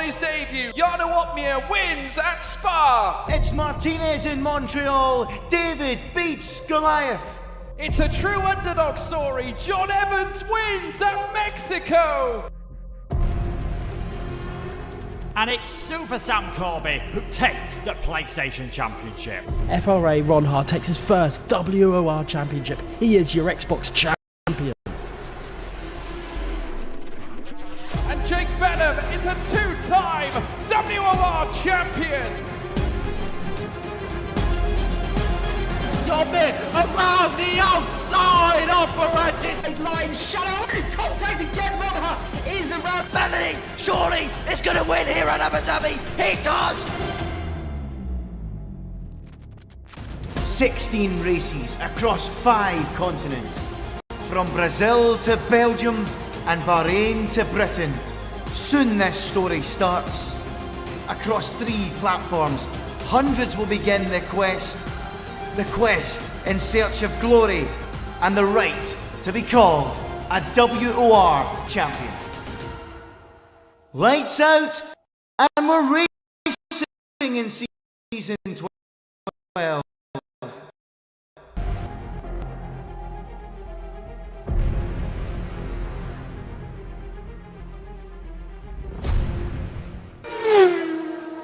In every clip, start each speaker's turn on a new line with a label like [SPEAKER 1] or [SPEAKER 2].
[SPEAKER 1] his debut, Uppbeat wins at Spa.
[SPEAKER 2] It's Martinez in Montreal. David beats Goliath.
[SPEAKER 1] It's a true underdog story. John Evans wins at Mexico.
[SPEAKER 3] And it's Super Sam Corby who takes the PlayStation Championship.
[SPEAKER 4] FRA Ronhard takes his first WOR Championship. He is your Xbox champion.
[SPEAKER 1] And Jake Benham is a two-time WOR champion.
[SPEAKER 5] Stop it! Around the outside of Barragis! Line shadow is contact again. Ronhard is around.
[SPEAKER 6] Melanie, surely is going to win here at Abu Dhabi. He does!
[SPEAKER 2] 16 races across 5 continents. From Brazil to Belgium and Bahrain to Britain. Soon this story starts. Across 3 platforms, hundreds will begin the quest. The quest in search of glory and the right to be called a WOR champion. Lights out, and we're racing in season 12.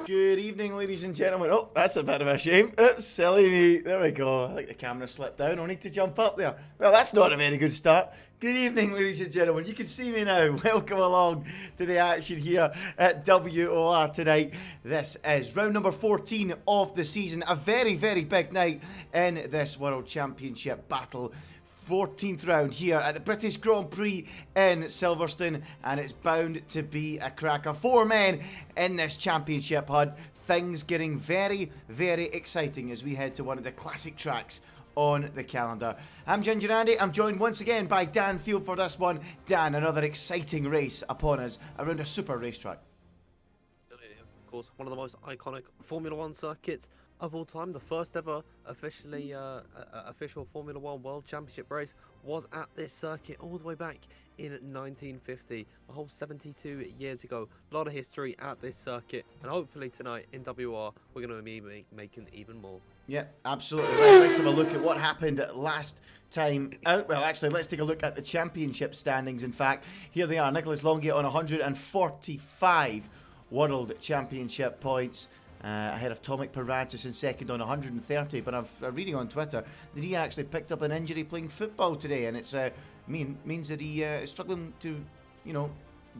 [SPEAKER 2] Good evening, ladies and gentlemen. Oh, that's a bit of a shame. Oops, silly me. There we go. I think the camera slipped down. I need to jump up there. Well, that's not a very good start. Good evening, ladies and gentlemen. You can see me now. Welcome along to the action here at WOR tonight. This is round number 14 of the season. A very, very big night in this World Championship battle. 14th round here at the British Grand Prix in Silverstone, and it's bound to be a cracker. 4 men in this championship hunt. Things getting very, very exciting as we head to one of the classic tracks on the calendar. I'm Ginger Andy. I'm joined once again by Dan Field for this one. Dan, another exciting race upon us around a super racetrack.
[SPEAKER 7] Of course, one of the most iconic Formula One circuits of all time. The first ever official Formula One World Championship race was at this circuit all the way back in 1950, a whole 72 years ago. A lot of history at this circuit, and hopefully tonight in WR we're going to be making even more.
[SPEAKER 2] Yeah, absolutely. Let's have a look at what happened last time out. Well, actually, let's take a look at the championship standings. In fact, here they are. Nicholas Longate on 145 World Championship points. Ahead of Tomek Paradis in second on 130, but I'm reading on Twitter that he actually picked up an injury playing football today, and it's means that he is struggling to,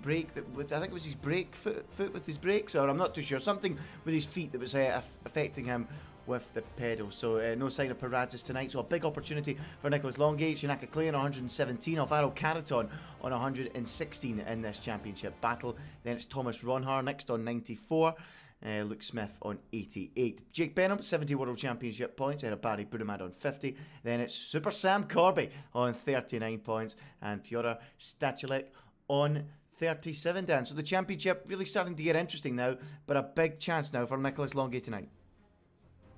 [SPEAKER 2] break with, I think it was his brake foot with his brakes, or I'm not too sure, something with his feet that was affecting him with the pedal. So no sign of Paradis tonight, so a big opportunity for Nicholas Longate. Shinaka Clay on 117, Alvaro Caraton on 116 in this championship battle. Then it's Thomas Ronhar next on 94. Luke Smith on 88. Jake Benham, 70 World Championship points, ahead of Barry Budimad on 50. Then it's Super Sam Corby on 39 points, and Fyodor Stachilek on 37, Dan. So the championship really starting to get interesting now, but a big chance now for Nicholas Longate tonight.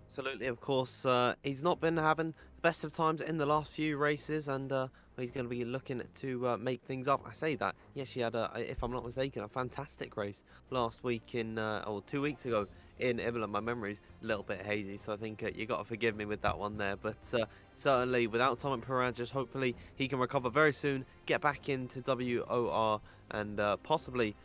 [SPEAKER 7] Absolutely, of course. He's not been having the best of times in the last few races, and he's going to be looking to make things up. I say that. Yes, she had, if I'm not mistaken, a fantastic race last week or 2 weeks ago in Imola. My memory's a little bit hazy, so I think you got to forgive me with that one there. But certainly, without Tomek Paradis, hopefully he can recover very soon, get back into WOR, and possibly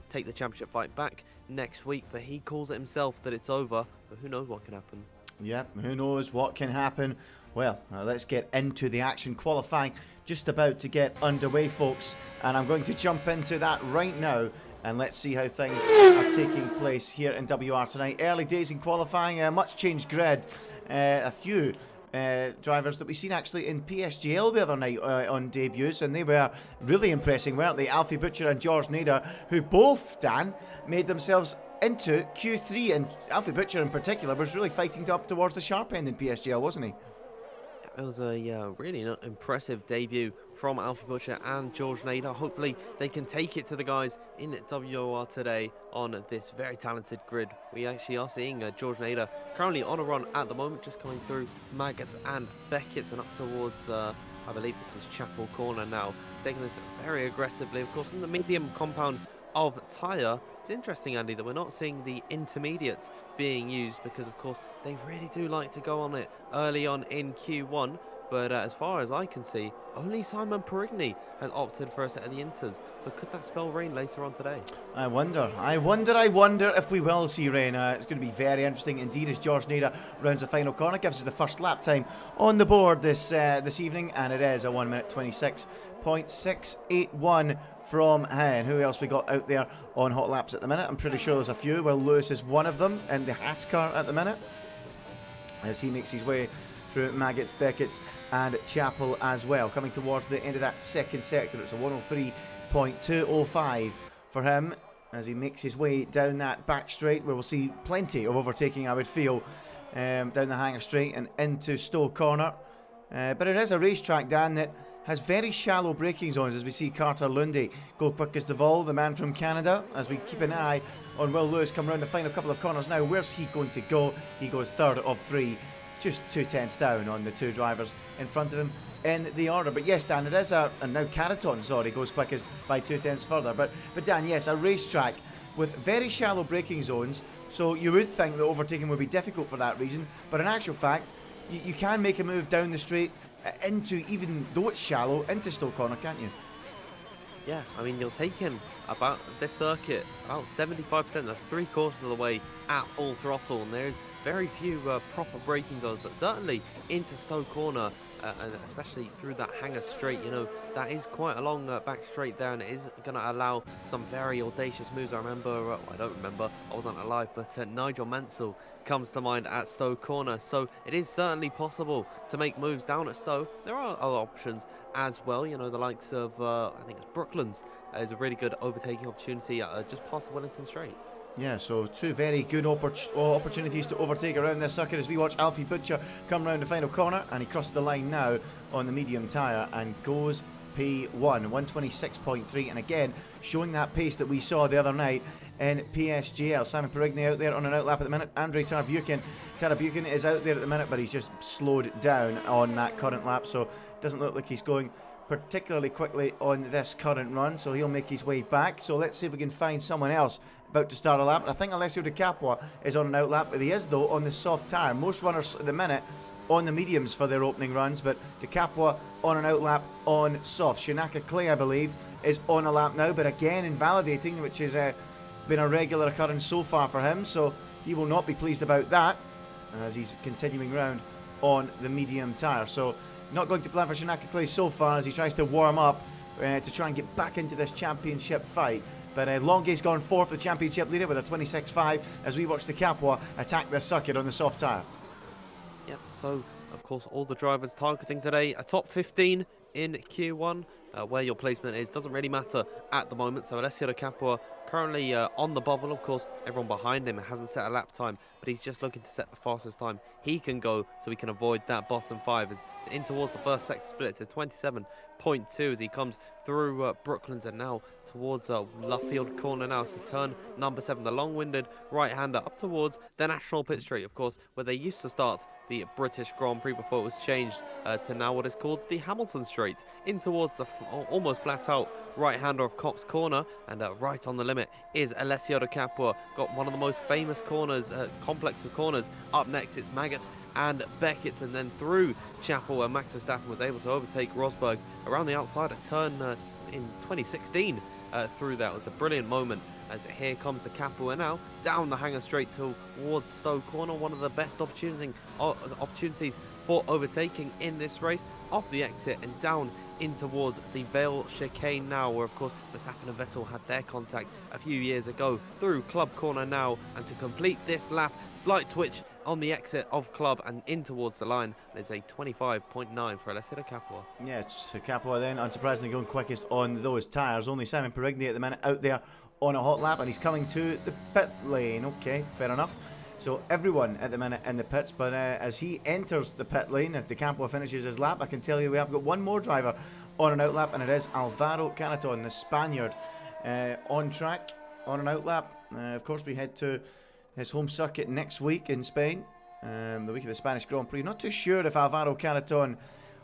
[SPEAKER 7] take the championship fight back next week. But he calls it himself that it's over, but who knows what can happen.
[SPEAKER 2] Yeah, who knows what can happen. Well, let's get into the action. Qualifying just about to get underway, folks, and I'm going to jump into that right now, and let's see how things are taking place here in WR tonight. Early days in qualifying, a much changed grid, a few drivers that we've seen actually in PSGL the other night on debuts, and they were really impressing, weren't they? Alfie Butcher and George Nader, who both, Dan, made themselves into Q3, and Alfie Butcher in particular was really fighting up towards the sharp end in PSGL, wasn't he?
[SPEAKER 7] It was a really impressive debut from Alfie Butcher and George Nader. Hopefully they can take it to the guys in WOR today on this very talented grid. We actually are seeing George Nader currently on a run at the moment, just coming through Maggots and Beckett's and up towards, I believe this is Chapel Corner now. He's taking this very aggressively, of course, in the medium compound of tyre. It's interesting, Andy, that we're not seeing the intermediate being used because, of course, they really do like to go on it early on in Q1. But as far as I can see, only Simon Perigny has opted for a set of the inters. So could that spell rain later on today?
[SPEAKER 2] I wonder if we will see rain. It's going to be very interesting indeed as George Nader rounds the final corner, gives us the first lap time on the board this evening, and it is a 1 minute 26.681 from Hen. Who else we got out there on hot laps at the minute? I'm pretty sure there's a few. Will Lewis is one of them in the Haas car at the minute as he makes his way through Maggots, Beckett's and Chapel as well. Coming towards the end of that second sector, it's a 103.205 for him as he makes his way down that back straight where we'll see plenty of overtaking, I would feel, down the Hanger Straight and into Stowe Corner. But it is a racetrack, Dan, that has very shallow braking zones as we see Carter Lundy go quickest of all, the man from Canada, as we keep an eye on Will Lewis come round the final couple of corners now. Where's he going to go? He goes third of three, just 2/10 down on the two drivers in front of him in the order. But yes, Dan, it is and now Caraton, sorry, goes quickest by 2/10 further. But Dan, yes, a racetrack with very shallow braking zones, so you would think that overtaking would be difficult for that reason. But in actual fact, you can make a move down the straight into, even though it's shallow, into Stowe Corner, can't you?
[SPEAKER 7] Yeah, I mean, you're taking about this circuit about 75%, that's 3/4 of the way at full throttle, and there's very few proper braking zones, but certainly into Stowe Corner, and especially through that Hanger Straight, you know, that is quite a long back straight there, and it is going to allow some very audacious moves. I remember, I don't remember, I wasn't alive, but Nigel Mansell comes to mind at Stowe Corner, so it is certainly possible to make moves down at Stowe. There are other options as well, you know, the likes of, I think it's Brooklands is a really good overtaking opportunity just past the Wellington Straight.
[SPEAKER 2] Yeah, so two very good opportunities to overtake around this circuit as we watch Alfie Butcher come round the final corner, and he crosses the line now on the medium tyre and goes P1, 126.3, and again showing that pace that we saw the other night in PSGL. Simon Perigny out there on an outlap at the minute. Andrei Tarabukin is out there at the minute, but he's just slowed down on that current lap, so it doesn't look like he's going particularly quickly on this current run, so he'll make his way back. So let's see if we can find someone else about to start a lap. I think Alessio De Capua is on an outlap, but he is though on the soft tyre. Most runners at the minute on the mediums for their opening runs, but De Capua on an outlap on soft. Shinaka Clay, I believe, is on a lap now, but again invalidating, which has been a regular occurrence so far for him, so he will not be pleased about that as he's continuing round on the medium tyre. So not going to plan for Shinaka Clay so far as he tries to warm up to try and get back into this championship fight. But Longay's gone fourth, the championship leader, with a 26.5 as we watch De Capua attack this circuit on the soft tyre.
[SPEAKER 7] Yep, so of course all the drivers targeting today a top 15 in Q1. Where your placement is doesn't really matter at the moment. So Alessio De Capua currently on the bubble. Of course, everyone behind him hasn't set a lap time, but he's just looking to set the fastest time he can go so he can avoid that bottom five. As in towards the first sector split, it's a 27.2 as he comes through Brooklands and now towards Luffield Corner now. This is turn number 7, the long-winded right-hander up towards the National Pit Straight, of course, where they used to start the British Grand Prix before it was changed to now what is called the Hamilton Straight, in towards the almost flat-out right-hander of Cops Corner, and right on the limit is Alessio De Capua. Got one of the most famous corners, complex of corners. Up next, it's Maggots and Beckett's, and then through Chapel, where Max Verstappen was able to overtake Rosberg around the outside, a turn in 2016 through that. It was a brilliant moment as here comes De Capua now down the Hanger Straight towards Stowe Corner. One of the best opportunities for overtaking in this race, off the exit and down in towards the Vale chicane now, where of course Verstappen and Vettel had their contact a few years ago. Through Club Corner now, and to complete this lap, slight twitch on the exit of Club and in towards the line. There's a 25.9 for Alessio De Capua.
[SPEAKER 2] Yeah, it's De Capua then, unsurprisingly going quickest on those tyres. Only Simon Perigny at the minute out there on a hot lap, and he's coming to the pit lane. Okay, fair enough. So everyone at the minute in the pits, but as he enters the pit lane, as De Capua finishes his lap, I can tell you we have got one more driver on an outlap, and it is Alvaro Canaton, the Spaniard, on track on an outlap. Of course, we head to his home circuit next week in Spain, the week of the Spanish Grand Prix. Not too sure if Alvaro Canaton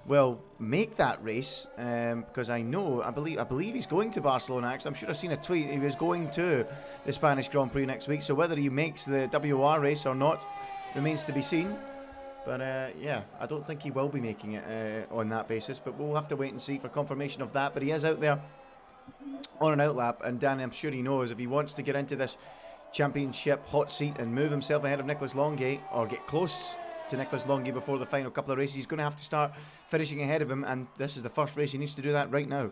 [SPEAKER 2] will make that race, because I believe he's going to Barcelona. Actually, I'm sure I've seen a tweet he was going to the Spanish Grand Prix next week. So whether he makes the WOR race or not remains to be seen. But yeah, I don't think he will be making it on that basis. But we'll have to wait and see for confirmation of that. But he is out there on an outlap, and Danny, I'm sure he knows if he wants to get into this championship hot seat and move himself ahead of Nicholas Longay, or get close to Nicholas Longay before the final couple of races, he's going to have to start finishing ahead of him, and this is the first race he needs to do that right now.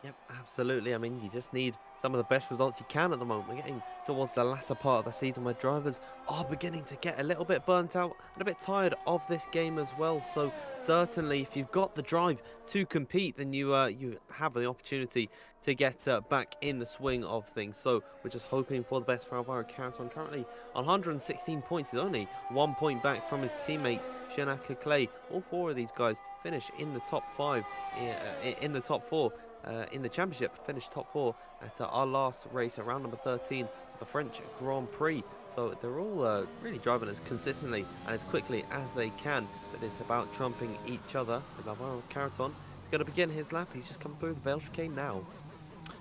[SPEAKER 7] Yep, absolutely. I mean, you just need some of the best results you can at the moment. We're getting towards the latter part of the season where drivers are beginning to get a little bit burnt out and a bit tired of this game as well. So certainly, if you've got the drive to compete, then you have the opportunity to get back in the swing of things. So we're just hoping for the best for Alvaro Carreton. Currently on 116 points, he's only 1 point back from his teammate Shanaka Clay. All four of these guys finish in the top 5, in the top 4. In the championship, finished top 4 at our last race at round number 13 of the French Grand Prix. So they're all really driving as consistently and as quickly as they can, but it's about trumping each other. As Alvaro Carreton is going to begin his lap. He's just come through the Vale chicane now.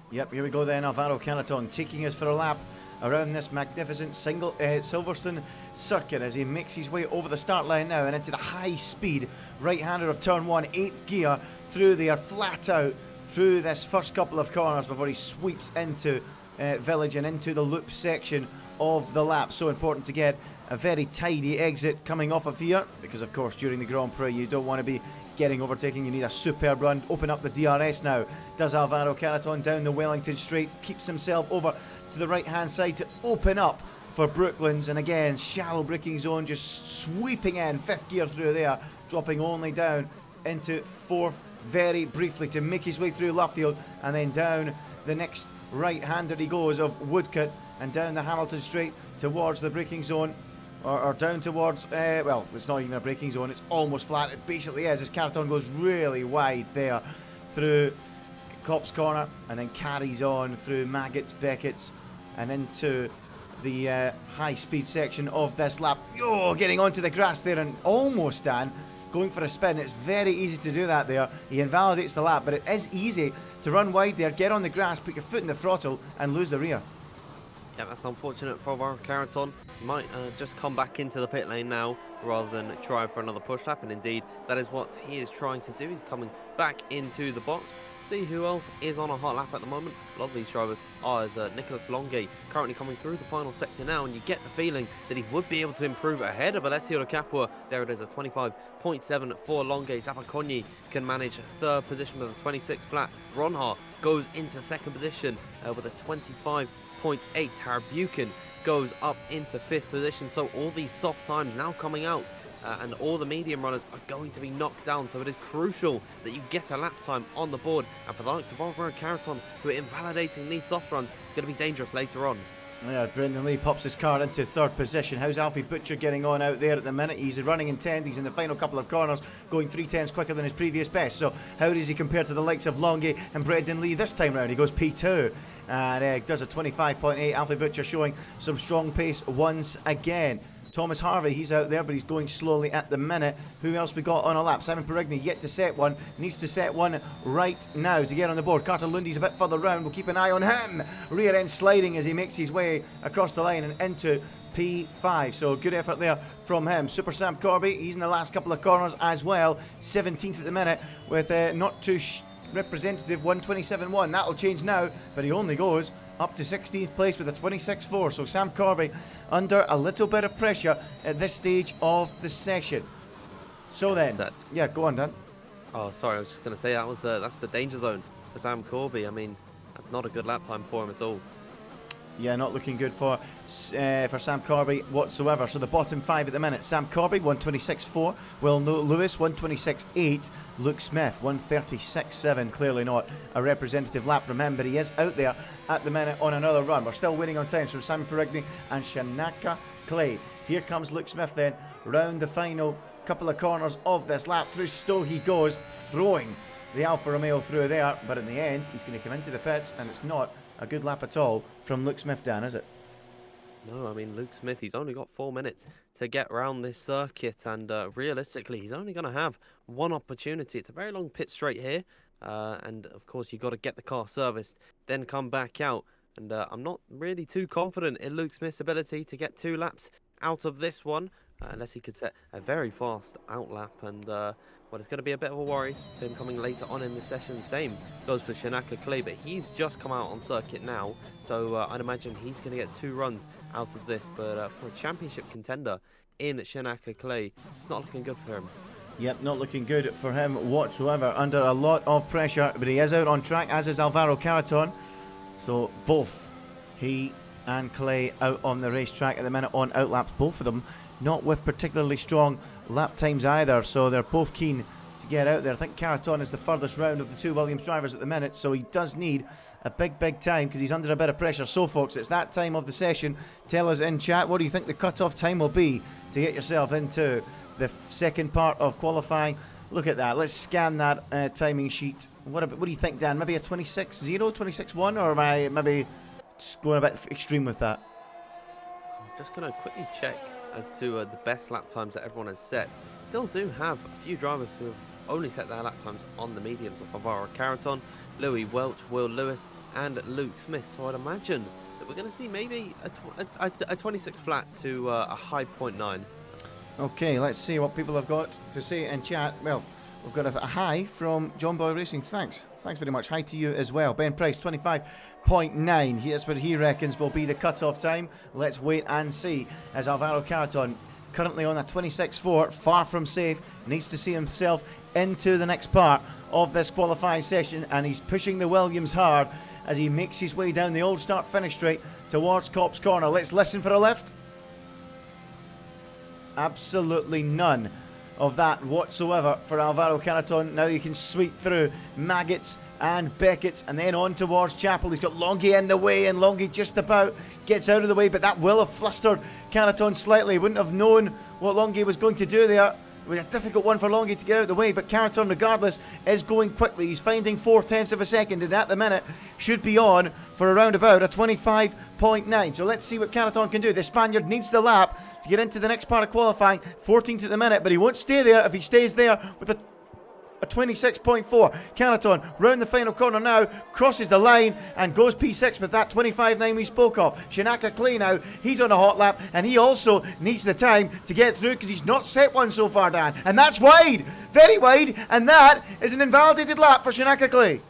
[SPEAKER 2] Yep, here we go then. Alvaro Carreton taking us for a lap around this magnificent Silverstone circuit as he makes his way over the start line now and into the high speed right-hander of turn 1, 8th gear through there, flat out through this first couple of corners before he sweeps into Village and into the loop section of the lap. So important to get a very tidy exit coming off of here, because of course during the Grand Prix you don't want to be getting overtaken. You need a superb run. Open up the DRS now. Does Alvaro Carreton down the Wellington Straight, keeps himself over to the right hand side to open up for Brooklands, and again shallow braking zone, just sweeping in 5th gear through there, dropping only down into 4th very briefly to make his way through Luffield, and then down the next right-hander he goes of Woodcote, and down the Hamilton Straight towards the braking zone, or down towards, well, it's not even a braking zone, it's almost flat, it basically is, as Carreton goes really wide there through Copse Corner, and then carries on through Maggots, Beckett's, and into the high-speed section of this lap. Oh, getting onto the grass there, and almost, Dan, going for a spin. It's very easy to do that there. He invalidates the lap, but it is easy to run wide there, get on the grass, put your foot in the throttle, and lose the rear.
[SPEAKER 7] Yeah, that's unfortunate for Alvaro Carreton. He might just come back into the pit lane now rather than try for another push lap, and indeed that is what he is trying to do. He's coming back into the box. See who else is on a hot lap at the moment. A lot of these drivers are as Nicholas Longay currently coming through the final sector now, and you get the feeling that he would be able to improve ahead of Alessio De Capua. There it is, a 25.7 for Longay. Zappaconyi can manage 3rd position with a 26 flat. Ronhart goes into 2nd position with a 25.8. Tara Buchan goes up into 5th position. So all these soft times now coming out, and all the medium runners are going to be knocked down, so it is crucial that you get a lap time on the board. And for the likes of Alvaro Carreton, who are invalidating these soft runs, it's going to be dangerous later on.
[SPEAKER 2] Yeah, Brendan Lee pops his car into 3rd position. How's Alfie Butcher getting on out there at the minute? He's running in 10th. He's in the final couple of corners, going 3/10 quicker than his previous best. So how does he compare to the likes of Longay and Brendan Lee this time round? He goes P2 and does a 25.8. Alfie Butcher showing some strong pace once again. Thomas Harvey, he's out there, but he's going slowly at the minute. Who else we got on a lap? Simon Perigny yet to set one. Needs to set one right now to get on the board. Carter Lundy's a bit further round. We'll keep an eye on him. Rear end sliding as he makes his way across the line and into P5. So good effort there from him. Super Sam Corby, he's in the last couple of corners as well. 17th at the minute with not too representative 127.1. That'll change now, but he only goes up to 16th place with a 26.4. So Sam Corby under a little bit of pressure at this stage of the session. So then, yeah, go on, Dan.
[SPEAKER 7] Oh, sorry, I was just going to say that's the danger zone for Sam Corby. I mean, that's not a good lap time for him at all.
[SPEAKER 2] Yeah, not looking good for Sam Corby whatsoever. So the bottom 5 at the minute: Sam Corby 126.4, Will Lewis 126.8, Luke Smith 136.7. Clearly not a representative lap from him, but he is out there at the minute on another run. We're still waiting on times from Simon Perigny and Shanaka Clay. Here comes Luke Smith then, round the final couple of corners of this lap. Through Stowe he goes, throwing the Alfa Romeo through there, but in the end he's going to come into the pits, and it's not a good lap at all from Luke Smith, Dan, is it?
[SPEAKER 7] No, I mean, Luke Smith, he's only got 4 minutes to get around this circuit, and realistically, he's only going to have one opportunity. It's a very long pit straight here, and of course, you've got to get the car serviced, then come back out. And I'm not really too confident in Luke Smith's ability to get 2 laps out of this one, unless he could set a very fast outlap. And well, it's going to be a bit of a worry for him coming later on in the session. Same goes for Shanaka Clay, but he's just come out on circuit now, so I'd imagine he's going to get 2 runs out of this. But for a championship contender in Shanaka Clay, it's not looking good for him.
[SPEAKER 2] Yep, not looking good for him whatsoever. Under a lot of pressure, but he is out on track, as is Alvaro Carreton. So both he and Clay out on the racetrack at the minute on outlaps, both of them not with particularly strong lap times either, so they're both keen to get out there. I think Carreton is the furthest round of the 2 Williams drivers at the minute, so he does need a big time because he's under a bit of pressure. So folks, it's that time of the session. Tell us in chat, what do you think the cut-off time will be to get yourself into the second part of qualifying? Look at that. Let's scan that timing sheet. What do you think, Dan? Maybe a 26.0, 26.1, or am I maybe just going a bit extreme with that?
[SPEAKER 7] I'm just going to quickly check as to the best lap times that everyone has set. Still do have a few drivers who have only set their lap times on the mediums of Alvaro Carreton, Louis Welch, Will Lewis, and Luke Smith. So I'd imagine that we're going to see maybe a 26 flat to a high 0.9.
[SPEAKER 2] Okay, let's see what people have got to say in chat. Well, we've got a hi from John Boy Racing. Thanks very much. Hi to you as well. Ben Price, 25.9. Here's what he reckons will be the cut-off time. Let's wait and see. As Alvaro Carreton, currently on a 26.4, far from safe, needs to see himself into the next part of this qualifying session, and he's pushing the Williams hard as he makes his way down the old start-finish straight towards Copse Corner. Let's listen for a lift. Absolutely none of that whatsoever for Alvaro Carreton. Now you can sweep through Maggots and Beckett and then on towards Chapel. He's got Longy in the way, and Longy just about gets out of the way, but that will have flustered Carreton slightly. Wouldn't have known what Longy was going to do there. It was a difficult one for Longy to get out of the way, but Carreton, regardless, is going quickly. He's finding 4/10 of a second, and at the minute should be on for around about a 25.9. So let's see what Carreton can do. The Spaniard needs the lap to get into the next part of qualifying. 14th at the minute, but he won't stay there if he stays there with a 26.4. Carreton round the final corner now, crosses the line and goes P6 with that 25.9 we spoke of. Shanaka Clay now, he's on a hot lap, and he also needs the time to get through because he's not set one so far, Dan. And that's wide, very wide, and that is an invalidated lap for Shanaka Clay.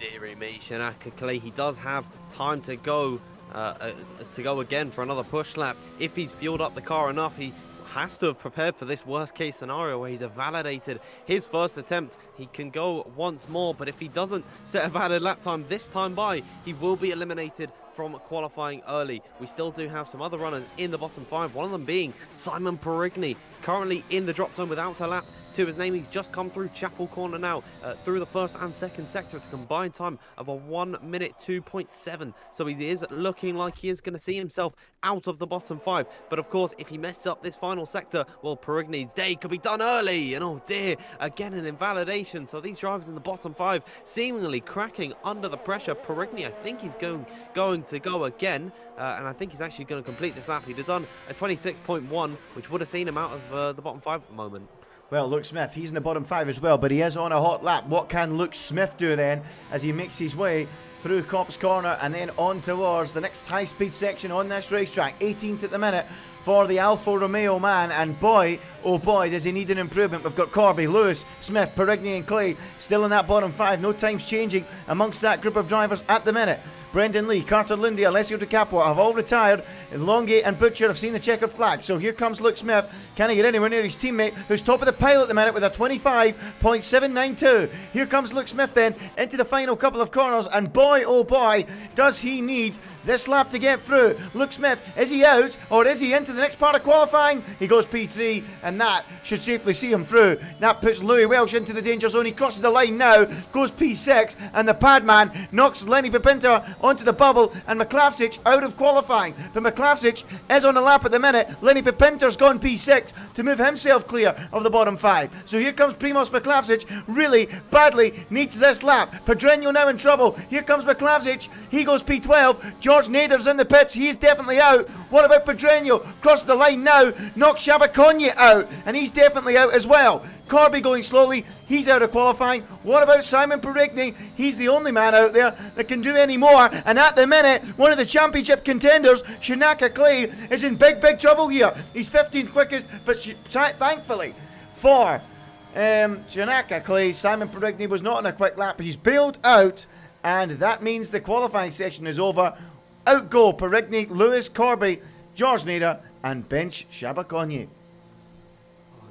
[SPEAKER 7] Deary me, Shanaka Clay, he does have time to go again for another push lap. If he's fueled up the car enough, he has to have prepared for this worst case scenario where he's validated his first attempt. He can go once more, but if he doesn't set a valid lap time this time by, he will be eliminated from qualifying early. We still do have some other runners in the bottom 5, one of them being Simon Perigny, currently in the drop zone without a lap to his name. He's just come through Chapel Corner now, through the first and second sector, to combined time of a 1 minute 2.7. So he is looking like he is going to see himself out of the bottom 5. But of course, if he messes up this final sector, well, Perigny's day could be done early. And oh dear, again an invalidation. So these drivers in the bottom 5 seemingly cracking under the pressure. Perigny, I think he's going to go again, and I think he's actually going to complete this lap. He'd have done a 26.1, which would have seen him out of the bottom 5 at the moment.
[SPEAKER 2] Well, Luke Smith, he's in the bottom 5 as well, but he is on a hot lap. What can Luke Smith do then as he makes his way through Copse Corner and then on towards the next high-speed section on this racetrack? 18th at the minute for the Alfa Romeo man, and boy, oh boy, does he need an improvement. We've got Corby, Lewis, Smith, Perigny and Clay still in that bottom 5. No times changing amongst that group of drivers at the minute. Brendan Lee, Carter Lundy, Alessio Di Capua have all retired, and Longy and Butcher have seen the checkered flag. So here comes Luke Smith. Can he get anywhere near his teammate, who's top of the pile at the minute with a 25.792? Here comes Luke Smith then into the final couple of corners, and boy, oh boy, does he need this lap to get through. Luke Smith, is he out or is he into the next part of qualifying? He goes P3, and that should safely see him through. That puts Louis Welsh into the danger zone. He crosses the line now, goes P6, and the pad man knocks Lenny Pipinta onto the bubble, and McClavsic out of qualifying. But McClavsic is on the lap at the minute. Lenny Pipinter's gone P6 to move himself clear of the bottom 5. So here comes Primoz Miclavsic, really badly needs this lap. Pedreño now in trouble. Here comes Miclavsic, he goes P12. George Nader's in the pits, he's definitely out. What about Pedreño? Crosses the line now, knocks Shabakonyi out, and he's definitely out as well. Corby going slowly, he's out of qualifying. What about Simon Perigny? He's the only man out there that can do any more. And at the minute, one of the championship contenders, Shanaka Clay, is in big trouble here. He's 15th quickest, but thankfully for Shanaka Clay, Simon Perigny was not on a quick lap. He's bailed out, and that means the qualifying session is over. Out go Perigny, Lewis, Corby, George Nader, and bench Shabakonyi.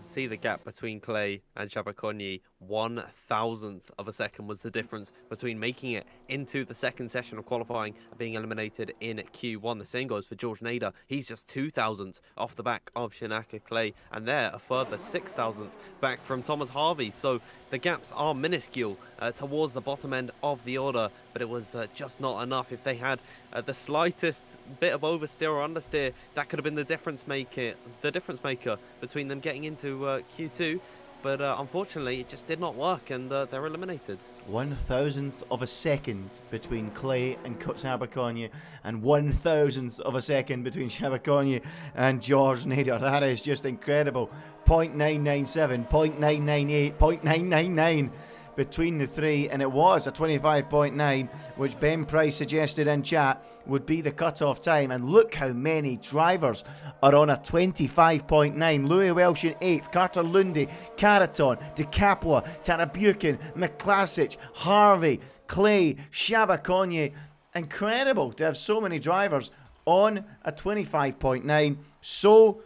[SPEAKER 7] See the gap between Clay and Shabakonyi. 1,000th of a second was the difference between making it into the second session of qualifying and being eliminated in Q1. The same goes for George Nader. He's just 2,000th off the back of Shanaka Clay, and there a further 6,000th back from Thomas Harvey. So the gaps are minuscule towards the bottom end of the order, but it was just not enough. If they had the slightest bit of oversteer or understeer, that could have been the difference maker between them getting into Q2. But unfortunately, it just did not work, and they're eliminated.
[SPEAKER 2] 1,000th of a second between Clay and Shabakonyi, and 1,000th of a second between Shabakonyi and George Nader. That is just incredible. 0.997, 0.998, 0.999 between the three, and it was a 25.9, which Ben Price suggested in chat would be the cut-off time. And look how many drivers are on a 25.9. Louis Welsh in 8th, Carter Lundy, Caraton, De Capua, Tarabukin, McClavsic, Harvey, Clay, Shabakonyi. Incredible to have so many drivers on a 25.9. So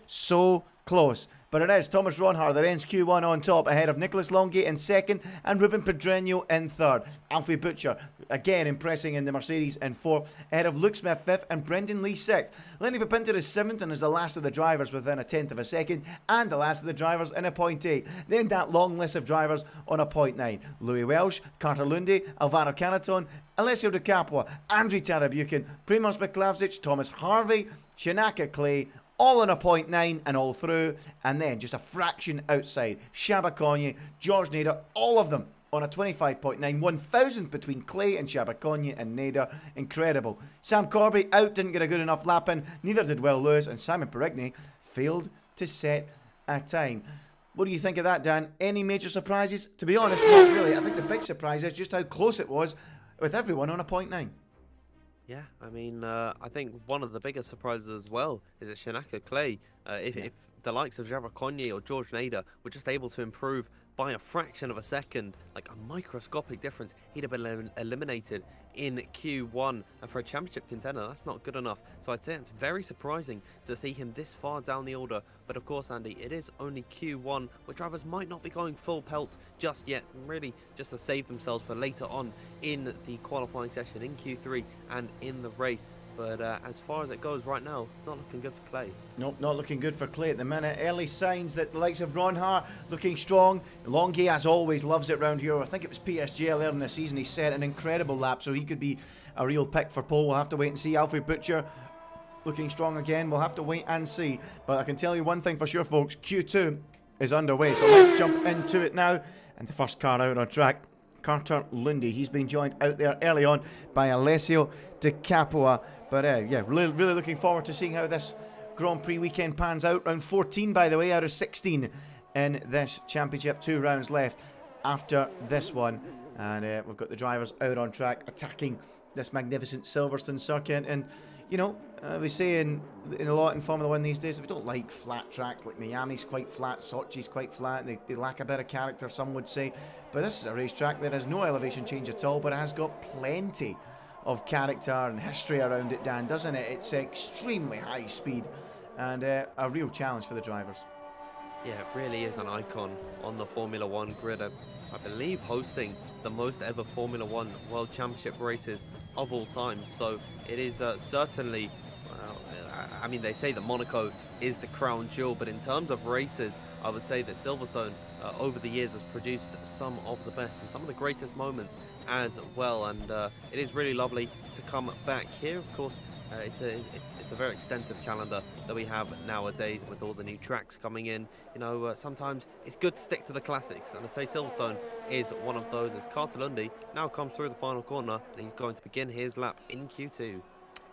[SPEAKER 2] close. But it is Thomas Ronhar that ends Q1 on top, ahead of Nicholas Longate in 2nd and Ruben Pedreño in 3rd. Alfie Butcher, again impressing in the Mercedes in 4th, ahead of Luke Smith 5th and Brendan Lee 6th. Lenny Pipinter is 7th and is the last of the drivers within a 10th of a second, and the last of the drivers in a 0.8. Then that long list of drivers on a 0.9. Louis Welsh, Carter Lundy, Alvaro Canaton, Alessio De Capua, Andrei Tarabukin, Primoz Miclavsic, Thomas Harvey, Shanaka Clay, all on a 0.9 and all through, and then just a fraction outside. Shabakonyi, George Nader, all of them on a 25.9. 1,000th between Clay and Shabakonyi and Nader. Incredible. Sam Corby out, didn't get a good enough lap in. Neither did Will Lewis, and Simon Perigny failed to set a time. What do you think of that, Dan? Any major surprises? To be honest, not really. I think the big surprise is just how close it was with everyone on a 0.9.
[SPEAKER 7] Yeah, I mean, I think one of the biggest surprises as well is that Shanaka Clay, if the likes of Shabakonyi or George Nader were just able to improve by a fraction of a second, like a microscopic difference, he'd have been eliminated in Q1. And for a championship contender, that's not good enough. So I'd say it's very surprising to see him this far down the order. But of course, Andy, it is only Q1, where drivers might not be going full pelt just yet, really just to save themselves for later on in the qualifying session in Q3 and in the race. But as far as it goes right now, it's not looking good for Clay.
[SPEAKER 2] Nope, not looking good for Clay at the minute. Early signs that the likes of Ronhar looking strong. Longay, as always, loves it round here. I think it was PSG earlier in the season. He set an incredible lap, so he could be a real pick for pole. We'll have to wait and see. Alfie Butcher looking strong again. We'll have to wait and see. But I can tell you one thing for sure, folks. Q2 is underway, so let's jump into it now. And the first car out on track, Carter Lundy. He's been joined out there early on by Alessio De Capua. But yeah, really looking forward to seeing how this Grand Prix weekend pans out. Round 14, by the way, out of 16 in this championship. 2 rounds left after this one. And we've got the drivers out on track attacking this magnificent Silverstone circuit. And, you know, we say in a lot in Formula 1 these days, we don't like flat tracks. Like Miami's quite flat, Sochi's quite flat. They lack a bit of character, some would say. But this is a racetrack that has no elevation change at all, but it has got plenty of character and history around it, Dan, doesn't it? It's extremely high speed and a real challenge for the drivers.
[SPEAKER 7] Yeah, it really is an icon on the Formula 1 grid. I believe hosting the most ever Formula 1 World Championship races of all time. So it is certainly I mean, they say that Monaco is the crown jewel, but in terms of races, I would say that Silverstone over the years has produced some of the best and some of the greatest moments as well. And it is really lovely to come back here. Of course, it's a very extensive calendar that we have nowadays with all the new tracks coming in. You know, sometimes it's good to stick to the classics, and I'd say Silverstone is one of those, as Carter now comes through the final corner, and he's going to begin his lap in Q2.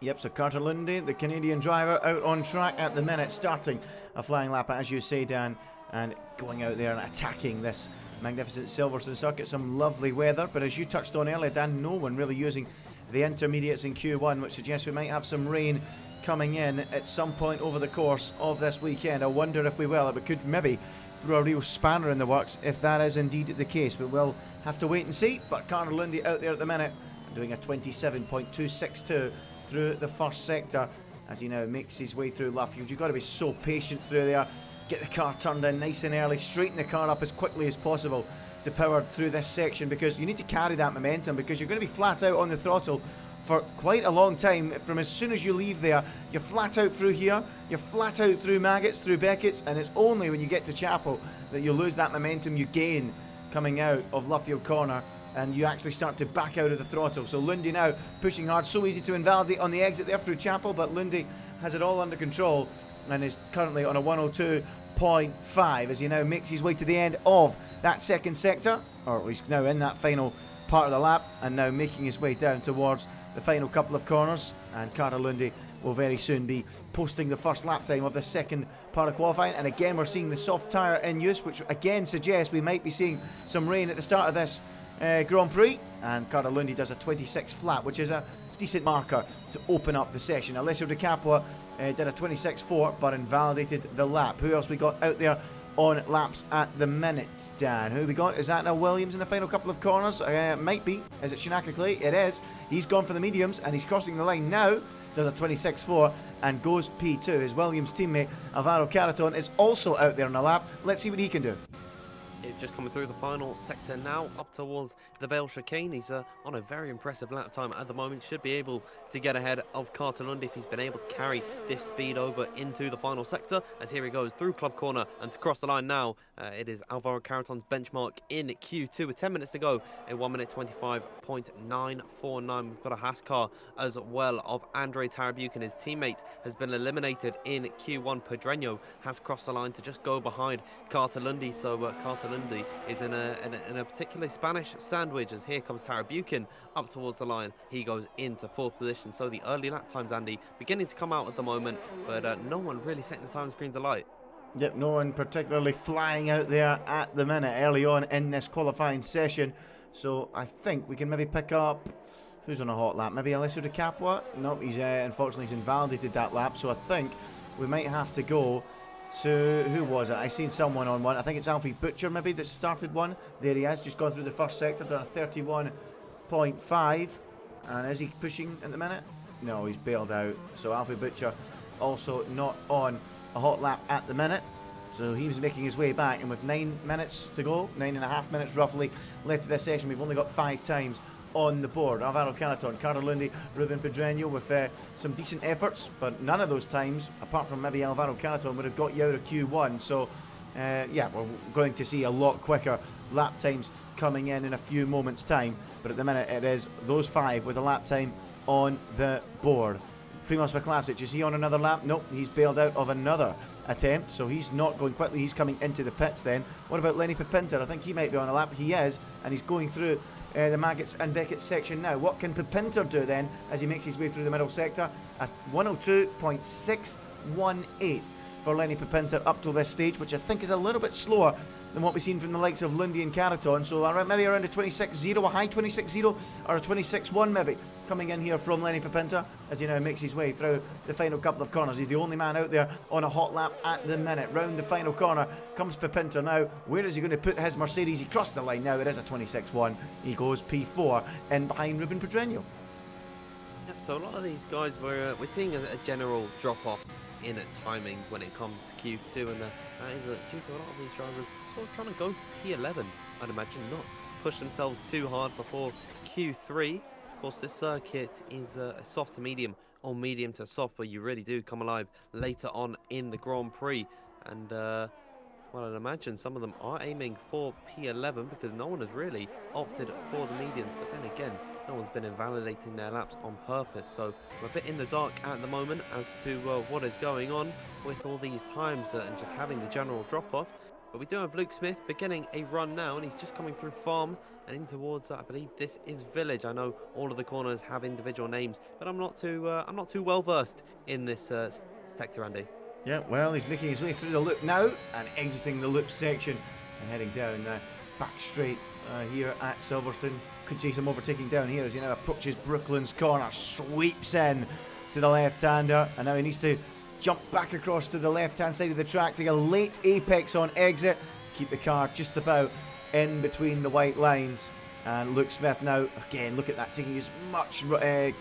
[SPEAKER 2] Yep, so Carter Lundy, the Canadian driver, out on track at the minute, starting a flying lap, as you say, Dan, and going out there and attacking this magnificent Silverstone circuit. Some lovely weather, but as you touched on earlier, Dan, no one really using the intermediates in Q1, which suggests we might have some rain coming in at some point over the course of this weekend. I wonder if we will. It could maybe throw a real spanner in the works if that is indeed the case, but we'll have to wait and see. But Carter Lundy out there at the minute, doing a 27.262 through the first sector as he now makes his way through Luffield. You've got to be so patient through there, get the car turned in nice and early, straighten the car up as quickly as possible to power through this section, because you need to carry that momentum, because you're going to be flat out on the throttle for quite a long time. From as soon as you leave there, you're flat out through here, you're flat out through Maggots, through Beckett's, and it's only when you get to Chapel that you lose that momentum you gain coming out of Luffield Corner, and you actually start to back out of the throttle. So Lundy now pushing hard, so easy to invalidate on the exit there through Chapel, but Lundy has it all under control and is currently on a 102.5 as he now makes his way to the end of that second sector, or he's now in that final part of the lap and now making his way down towards the final couple of corners. And Carter Lundy will very soon be posting the first lap time of the second part of qualifying. And again, we're seeing the soft tyre in use, which again suggests we might be seeing some rain at the start of this Grand Prix. And Carter Lundy does a 26 flat, which is a decent marker to open up the session. Alessio Di Capua did a 26.4 but invalidated the lap. Who else we got out there on laps at the minute, Dan? Who we got? Is that now Williams in the final couple of corners? Might be. Is it Shinaka Clay? It is. He's gone for the mediums and he's crossing the line now. Does a 26.4 and goes P2. His Williams teammate Alvaro Caraton is also out there on a lap. Let's see what he can do.
[SPEAKER 7] It's just coming through the final sector now, up towards the Vale chicane. He's on a very impressive lap time at the moment. Should be able to get ahead of Carter Lundy if he's been able to carry this speed over into the final sector. As here he goes through Club Corner and to cross the line now. It is Alvaro Caraton's benchmark in Q2 with 10 minutes to go in 1 minute 25.949. We've got a Haas car as well of Andre Tarabukin. His teammate has been eliminated in Q1. Pedreño has crossed the line to just go behind Carter Lundy. So Carter Lundy is in a particularly Spanish sandwich, as here comes Tarabukin up towards the line. He goes into fourth position. So the early lap times, Andy, beginning to come out at the moment, but no one really setting the time screens alight.
[SPEAKER 2] Yep, no one particularly flying out there at the minute early on in this qualifying session. So I think we can maybe pick up, who's on a hot lap? Maybe Alessio Di Capua? No, he's unfortunately he's invalidated that lap. So I think we might have to go to, who was it? I seen someone on one. I think it's Alfie Butcher maybe that started one. There he is, just gone through the first sector, done a 31.5. And is he pushing at the minute? No, he's bailed out. So Alfie Butcher also not on a hot lap at the minute. So he was making his way back, and with 9 minutes to go, 9.5 minutes roughly left of this session, we've only got 5 times on the board. Alvaro Caraton, Carter Lundy, Ruben Pedreño with some decent efforts, but none of those times, apart from maybe Alvaro Caraton, would have got you out of Q1. So yeah, we're going to see a lot quicker lap times coming in a few moments time, but at the minute it is those 5 with a lap time on the board. Primoz Vlasic, is he on another lap? Nope, he's bailed out of another attempt, so he's not going quickly. He's coming into the pits then. What about Lenny Pepinter? I think he might be on a lap. He is, and he's going through the Maggots and Beckett's section now. What can Pepinter do then as he makes his way through the middle sector? At 102.618 for Lenny Pepinter up to this stage, which I think is a little bit slower than what we've seen from the likes of Lundy and Caraton. So maybe around a 26.0, a high 26.0 or a 26.1 maybe coming in here from Lenny Pepinter as he now makes his way through the final couple of corners. He's the only man out there on a hot lap at the minute. Round the final corner comes Pepinter now. Where is he going to put his Mercedes? He crossed the line now. It is a 26.1. He goes P4 in behind Ruben Pedreño.
[SPEAKER 7] Yeah, so a lot of these guys, we're seeing a general drop-off in timings when it comes to Q2, and that is due to a lot of these drivers sort of trying to go P11, I'd imagine, not push themselves too hard before Q3. Of course, this circuit is a soft to medium or medium to soft, but you really do come alive later on in the Grand Prix. And well, I'd imagine some of them are aiming for P11 because no one has really opted for the medium. But then again, no one's been invalidating their laps on purpose. So I'm a bit in the dark at the moment as to what is going on with all these times and just having the general drop-off. But we do have Luke Smith beginning a run now, and he's just coming through farm and in towards, I believe this is village. I know all of the corners have individual names, but I'm not too well versed in this sector, Andy.
[SPEAKER 2] Yeah, well, he's making his way through the loop now and exiting the loop section and heading down the back straight here at Silverstone. Could see some overtaking down here as he now approaches Brooklyn's corner, sweeps in to the left-hander, and now he needs to jump back across to the left-hand side of the track, take a late apex on exit, keep the car just about in between the white lines. And Luke Smith now, again, look at that, taking as much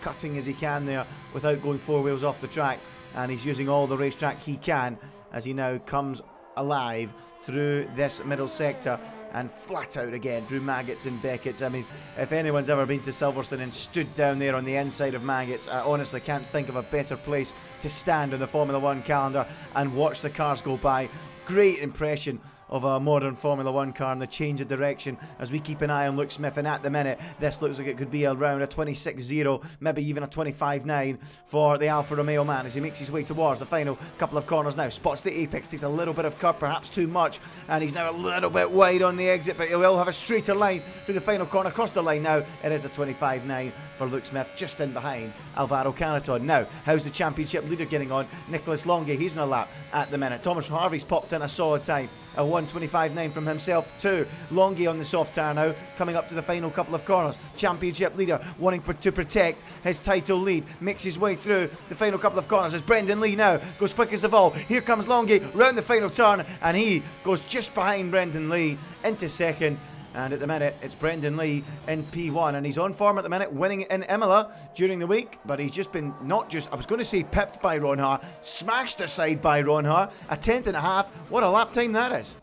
[SPEAKER 2] cutting as he can there without going four wheels off the track. And he's using all the racetrack he can as he now comes alive through this middle sector and flat out again through Maggots and Beckett's. I mean, if anyone's ever been to Silverstone and stood down there on the inside of Maggots, I honestly can't think of a better place to stand on the Formula One calendar and watch the cars go by. Great impression of a modern Formula One car and the change of direction as we keep an eye on Luke Smith. And at the minute, this looks like it could be around a 26.0, maybe even a 25.9 for the Alfa Romeo man as he makes his way towards the final couple of corners now. Spots the apex, takes a little bit of cut, perhaps too much, and he's now a little bit wide on the exit, but he will have a straighter line through the final corner. Across the line now, it is a 25.9 for Luke Smith, just in behind Alvaro Canaton. Now, how's the championship leader getting on? Nicholas Longue, he's in a lap at the minute. Thomas Harvey's popped in a solid time, a 1:25.9 from himself too. Longue on the soft tire now, coming up to the final couple of corners. Championship leader wanting to protect his title lead, makes his way through the final couple of corners as Brendan Lee now goes quick as the ball. Here comes Longue round the final turn, and he goes just behind Brendan Lee into second. And at the minute, it's Brendan Lee in P1, and he's on form at the minute, winning in Imola during the week. But he's just been I was going to say pipped by Ron Haar, smashed aside by Ron Haar, a 10th and a half. What a lap time that is.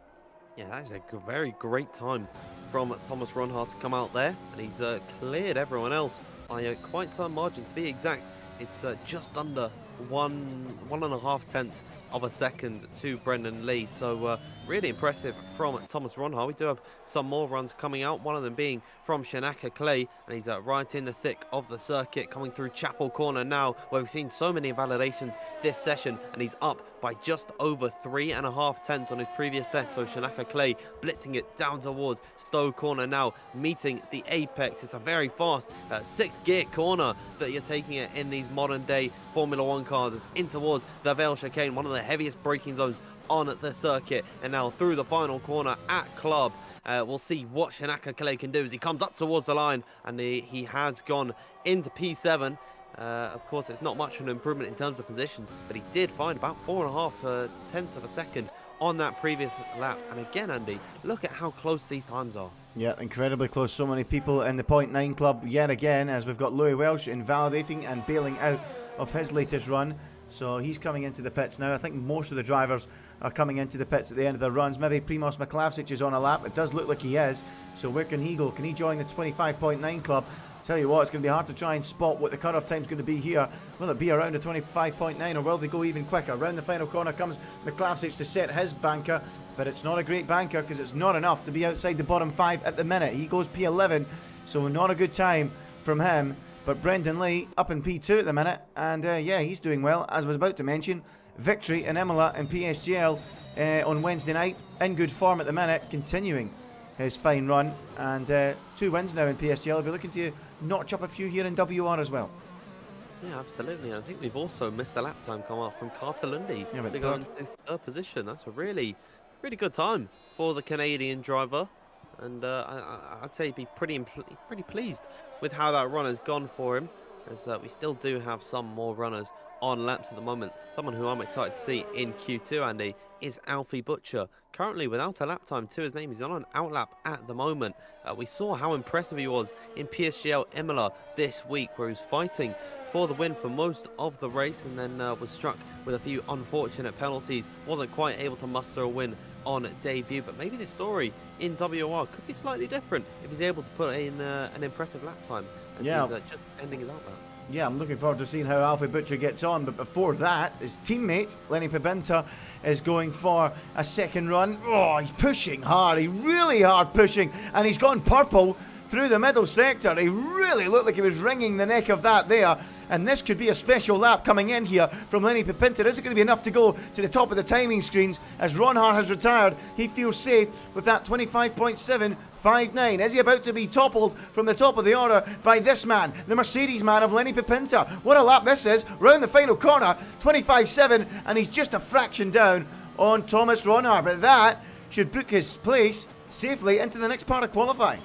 [SPEAKER 7] Yeah, that is a very great time from Thomas Ron Haar to come out there, and he's cleared everyone else by quite some margin. To be exact, it's just under 1.5 tenths of a second to Brendan Lee. So really impressive from Thomas Ron Haar. We do have some more runs coming out, one of them being from Shanaka Clay, and he's right in the thick of the circuit, coming through Chapel Corner now, where we've seen so many invalidations this session, and he's up by just over 3.5 tenths on his previous best. So Shanaka Clay blitzing it down towards Stowe Corner now, meeting the apex. It's a very fast 6th gear corner that you're taking it in these modern day Formula One cars. It's in towards the Vale Chicane, one of the heaviest braking zones on the circuit, and now through the final corner at Club. We'll see what Shanaka Clay can do as he comes up towards the line, and he has gone into P7. Of course, it's not much of an improvement in terms of positions, but he did find about 4.5 tenths of a second on that previous lap. And again, Andy, look at how close these times are.
[SPEAKER 2] Yeah, incredibly close. So many people in the 0.9 club yet again, as we've got Louis Welsh invalidating and bailing out of his latest run. So he's coming into the pits now. I think most of the drivers are coming into the pits at the end of their runs. Maybe Primoz Miklavsic is on a lap. It does look like he is. So where can he go? Can he join the 25.9 club? Tell you what, it's going to be hard to try and spot what the cut-off time's going to be here. Will it be around a 25.9, or will they go even quicker? Around the final corner comes Miklavsic to set his banker, but it's not a great banker because it's not enough to be outside the bottom 5 at the minute. He goes P11, so not a good time from him. But Brendan Lee up in P2 at the minute, and yeah, he's doing well. As I was about to mention, victory in Imola and PSGL on Wednesday night, in good form at the minute, continuing his fine run, and 2 wins now in PSGL. We're looking to notch up a few here in WR as well.
[SPEAKER 7] Yeah, absolutely. I think we've also missed a lap time come off from Carter Lundy to go into 3rd position. That's a really good time for the Canadian driver. And I'd say he'd be pretty pleased with how that run has gone for him, as we still do have some more runners on laps at the moment. Someone who I'm excited to see in Q2, Andy, is Alfie Butcher. Currently without a lap time to his name. He's on an outlap at the moment. We saw how impressive he was in PSGL Imola this week, where he was fighting for the win for most of the race, and then was struck with a few unfortunate penalties. Wasn't quite able to muster a win on debut, but maybe the story in WOR could be slightly different if he's able to put in an impressive lap time, as he's just ending his outlap.
[SPEAKER 2] Yeah, I'm looking forward to seeing how Alfie Butcher gets on, but before that, his teammate, Lenny Pipinter, is going for a second run. Oh, he's pushing hard, he's really hard pushing, and he's gone purple through the middle sector. He really looked like he was wringing the neck of that there, and this could be a special lap coming in here from Lenny Pipinter. Is it going to be enough to go to the top of the timing screens as Ronhar has retired? He feels safe with that 25.759. Is he about to be toppled from the top of the order by this man, the Mercedes man of Lenny Pipinter? What a lap this is, round the final corner, 25.7, and he's just a fraction down on Thomas Ronhar, but that should book his place safely into the next part of qualifying.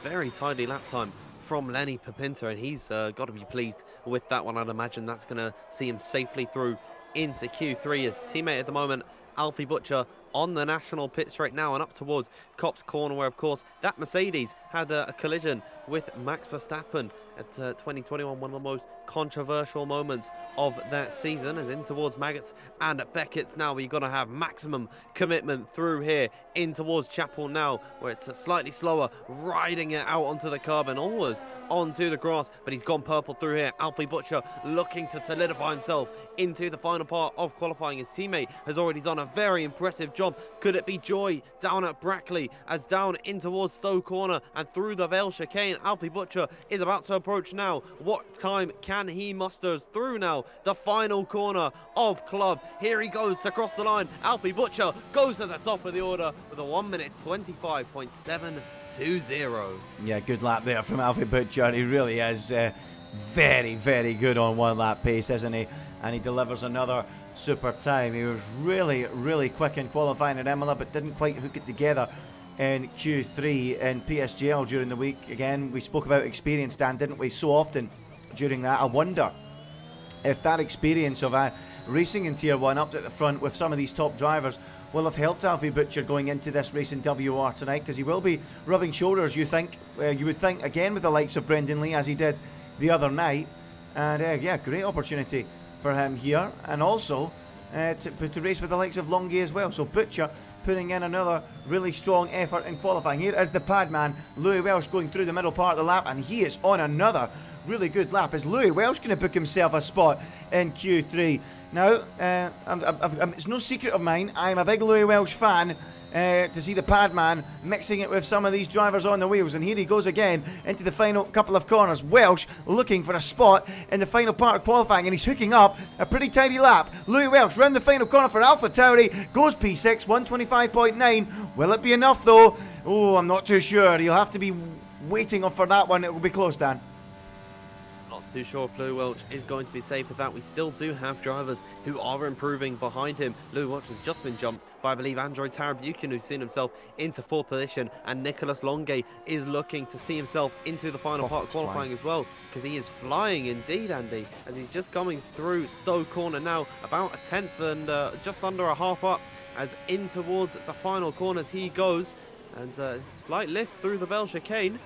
[SPEAKER 7] Very tidy lap time from Lenny Pipinter, and he's got to be pleased with that one. I'd imagine that's going to see him safely through into Q3. His teammate at the moment, Alfie Butcher, on the national pit straight now and up towards Copse Corner, where of course that Mercedes had a collision with Max Verstappen at 2021, one of the most controversial moments of that season, as in towards Maggots and Beckett's now. We're going to have maximum commitment through here in towards Chapel now, where it's slightly slower, riding it out onto the curb and almost onto the grass, but he's gone purple through here. Alfie Butcher looking to solidify himself into the final part of qualifying. His teammate has already done a very impressive job. Could it be joy down at Brackley, as down in towards Stowe Corner and through the Vale chicane? Alfie Butcher is about to approach now. What time can he muster through now the final corner of Club? Here he goes to cross the line. Alfie Butcher goes to the top of the order with a 1 minute 25.720.
[SPEAKER 2] Yeah, good lap there from Alfie Butcher. He really is very, very good on one lap pace, isn't he? And he delivers another super time. He was really, really quick in qualifying at Imola, but didn't quite hook it together in Q3 in PSGL during the week. Again, we spoke about experience, Dan, didn't we, so often during that. I wonder if that experience of racing in Tier 1 up at the front with some of these top drivers will have helped Alfie Butcher going into this race in WOR tonight, because he will be rubbing shoulders, you would think, again with the likes of Brendan Lee, as he did the other night. And yeah, great opportunity for him here, and also to race with the likes of Longy as well. So Butcher putting in another really strong effort in qualifying. Here is the pad man, Louis Welsh, going through the middle part of the lap, and he is on another really good lap. Is Louis Welsh going to book himself a spot in Q3? Now, it's no secret of mine, I'm a big Louis Welsh fan. To see the pad man mixing it with some of these drivers on the wheels, and here he goes again into the final couple of corners. Welsh looking for a spot in the final part of qualifying, and he's hooking up a pretty tidy lap. Louis Welsh round the final corner for Alpha Tauri, goes P6, 125.9. Will it be enough though? Oh, I'm not too sure. He'll have to be waiting for that one. It will be close, Dan.
[SPEAKER 7] Not too sure if Louis Welch is going to be safe with that. We still do have drivers who are improving behind him. Louis Welch has just been jumped by, I believe, Android Tarabukin, who's seen himself into 4th position, and Nicholas Longay is looking to see himself into the final part of qualifying as well, because he is flying indeed, Andy, as he's just coming through Stowe Corner now, about a 10th and just under a half up, as in towards the final corners he goes, and a slight lift through the Bell chicane.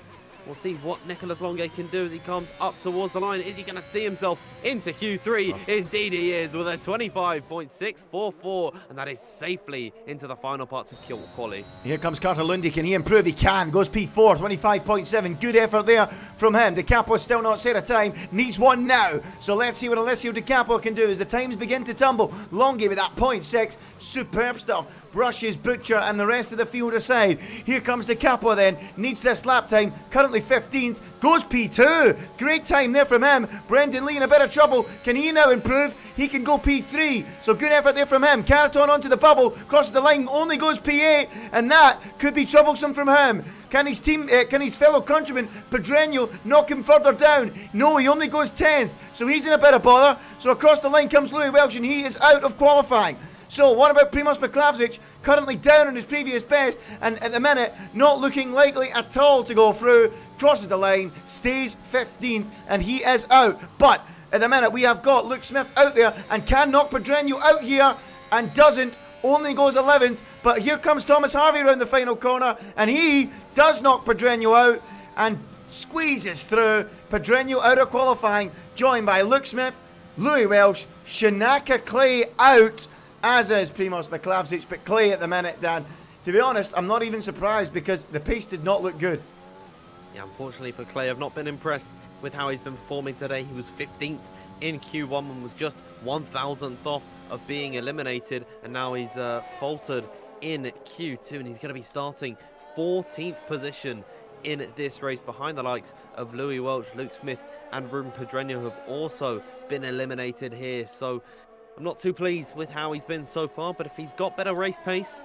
[SPEAKER 7] We'll see what Nicholas Longay can do as he comes up towards the line. Is he going to see himself into Q3? Indeed he is, with a 25.644, and that is safely into the final parts of quali.
[SPEAKER 2] Here comes Carter Lundy. Can he improve? He can. Goes P4, 25.7. Good effort there from him. De Capo still not set a time. Needs one now. So let's see what Alessio De Capo can do as the times begin to tumble. Longay with that 0.6. Superb stuff. Brushes Butcher and the rest of the field aside. Here comes De Capo then. Needs this lap time. Currently 15th. Goes P2. Great time there from him. Brendan Lee in a bit of trouble. Can he now improve? He can go P3. So good effort there from him. Caraton onto the bubble. Crosses the line. Only goes P8. And that could be troublesome from him. Can his fellow countryman Pedreño knock him further down? No, he only goes 10th. So he's in a bit of bother. So across the line comes Louis Welch, and he is out of qualifying. So what about Primoz Miklavzic, currently down on his previous best, and at the minute not looking likely at all to go through? Crosses the line, stays 15th, and he is out. But at the minute we have got Luke Smith out there and can knock Pedreño out here, and doesn't, only goes 11th. But here comes Thomas Harvey around the final corner, and he does knock Pedreño out and squeezes through. Pedreño out of qualifying, joined by Luke Smith, Louis Welsh, Shanaka Clay out, as is Primoz Miklavzic. But Clay at the minute, Dan, to be honest, I'm not even surprised, because the pace did not look good.
[SPEAKER 7] Yeah, unfortunately for Clay, I've not been impressed with how he's been performing today. He was 15th in Q1 and was just 1,000th off of being eliminated, and now he's faltered in Q2, and he's going to be starting 14th position in this race behind the likes of Louis Welch, Luke Smith and Ruben Pedreño, who have also been eliminated here. So I'm not too pleased with how he's been so far, but if he's got better race pace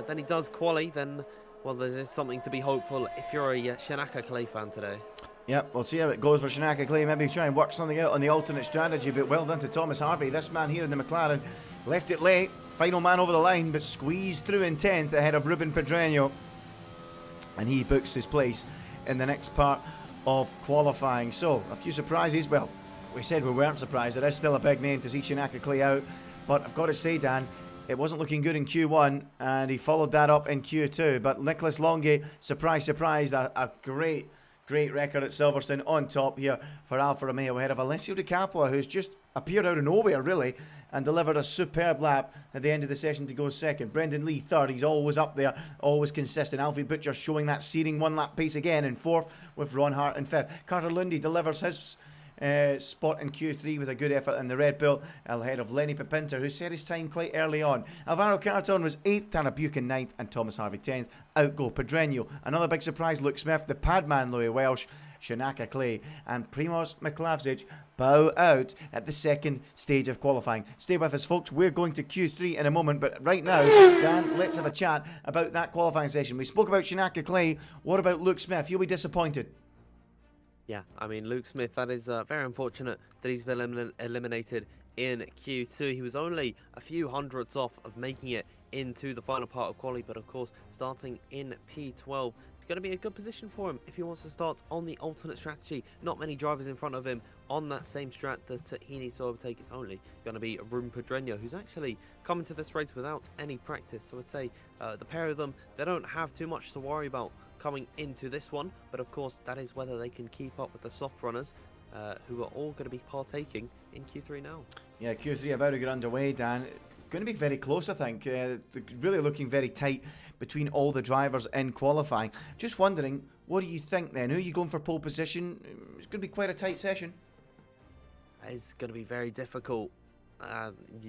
[SPEAKER 7] than he does quali, then, well, there's something to be hopeful if you're a Shanaka Clay fan today.
[SPEAKER 2] Yep, we'll see how it goes for Shanaka Clay. Maybe try and work something out on the alternate strategy, but well done to Thomas Harvey. This man here in the McLaren left it late, final man over the line, but squeezed through in 10th ahead of Ruben Pedreño. And he books his place in the next part of qualifying. So, a few surprises. Well, we said we weren't surprised. There is still a big name to see Shanaka Clay out. But I've got to say, Dan, it wasn't looking good in Q1, and he followed that up in Q2. But Nicholas Longue, surprise, surprise, a great record at Silverstone on top here for Alfa Romeo ahead of Alessio Di Capua, who's just appeared out of nowhere, really, and delivered a superb lap at the end of the session to go second. Brendan Lee third. He's always up there, always consistent. Alfie Butcher showing that searing one-lap pace again in fourth, with Ron Hart in fifth. Carter Lundy delivers his spot in Q3 with a good effort in the Red Bull ahead of Lenny Pepinter, who set his time quite early on. Alvaro Carton was 8th, Tanner Buchan 9th, and Thomas Harvey 10th. Outgo Pedreño. Another big surprise, Luke Smith, the padman Louis Welsh, Shanaka Clay and Primoz Miklavzic bow out at the second stage of qualifying. Stay with us, folks. We're going to Q3 in a moment, but right now, Dan, let's have a chat about that qualifying session. We spoke about Shanaka Clay. What about Luke Smith? You'll be disappointed.
[SPEAKER 7] Yeah, I mean, Luke Smith, that is very unfortunate that he's been eliminated in Q2. He was only a few hundredths off of making it into the final part of quali, but of course, starting in P12, it's going to be a good position for him if he wants to start on the alternate strategy. Not many drivers in front of him on that same strat that he needs to overtake. It's only going to be Ruben Pedreño, who's actually come into this race without any practice. So I'd say the pair of them, they don't have too much to worry about coming into this one, but of course that is whether they can keep up with the soft runners who are all going to be partaking in Q3 now. Yeah,
[SPEAKER 2] Q3 about to get underway, Dan. Going to be very close, I think. Really looking very tight between all the drivers in qualifying. Just wondering, what do you think then? Who are you going for pole position? It's going to be quite a tight session.
[SPEAKER 7] It's going to be very difficult.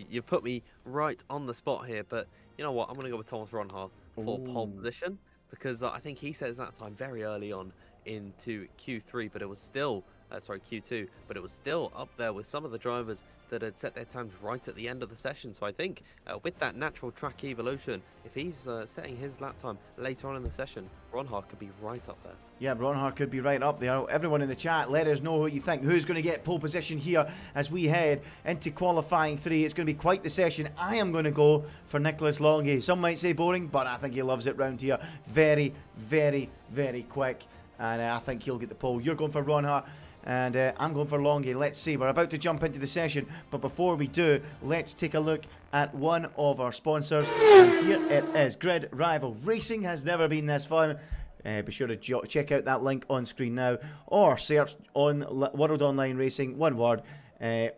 [SPEAKER 7] You've put me right on the spot here, but you know what? I'm going to go with Thomas Ronhard for pole position, because I think he set his lap time very early on into Q3, but it was still, Q2, but it was still up there with some of the drivers that had set their times right at the end of the session. So I think with that natural track evolution, if he's setting his lap time later on in the session, Ronhard could be right up there.
[SPEAKER 2] Yeah, Ronhard could be right up there. Everyone in the chat, let us know who you think. Who's going to get pole position here as we head into qualifying 3. It's going to be quite the session. I am going to go for Nicholas Longue. Some might say boring, but I think he loves it round here. Very, very, very quick. And I think he'll get the pole. You're going for Ronhard. And I'm going for Longue. Let's see. We're about to jump into the session. But before we do, let's take a look at one of our sponsors. And here it is. GridRival. Racing has never been this fun. Be sure to check out that link on screen now. Or search on World Online Racing, one word,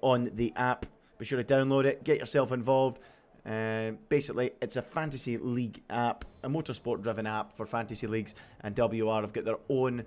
[SPEAKER 2] on the app. Be sure to download it. Get yourself involved. Basically, it's a fantasy league app. A motorsport driven app for fantasy leagues. And WR have got their own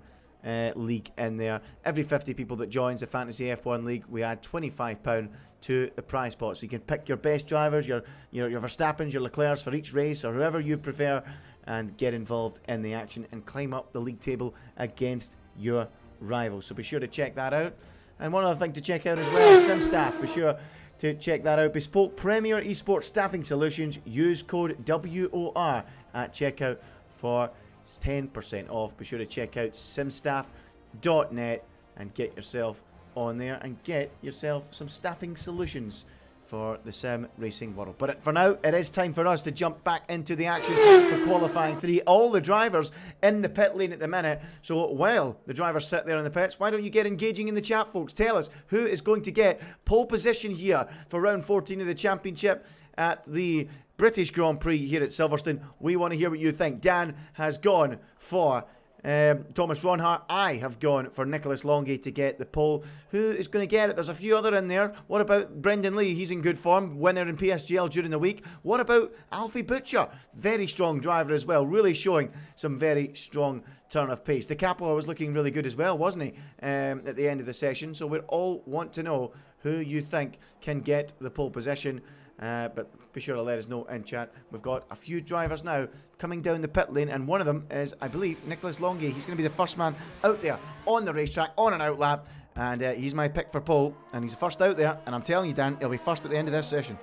[SPEAKER 2] league in there. Every 50 people that joins the Fantasy F1 League, we add £25 to the prize pot. So you can pick your best drivers, your Verstappens, your Leclercs for each race, or whoever you prefer, and get involved in the action and climb up the league table against your rivals. So be sure to check that out. And one other thing to check out as well, SimStaff. Be sure to check that out. Bespoke Premier Esports Staffing Solutions. Use code WOR at checkout for 10% off. Be sure to check out simstaff.net and get yourself on there and get yourself some staffing solutions for the sim racing world. But for now, it is time for us to jump back into the action for qualifying 3. All the drivers in the pit lane at the minute. So while the drivers sit there in the pits, why don't you get engaging in the chat, folks? Tell us who is going to get pole position here for round 14 of the championship at the British Grand Prix here at Silverstone. We want to hear what you think. Dan has gone for Thomas Ronhart. I have gone for Nicholas Longy to get the pole. Who is going to get it? There's a few other in there. What about Brendan Lee? He's in good form, winner in PSGL during the week. What about Alfie Butcher? Very strong driver as well, really showing some very strong turn of pace. De Capua was looking really good as well, wasn't he, at the end of the session? So we all want to know who you think can get the pole position. But be sure to let us know in chat. We've got a few drivers now coming down the pit lane, and one of them is, I believe, Nicholas Longy. He's going to be the first man out there on the racetrack on an outlap, and he's my pick for pole, and he's the first out there, and I'm telling you, Dan, he'll be first at the end of this session.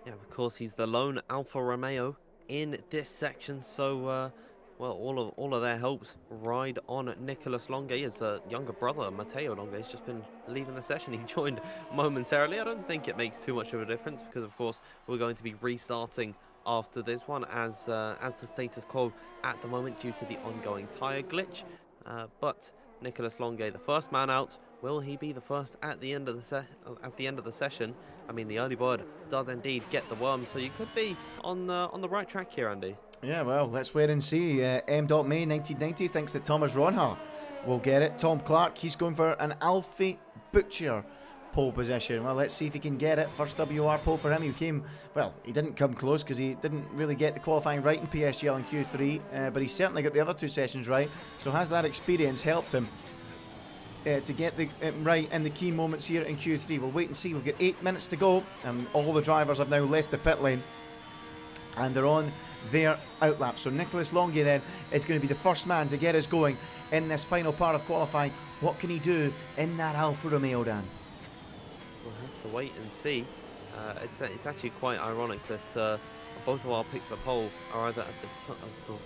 [SPEAKER 7] Yeah, of course, he's the lone Alfa Romeo in this section, so well, all of their hopes ride on Nicholas Longy. His younger brother, Matteo Longy, has just been leaving the session. He joined momentarily. I don't think it makes too much of a difference because, of course, we're going to be restarting after this one as the status quo at the moment due to the ongoing tyre glitch. But Nicholas Longy, the first man out. Will he be the first at the end of the session? I mean, the early bird does indeed get the worm, so you could be on the right track here, Andy.
[SPEAKER 2] Yeah, well, let's wait and see. M. May 1990 thinks that Thomas Ronhart will get it. Tom Clark, he's going for an Alfie Butcher pole position. Well, let's see if he can get it. First WR pole for him. He didn't come close because he didn't really get the qualifying right in PSGL in Q3, but he certainly got the other two sessions right. So has that experience helped him to get the right in the key moments here in Q3? We'll wait and see. We've got 8 minutes to go, and all the drivers have now left the pit lane, and they're on their outlap. So Nicholas Longy then is going to be the first man to get us going in this final part of qualifying. What can he do in that Alfa Romeo, Dan?
[SPEAKER 7] We'll have to wait and see. It's actually quite ironic that both of our picks for pole are either at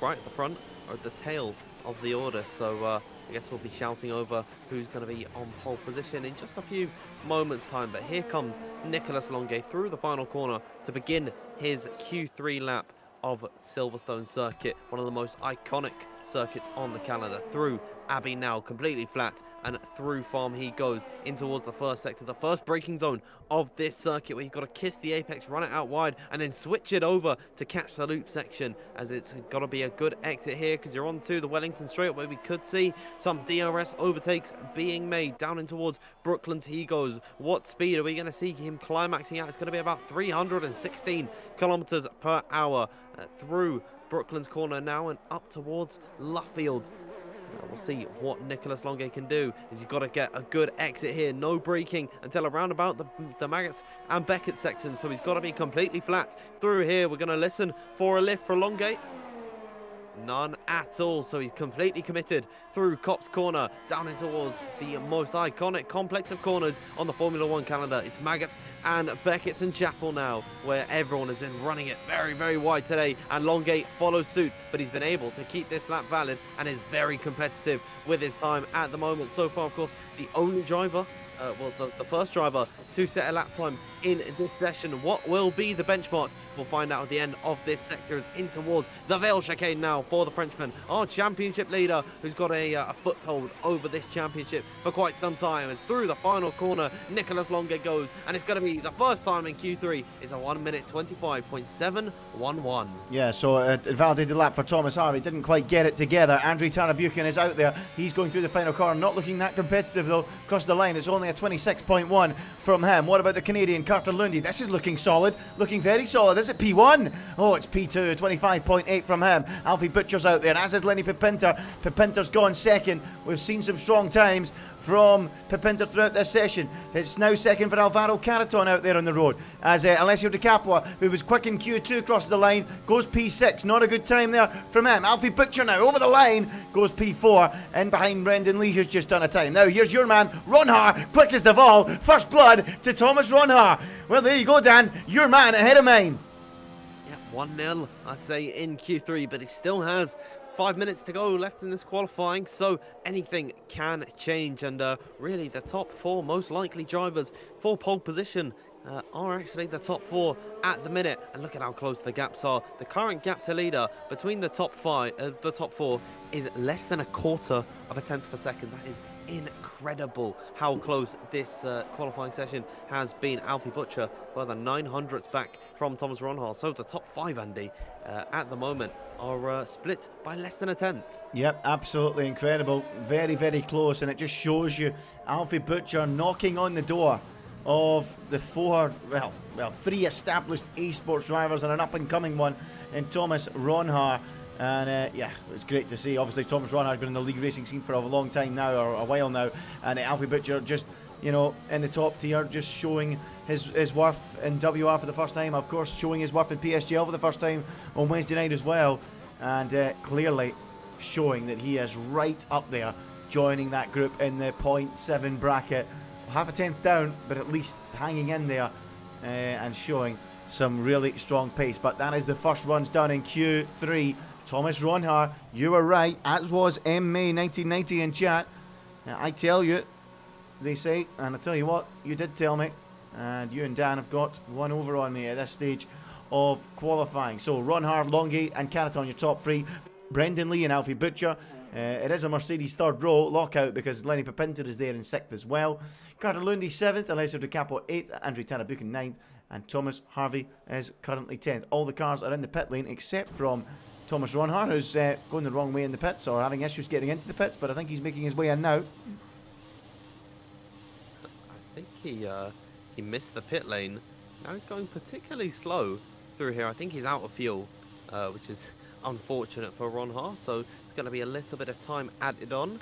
[SPEAKER 7] right at the front or at the tail of the order. So I guess we'll be shouting over who's going to be on pole position in just a few moments' time. But here comes Nicholas Longy through the final corner to begin his Q3 lap of Silverstone Circuit, one of the most iconic circuits on the calendar. Through Abbey now, completely flat, and through Farm he goes in towards the first sector, the first braking zone of this circuit, where you've got to kiss the apex, run it out wide, and then switch it over to catch the loop section, as it's got to be a good exit here because you're on to the Wellington Straight, where we could see some DRS overtakes being made. Down in towards Brooklands he goes. What speed are we going to see him climaxing at? It's going to be about 316 kilometers per hour through Brooklands Corner now and up towards Luffield. We'll see what Nicholas Longy can do. He's got to get a good exit here. No braking until around about the Maggots and Beckett section. So he's got to be completely flat through here. We're going to listen for a lift for Longy. None at all, so he's completely committed through Copse Corner, down in towards the most iconic complex of corners on the Formula 1 calendar. It's Maggots and Beckett and Chapel now, where everyone has been running it very, very wide today, and Longy follows suit, but he's been able to keep this lap valid and is very competitive with his time at the moment. So far, of course, the only driver, the first driver to set a lap time in this session. What will be the benchmark? We'll find out at the end of this sector, as in towards the Vale chicane now for the Frenchman, our championship leader, who's got a foothold over this championship for quite some time. As through the final corner, Nicholas Longy goes, and it's going to be the first time in Q3. It's a 1 minute 25.711.
[SPEAKER 2] Yeah, so a validated lap for Thomas Harvey. Didn't quite get it together. Andrew Tarabuchan is out there. He's going through the final corner. Not looking that competitive, though. Across the line, it's only a 26.1 from him. What about the Canadian, Carter Lundy? This is looking solid. Looking very solid. Is it P1? Oh, it's P2. 25.8 from him. Alfie Butcher's out there, as is Lenny Pipinter. Pipinter's gone second. We've seen some strong times from Pipinter throughout this session. It's now second for Alvaro Caraton out there on the road, as Alessio De Capua, who was quick in Q2, crosses the line, goes P6. Not a good time there from him. Alfie Butcher now over the line, goes P4, in behind Brendan Lee, who's just done a time. Now here's your man Ronhart, quickest of all, first blood to Thomas Ronhart. Well, there you go, Dan, your man ahead of mine.
[SPEAKER 7] Yeah, 1-0 I'd say in Q3, but he still has 5 minutes to go left in this qualifying, so anything can change. And really, the top four most likely drivers for pole position are actually the top 4 at the minute, and look at how close the gaps are. The current gap to leader between the top 4 is less than a quarter of a tenth of a second. That is incredible how close this qualifying session has been. Alfie Butcher for the 900th back from Thomas Ronhal. So the top 5, Andy, at the moment are split by less than a tenth.
[SPEAKER 2] Yep, absolutely incredible. Very, very close, and it just shows you Alfie Butcher knocking on the door of the 3 established esports drivers and an up-and-coming one in Thomas Ronhar. And yeah, it's great to see. Obviously, Thomas Ronhar has been in the league racing scene for a long time now, or a while now, and Alfie Butcher just, you know, in the top tier, just showing his worth in WR for the first time. Of course, showing his worth in PSGL for the first time on Wednesday night as well, and clearly showing that he is right up there, joining that group in the 0.7 bracket. Half a tenth down, but at least hanging in there and showing some really strong pace. But that is the first runs done in Q3. Thomas Ronhar, you were right, as was May 1990 in chat. I tell you, they say, and I tell you what, you did tell me, and you and Dan have got one over on me at this stage of qualifying. So Ronhar, Longay and Caraton, your top 3. Brendan Lee and Alfie Butcher. It is a Mercedes third row lockout because Lenny Papinter is there in 6th as well. Carter Lundy 7th, Alessio De Capo 8th, Andrew Tarabukin 9th, and Thomas Harvey is currently 10th. All the cars are in the pit lane except from Thomas Ronhar, who's going the wrong way in the pits, or having issues getting into the pits, but I think he's making his way in now.
[SPEAKER 7] I think he missed the pit lane. Now he's going particularly slow through here. I think he's out of fuel, which is unfortunate for Ronhar, so it's going to be a little bit of time added on,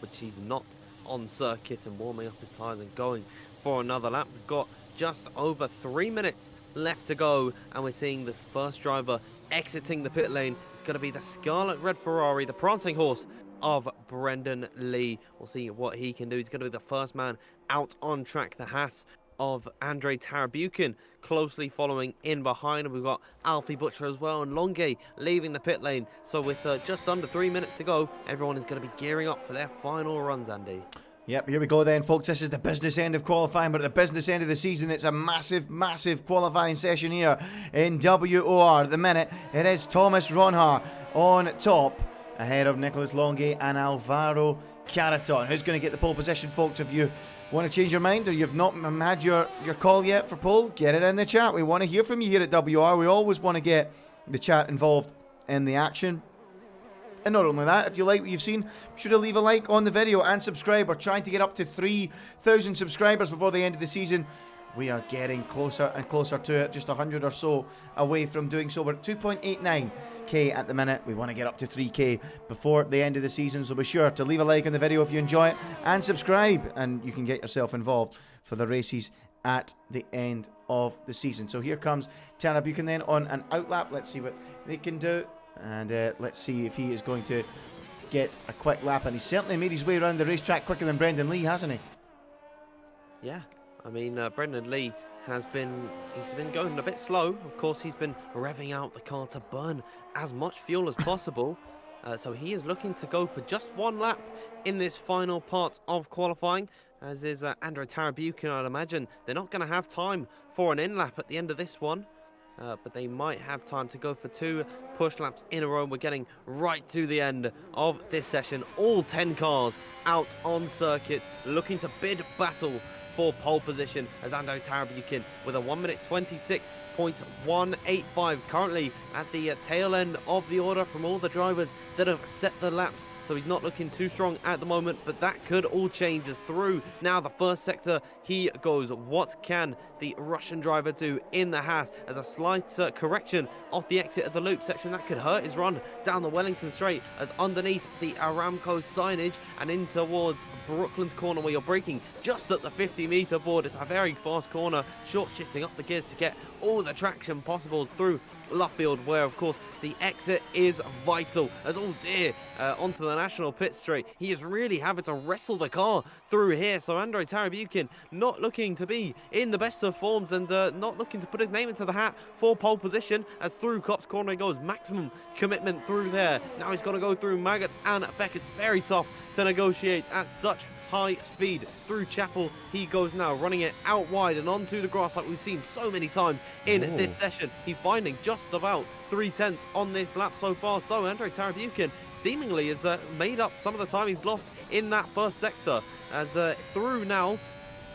[SPEAKER 7] which he's not on circuit and warming up his tyres and going for another lap. We've got just over 3 minutes left to go, and we're seeing the first driver exiting the pit lane. It's going to be the Scarlet Red Ferrari, the prancing horse of Brendan Lee. We'll see what he can do. He's going to be the first man out on track. The Haas of Andrei Tarabukin closely following in behind. We've got Alfie Butcher as well, and Longay leaving the pit lane. So with just under 3 minutes to go, everyone is going to be gearing up for their final runs, Andy.
[SPEAKER 2] Yep, here we go then, folks. This is the business end of qualifying, but at the business end of the season, it's a massive, massive qualifying session here in WOR. At the minute, it is Thomas Ronhar on top, ahead of Nicholas Longay and Alvaro Caraton. Who's going to get the pole position, folks? If you want to change your mind or you've not had your call yet for pole, get it in the chat. We want to hear from you here at WR. We always want to get the chat involved in the action. And not only that, if you like what you've seen, be sure to leave a like on the video and subscribe. We're trying to get up to 3,000 subscribers before the end of the season. We are getting closer and closer to it, just 100 or so away from doing so. We're at 2.89k at the minute. We want to get up to 3k before the end of the season, so be sure to leave a like on the video if you enjoy it and subscribe, and you can get yourself involved for the races at the end of the season. So here comes Tarabukin then on an outlap. Let's see what they can do. And let's see if he is going to get a quick lap. And he's certainly made his way around the racetrack quicker than Brendan Lee, hasn't he?
[SPEAKER 7] Yeah, I mean, Brendan Lee he's been going a bit slow. Of course, he's been revving out the car to burn as much fuel as possible. So he is looking to go for just one lap in this final part of qualifying, as is Andrei Tarabukin. I'd imagine they're not going to have time for an in lap at the end of this one. But they might have time to go for 2 push laps in a row. We're getting right to the end of this session. All 10 cars out on circuit, looking to bid battle for pole position, as Andrei Tarabukin with a 1 minute 26.185 currently at the tail end of the order from all the drivers that have set the laps. So he's not looking too strong at the moment, but that could all change as through now the first sector he goes. What can the Russian driver do in the Haas, as a slight correction off the exit of the loop section that could hurt his run down the Wellington straight, as underneath the Aramco signage and in towards Brooklands corner, where you're braking just at the 50-meter board. It's a very fast corner, short shifting up the gears to get all the traction possible through Luffield, where of course the exit is vital, as all dear onto the national pit straight. He is really having to wrestle the car through here. So Andrei Tarabukin not looking to be in the best of forms, and not looking to put his name into the hat for pole position, as through Kopp's corner he goes. Maximum commitment through there. Now he's got to go through Maggots and Beckett's. Very tough to negotiate at such high speed through Chapel. He goes now, running it out wide and onto the grass like we've seen so many times in this session. He's finding just about 3/10 on this lap so far. So Andrei Tarabukin seemingly has made up some of the time he's lost in that first sector. As through now,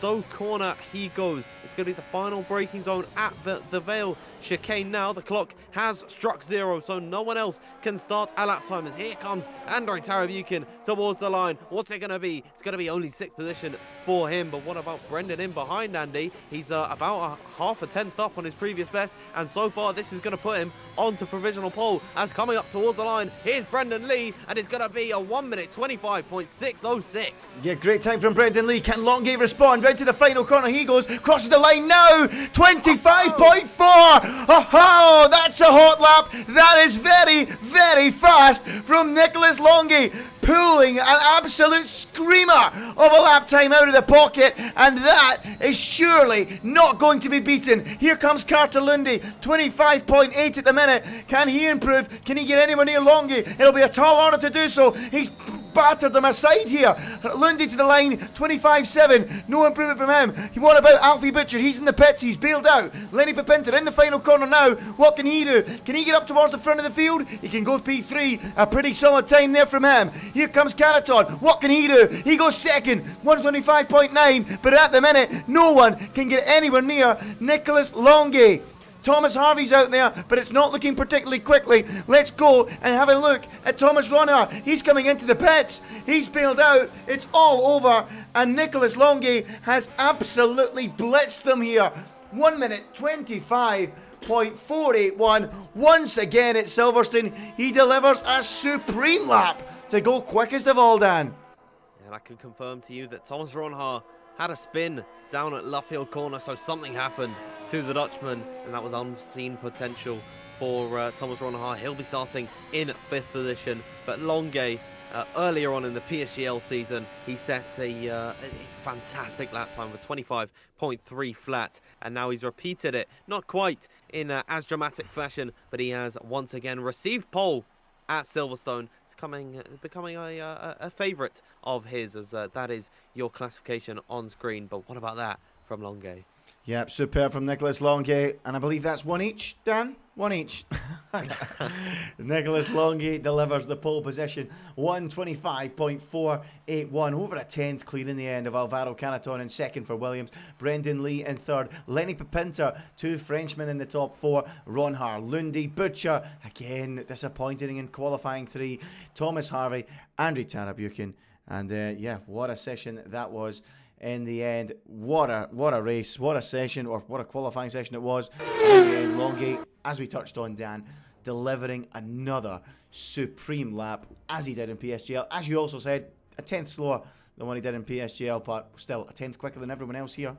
[SPEAKER 7] Doe corner he goes. It's going to be the final braking zone at the Vale chicane now. The clock has struck 0, so no one else can start a lap time. As here comes Andrei Tarabukin towards the line. What's it going to be? It's going to be only 6th position for him. But what about Brendan in behind, Andy? He's about half a tenth up on his previous best. And so far, this is going to put him onto provisional pole. As coming up towards the line, here's Brendan Lee. And it's going to be a 1 minute 25.606.
[SPEAKER 2] Yeah, great time from Brendan Lee. Can Longay respond? Right to the final corner he goes. Crosses the line now. 25.4. Oh, that's a hot lap. That is very, very fast from Nicholas Longay. Pulling an absolute screamer of a lap time out of the pocket, and that is surely not going to be beaten. Here comes Carter Lundy, 25.8 at the minute. Can he improve? Can he get anywhere near Longay? It'll be a tall order to do so. He's battered them aside here. Lundy to the line, 25.7. No improvement from him. What about Alfie Butcher? He's in the pits. He's bailed out. Lenny Pepinter in the final corner now. What can he do? Can he get up towards the front of the field? He can go P3. A pretty solid time there from him. Here comes Caraton. What can he do? He goes second, 125.9. But at the minute, no one can get anywhere near Nicholas Longay. Thomas Harvey's out there, but it's not looking particularly quickly. Let's go and have a look at Thomas Ronner. He's coming into the pits. He's bailed out. It's all over. And Nicholas Longay has absolutely blitzed them here. 1 minute 25.481. Once again at Silverstone, he delivers a supreme lap to go quickest of all, Dan.
[SPEAKER 7] And I can confirm to you that Thomas Ronner had a spin down at Luffield corner, so something happened to the Dutchman, and that was unseen potential for Thomas Ronner. He'll be starting in 5th position, but Longay, earlier on in the PSGL season, he set a fantastic lap time with 25.3 flat, and now he's repeated it, not quite in as dramatic fashion, but he has once again received pole at Silverstone. It's becoming a favourite of his, as that is your classification on screen. But what about that from Longay?
[SPEAKER 2] Yep, superb from Nicholas Longay, and I believe that's one each, Dan? One each. Nicholas Longay delivers the pole position, 125.481, over a 10th clear in the end of Alvaro Canaton in second for Williams, Brendan Lee in third, Lenny Pepinter, 2 Frenchmen in the top 4, Ronhar, Lundy, Butcher, again disappointing in qualifying 3, Thomas Harvey, Andrei Tarabukin, and yeah, what a session that was. In the end, what a race, what a session, or what a qualifying session it was. In the end, Longay, as we touched on, Dan, delivering another supreme lap, as he did in PSGL. As you also said, a 10th slower than what he did in PSGL, but still a 10th quicker than everyone else here.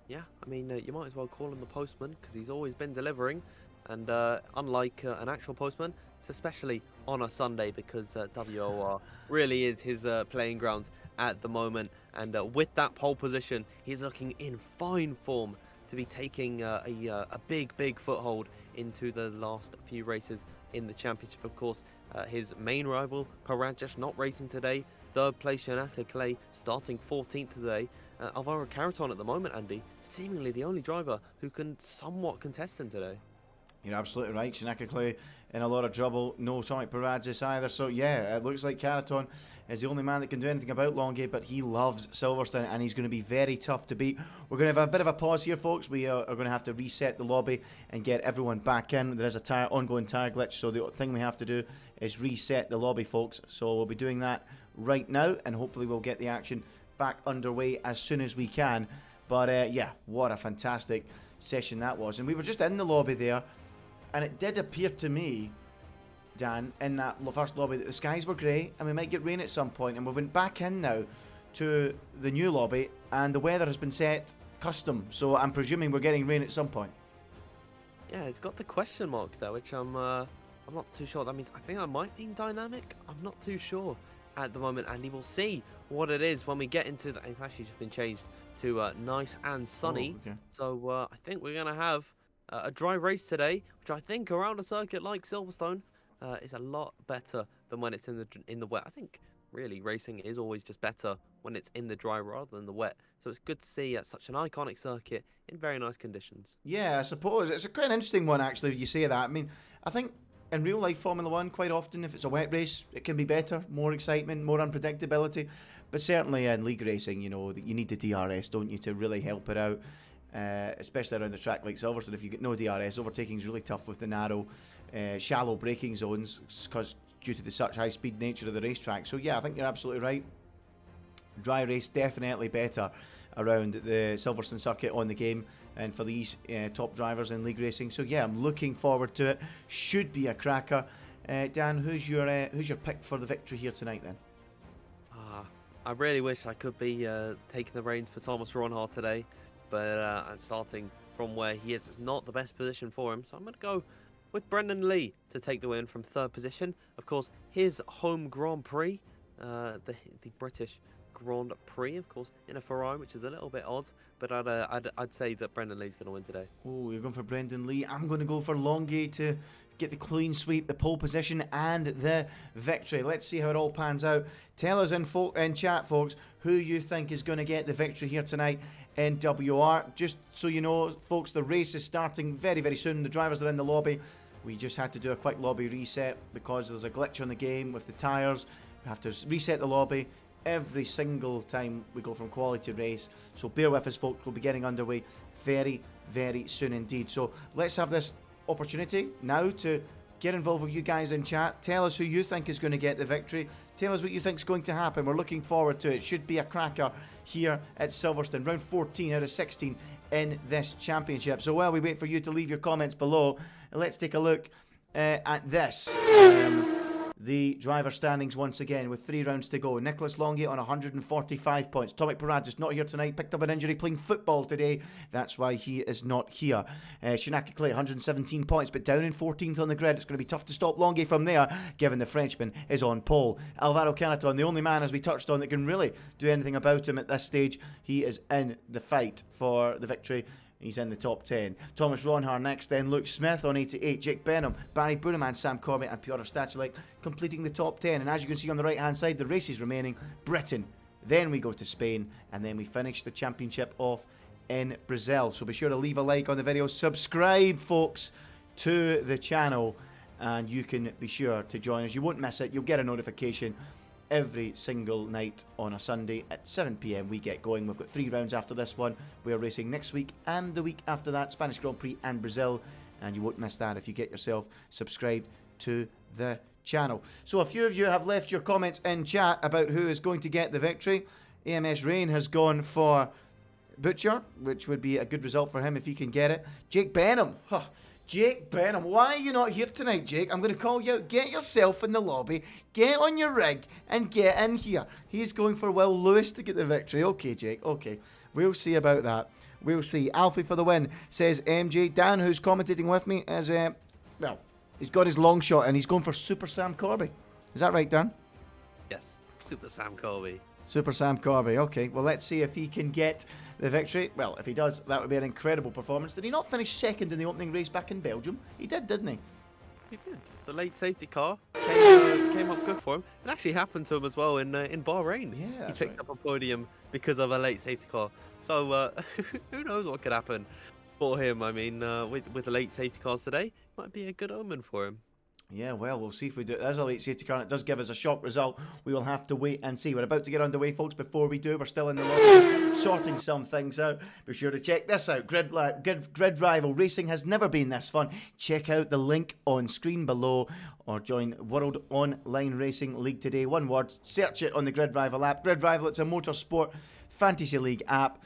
[SPEAKER 7] Yeah, I mean, you might as well call him the postman, because he's always been delivering. And unlike an actual postman, it's especially on a Sunday, because WOR really is his playing ground at the moment. And with that pole position, he's looking in fine form to be taking a big foothold into the last few races in the championship. Of course, his main rival, Parajas, not racing today. 3rd place, Shanaka Clay, starting 14th today. Alvaro Caraton at the moment, Andy, seemingly the only driver who can somewhat contest him today.
[SPEAKER 2] You're absolutely right. Shanaka Clay in a lot of trouble. No Tomic Paradis either. So yeah, it looks like Caraton is the only man that can do anything about Longay, but he loves Silverstone and he's going to be very tough to beat. We're going to have a bit of a pause here, folks. We are going to have to reset the lobby and get everyone back in. There is a ongoing tire glitch, so the thing we have to do is reset the lobby, folks. So we'll be doing that right now, and hopefully we'll get the action back underway as soon as we can. But yeah, what a fantastic session that was. And we were just in the lobby there, and it did appear to me, Dan, in that first lobby that the skies were grey and we might get rain at some point, and we went back in now to the new lobby and the weather has been set custom, so I'm presuming we're getting rain at some point.
[SPEAKER 7] Yeah, it's got the question mark there, which I'm not too sure. That means I think that might mean dynamic. I'm not too sure at the moment, Andy. We'll see what it is when we get into that. It's actually just been changed to nice and sunny.
[SPEAKER 2] Oh, okay.
[SPEAKER 7] So I think we're gonna have a dry race today, which I think around a circuit like Silverstone is a lot better than when it's in the wet. I think really, racing is always just better when it's in the dry rather than the wet. So it's good to see at such an iconic circuit in very nice conditions.
[SPEAKER 2] Yeah, I suppose. It's a quite an interesting one, actually, if you say that. I mean, I think in real life Formula 1, quite often, if it's a wet race, it can be better, more excitement, more unpredictability. But certainly in league racing, you know, you need the DRS, don't you, to really help it out. Especially around the track like Silverstone. If you get no DRS, overtaking is really tough with the narrow, shallow braking zones, because due to the such high speed nature of the racetrack. So yeah, I think you're absolutely right. Dry race definitely better around the Silverstone circuit on the game, and for these top drivers in league racing. So yeah, I'm looking forward to it. Should be a cracker. Dan, who's your pick for the victory here tonight then?
[SPEAKER 7] I really wish I could be taking the reins for Thomas Ronhart today, but starting from where he is, it's not the best position for him. So I'm going to go with Brendan Lee to take the win from 3rd position. Of course, his home Grand Prix, the British Grand Prix, of course, in a Ferrari, which is a little bit odd, but I'd say that Brendan Lee's going to win today. Oh,
[SPEAKER 2] you're going for Brendan Lee. I'm going to go for Longy to get the clean sweep, the pole position, and the victory. Let's see how it all pans out. Tell us in chat, folks, who you think is going to get the victory here tonight in WR. Just so you know, folks, the race is starting very, very soon. The drivers are in the lobby. We just had to do a quick lobby reset because there's a glitch on the game with the tyres. We have to reset the lobby every single time we go from quality to race. So bear with us, folks. We'll be getting underway very, very soon indeed. So let's have this opportunity now to get involved with you guys in chat. Tell us who you think is going to get the victory. Tell us what you think is going to happen. We're looking forward to it. It should be a cracker here at Silverstone. Round 14 out of 16 in this championship. So while we wait for you to leave your comments below, let's take a look at this. The driver standings once again with 3 rounds to go. Nicholas Longy on 145 points. Tomic Paradis not here tonight. Picked up an injury playing football today. That's why he is not here. Shinaki Clay 117 points, but down in 14th on the grid. It's going to be tough to stop Longy from there, given the Frenchman is on pole. Alvaro Canaton, the only man, as we touched on, that can really do anything about him at this stage. He is in the fight for the victory. He's in the top 10. Thomas Ronhart next, then Luke Smith on 88. Jake Benham, Barry Buneman, Sam Corbett and Piotr Stachalik completing the top 10. And as you can see on the right hand side, the races remaining: Britain, then we go to Spain, and then we finish the championship off in Brazil. So be sure to leave a like on the video, subscribe folks to the channel, and you can be sure to join us. You won't miss it. You'll get a notification every single night on a Sunday at 7 PM we get going. We've got 3 rounds after this one. We are racing next week and the week after that, Spanish Grand Prix and Brazil, and you won't miss that if you get yourself subscribed to the channel. So a few of you have left your comments in chat about who is going to get the victory. AMS Rain has gone for Butcher, which would be a good result for him if he can get it. Jake Benham, Jake Benham, why are you not here tonight, Jake? I'm going to call you out. Get yourself in the lobby, get on your rig, and get in here. He's going for Will Lewis to get the victory. Okay, Jake, okay. We'll see about that. We'll see. Alfie for the win, says MJ. Dan, who's commentating with me, is, well, he's got his long shot, and he's going for Super Sam Corby. Is that right, Dan?
[SPEAKER 7] Yes, Super Sam Corby.
[SPEAKER 2] Super Sam Corby, okay. Well, let's see if he can get the victory. Well, if he does, that would be an incredible performance. Did he not finish second in the opening race back in Belgium? He did, didn't he?
[SPEAKER 7] He did. The late safety car came up good for him. It actually happened to him as well in Bahrain.
[SPEAKER 2] Yeah,
[SPEAKER 7] he picked up a podium because of a late safety car. So who knows what could happen for him? I mean, with the late safety cars today, might be a good omen for him.
[SPEAKER 2] Yeah, well, we'll see if we do. There's a late safety car, and it does give us a shock result. We will have to wait and see. We're about to get underway, folks. Before we do, we're still in the lobby sorting some things out. Be sure to check this out. GridRival Racing has never been this fun. Check out the link on screen below, or join World Online Racing League today. One word, search it on the GridRival app. GridRival, it's a motorsport fantasy league app.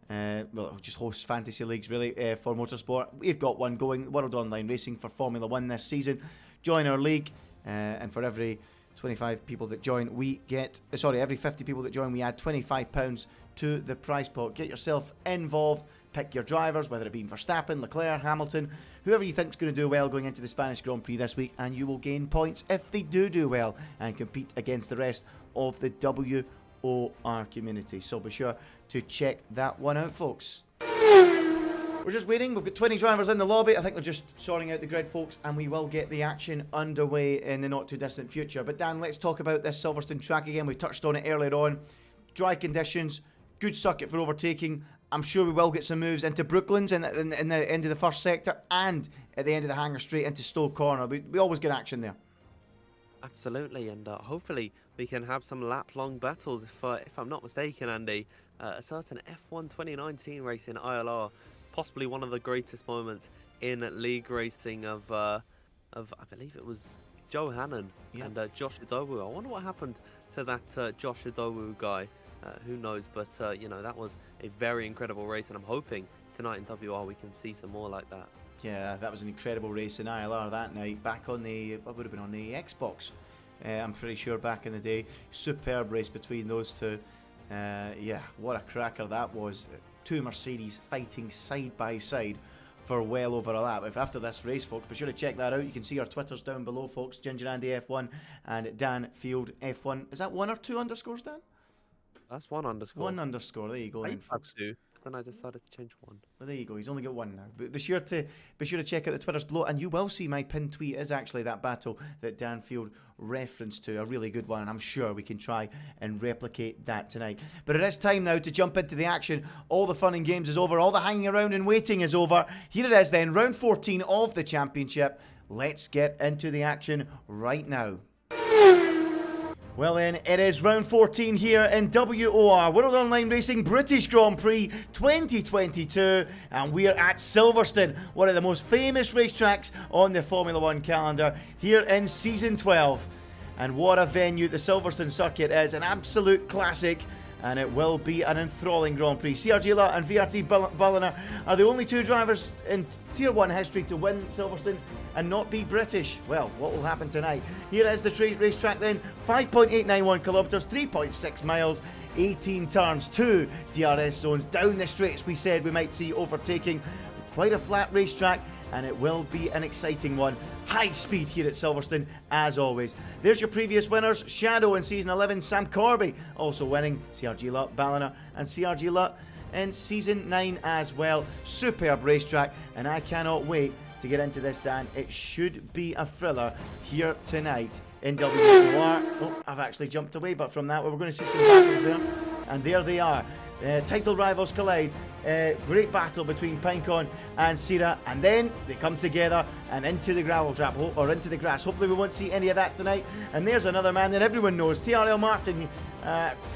[SPEAKER 2] Well, it just hosts fantasy leagues, really, for motorsport. We've got one going, World Online Racing, for Formula 1 this season. Join our league, and for every 25 people that join, we get... every 50 people that join, we add £25 to the prize pot. Get yourself involved. Pick your drivers, whether it be Verstappen, Leclerc, Hamilton, whoever you think is going to do well going into the Spanish Grand Prix this week, and you will gain points if they do well and compete against the rest of the WOR community. So be sure to check that one out, folks. We're just waiting. We've got 20 drivers in the lobby. I think they're just sorting out the grid, folks, and we will get the action underway in the not too distant future. But Dan, let's talk about this Silverstone track again. We touched on it earlier on. Dry conditions, good circuit for overtaking. I'm sure we will get some moves into Brooklands in the end of the first sector and at the end of the hangar straight into Stowe Corner. We always get action there.
[SPEAKER 7] Absolutely, and hopefully we can have some lap-long battles. If I'm not mistaken, Andy, a certain F1 2019 race in ILR, possibly one of the greatest moments in league racing of I believe it was Joe Hannon and Josh Adowu. I wonder what happened to that Josh Adowu guy. Who knows? But you know, that was a very incredible race, and I'm hoping tonight in WR we can see some more like that.
[SPEAKER 2] Yeah, that was an incredible race in ILR that night. Back on the, what would have been on the Xbox, I'm pretty sure back in the day. Superb race between those two. Yeah, what a cracker that was. Two Mercedes fighting side by side for well over a lap. If after this race, folks, be sure to check that out. You can see our Twitters down below, folks. Ginger Andy F1 and Dan Field F1. Is that 1 or 2 underscores, Dan?
[SPEAKER 7] That's 1 underscore.
[SPEAKER 2] 1 underscore. There you go.
[SPEAKER 7] I
[SPEAKER 2] Then, folks.
[SPEAKER 7] 2. Then I decided to change 1.
[SPEAKER 2] Well, there you go. He's only got 1 now. But be sure to check out the Twitters below, and you will see my pinned tweet is actually that battle that Dan Field referenced to, a really good one, and I'm sure we can try and replicate that tonight. But it is time now to jump into the action. All the fun and games is over. All the hanging around and waiting is over. Here it is then, round 14 of the championship. Let's get into the action right now. Well then, it is round 14 here in WOR, World Online Racing British Grand Prix 2022, and we're at Silverstone, one of the most famous racetracks on the Formula 1 calendar, here in Season 12. And what a venue the Silverstone circuit is, an absolute classic, and it will be an enthralling Grand Prix. CRG Lutt and VRT Bulliner are the only 2 drivers in Tier 1 history to win Silverstone and not be British. Well, what will happen tonight? Here is the racetrack then. 5.891 kilometres, 3.6 miles, 18 turns, 2 DRS zones. Down the straights we said we might see overtaking. Quite a flat racetrack, and it will be an exciting one. High speed here at Silverstone, as always. There's your previous winners. Shadow in Season 11, Sam Corby also winning. CRG Lutt, Ballina, and CRG Lutt in Season 9 as well. Superb racetrack, and I cannot wait to get into this, Dan. It should be a thriller here tonight in WOR. Oh, I've actually jumped away, but from that, we're going to see some battles there. And there they are. Title rivals collide. Great battle between Pinecon and Sierra, and then they come together and into the gravel trap, or into the grass. Hopefully we won't see any of that tonight. And there's another man that everyone knows, TRL Martin,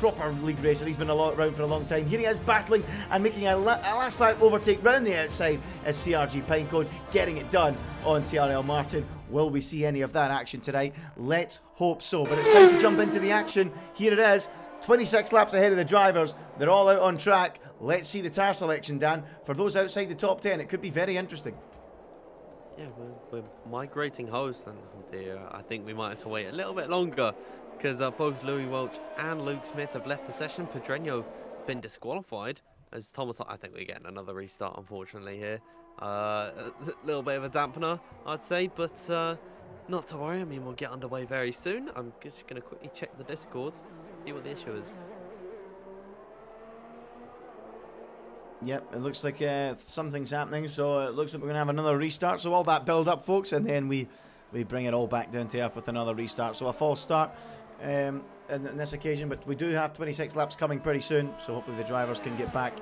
[SPEAKER 2] proper league racer. He's been around for a long time. Here he is battling and making a last lap overtake round the outside as CRG Pinecone getting it done on TRL Martin. Will we see any of that action tonight? Let's hope so. But it's time to jump into the action. Here it is. 26 laps ahead of the drivers. They're all out on track. Let's see the tyre selection, Dan. For those outside the top 10, it could be very interesting.
[SPEAKER 7] Yeah, we're migrating hosts, and oh dear, I think we might have to wait a little bit longer because both Louis Welch and Luke Smith have left the session. Pedreño been disqualified as Thomas. I think we're getting another restart, unfortunately, here. A little bit of a dampener, I'd say, but not to worry. I mean, we'll get underway very soon. I'm just going to quickly check the Discord, see what the issue is.
[SPEAKER 2] Yep, it looks like something's happening, so it looks like we're going to have another restart. So all that build up, folks, and then we bring it all back down to earth with another restart. So a false start in this occasion, but we do have 26 laps coming pretty soon, so hopefully the drivers can get back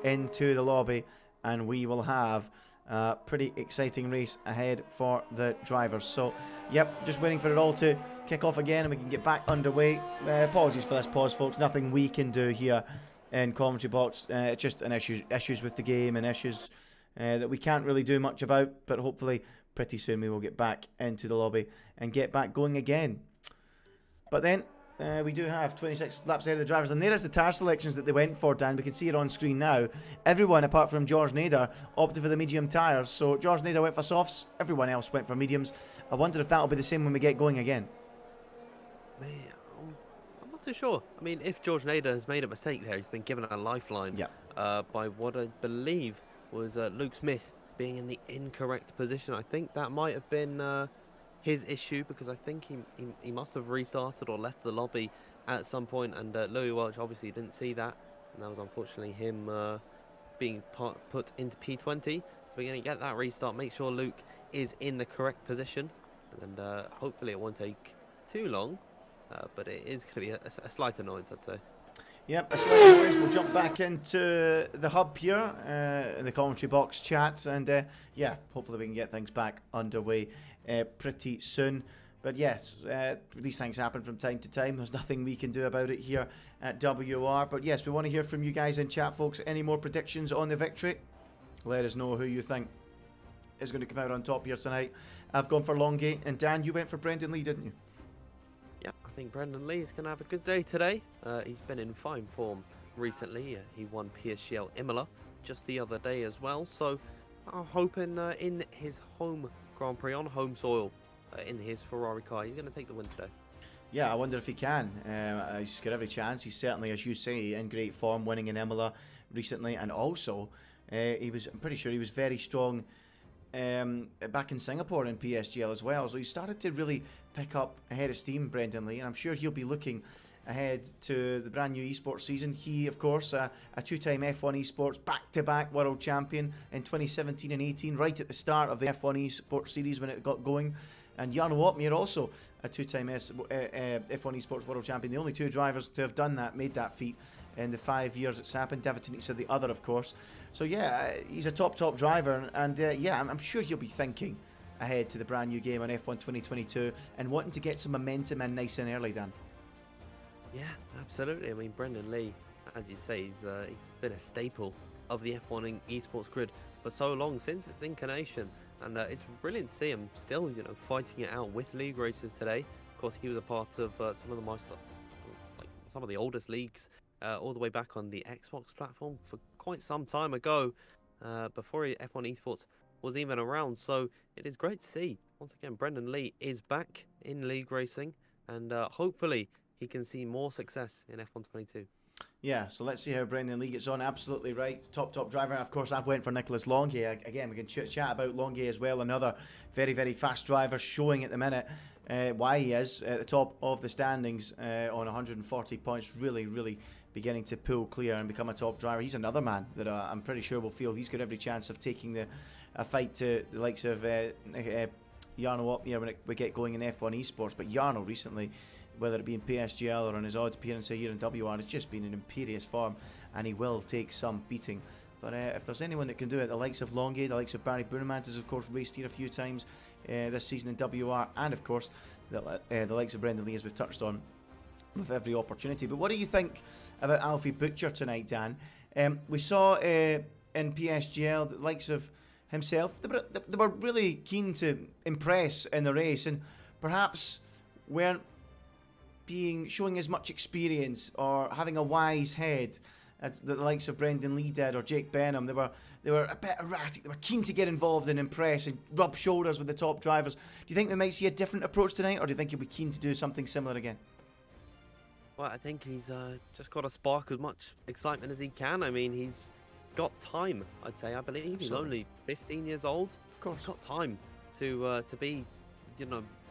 [SPEAKER 2] into the lobby, and we will have a pretty exciting race ahead for the drivers. So, yep, just waiting for it all to kick off again, and we can get back underway. Apologies for this pause, folks. Nothing we can do here in commentary box. It's just an issues with the game, and issues that we can't really do much about, but hopefully pretty soon we will get back into the lobby and get back going again. But then we do have 26 laps ahead of the drivers, and there is the tyre selections that they went for, Dan. We can see it on screen now. Everyone apart from George Nader opted for the medium tyres. So George Nader went for softs, everyone else went for mediums. I wonder if that'll be the same when we get going again.
[SPEAKER 7] Man, I'm not too sure. I mean, if George Nader has made a mistake there, he's been given a lifeline by what I believe was Luke Smith being in the incorrect position. I think that might have been his issue, because I think he must have restarted or left the lobby at some point, and Louis Welch obviously didn't see that, and that was unfortunately him being put into P20. We're going to get that restart, make sure Luke is in the correct position, and hopefully it won't take too long, but it is going to be a slight annoyance, I'd say.
[SPEAKER 2] Yep, a slight annoyance. We'll jump back into the hub here, in the commentary box chat, and yeah, hopefully we can get things back underway pretty soon. But yes, these things happen from time to time. There's nothing we can do about it here at WOR. But yes, we want to hear from you guys in chat, folks. Any more predictions on the victory? Let us know who you think is going to come out on top here tonight. I've gone for Longate, and Dan, you went for Brendan Lee, didn't you?
[SPEAKER 7] Yeah, I think Brendan Lee is going to have a good day today. He's been in fine form recently. He won PSGL Imola just the other day as well. So I'm hoping in his home Grand Prix on home soil, in his Ferrari car, he's going to take the win today.
[SPEAKER 2] Yeah, I wonder if he can. He's got every chance. He's certainly, as you say, in great form, winning in Imola recently, and also I'm pretty sure he was very strong back in Singapore in PSGL as well. So he started to really pick up a head of steam, Brendan Lee, and I'm sure he'll be looking ahead to the brand new esports season. He, of course, a two-time F1 esports back-to-back world champion in 2017 and 18, right at the start of the F1 esports series when it got going. And Jarno Opmeer, also a two-time F1 esports world champion. The only two drivers to have done that, made that feat in the 5 years it's happened. David Tunisia the other, of course. So yeah, he's a top driver, and yeah, I'm sure he'll be thinking ahead to the brand new game on F1 2022 and wanting to get some momentum in nice and early, Dan.
[SPEAKER 7] Yeah, absolutely. I mean, Brendan Lee, as you say, he's been a staple of the F1 esports grid for so long, since its incarnation. And it's brilliant to see him still, fighting it out with league races today. Of course, he was a part of some of the oldest leagues, all the way back on the Xbox platform for quite some time ago, before F1 esports was even around. So it is great to see once again Brendan Lee is back in league racing, and hopefully he can see more success in F1 22.
[SPEAKER 2] Yeah, so let's see how Brendan Lee gets on. Absolutely right, top driver. And of course, I've went for Nicholas Longay. Again, we can chat about Longay as well. Another very, very fast driver, showing at the minute why he is at the top of the standings on 140 points. Really, really beginning to pull clear and become a top driver. He's another man that I'm pretty sure will feel he's got every chance of taking a fight to the likes of Jarno up here when we get going in F1 esports. But Jarno recently, whether it be in PSGL or on his odd appearance here in WR, has just been in imperious form, and he will take some beating. But if there's anyone that can do it, the likes of Longay, the likes of Barry Boonamant has of course raced here a few times this season in WR, and of course the likes of Brendan Lee, as we've touched on, with every opportunity. But what do you think about Alfie Butcher tonight, Dan? We saw in PSGL the likes of himself, they were really keen to impress in the race, and perhaps weren't showing as much experience or having a wise head as the likes of Brendan Lee did, or Jake Benham. They were a bit erratic. They were keen to get involved and impress and rub shoulders with the top drivers. Do you think we might see a different approach tonight, or do you think he'll be keen to do something similar again?
[SPEAKER 7] Well, I think he's just got to spark as much excitement as he can. I mean, he's got time, I'd say. I believe he's only 15 years old. Of course. He's got time to be,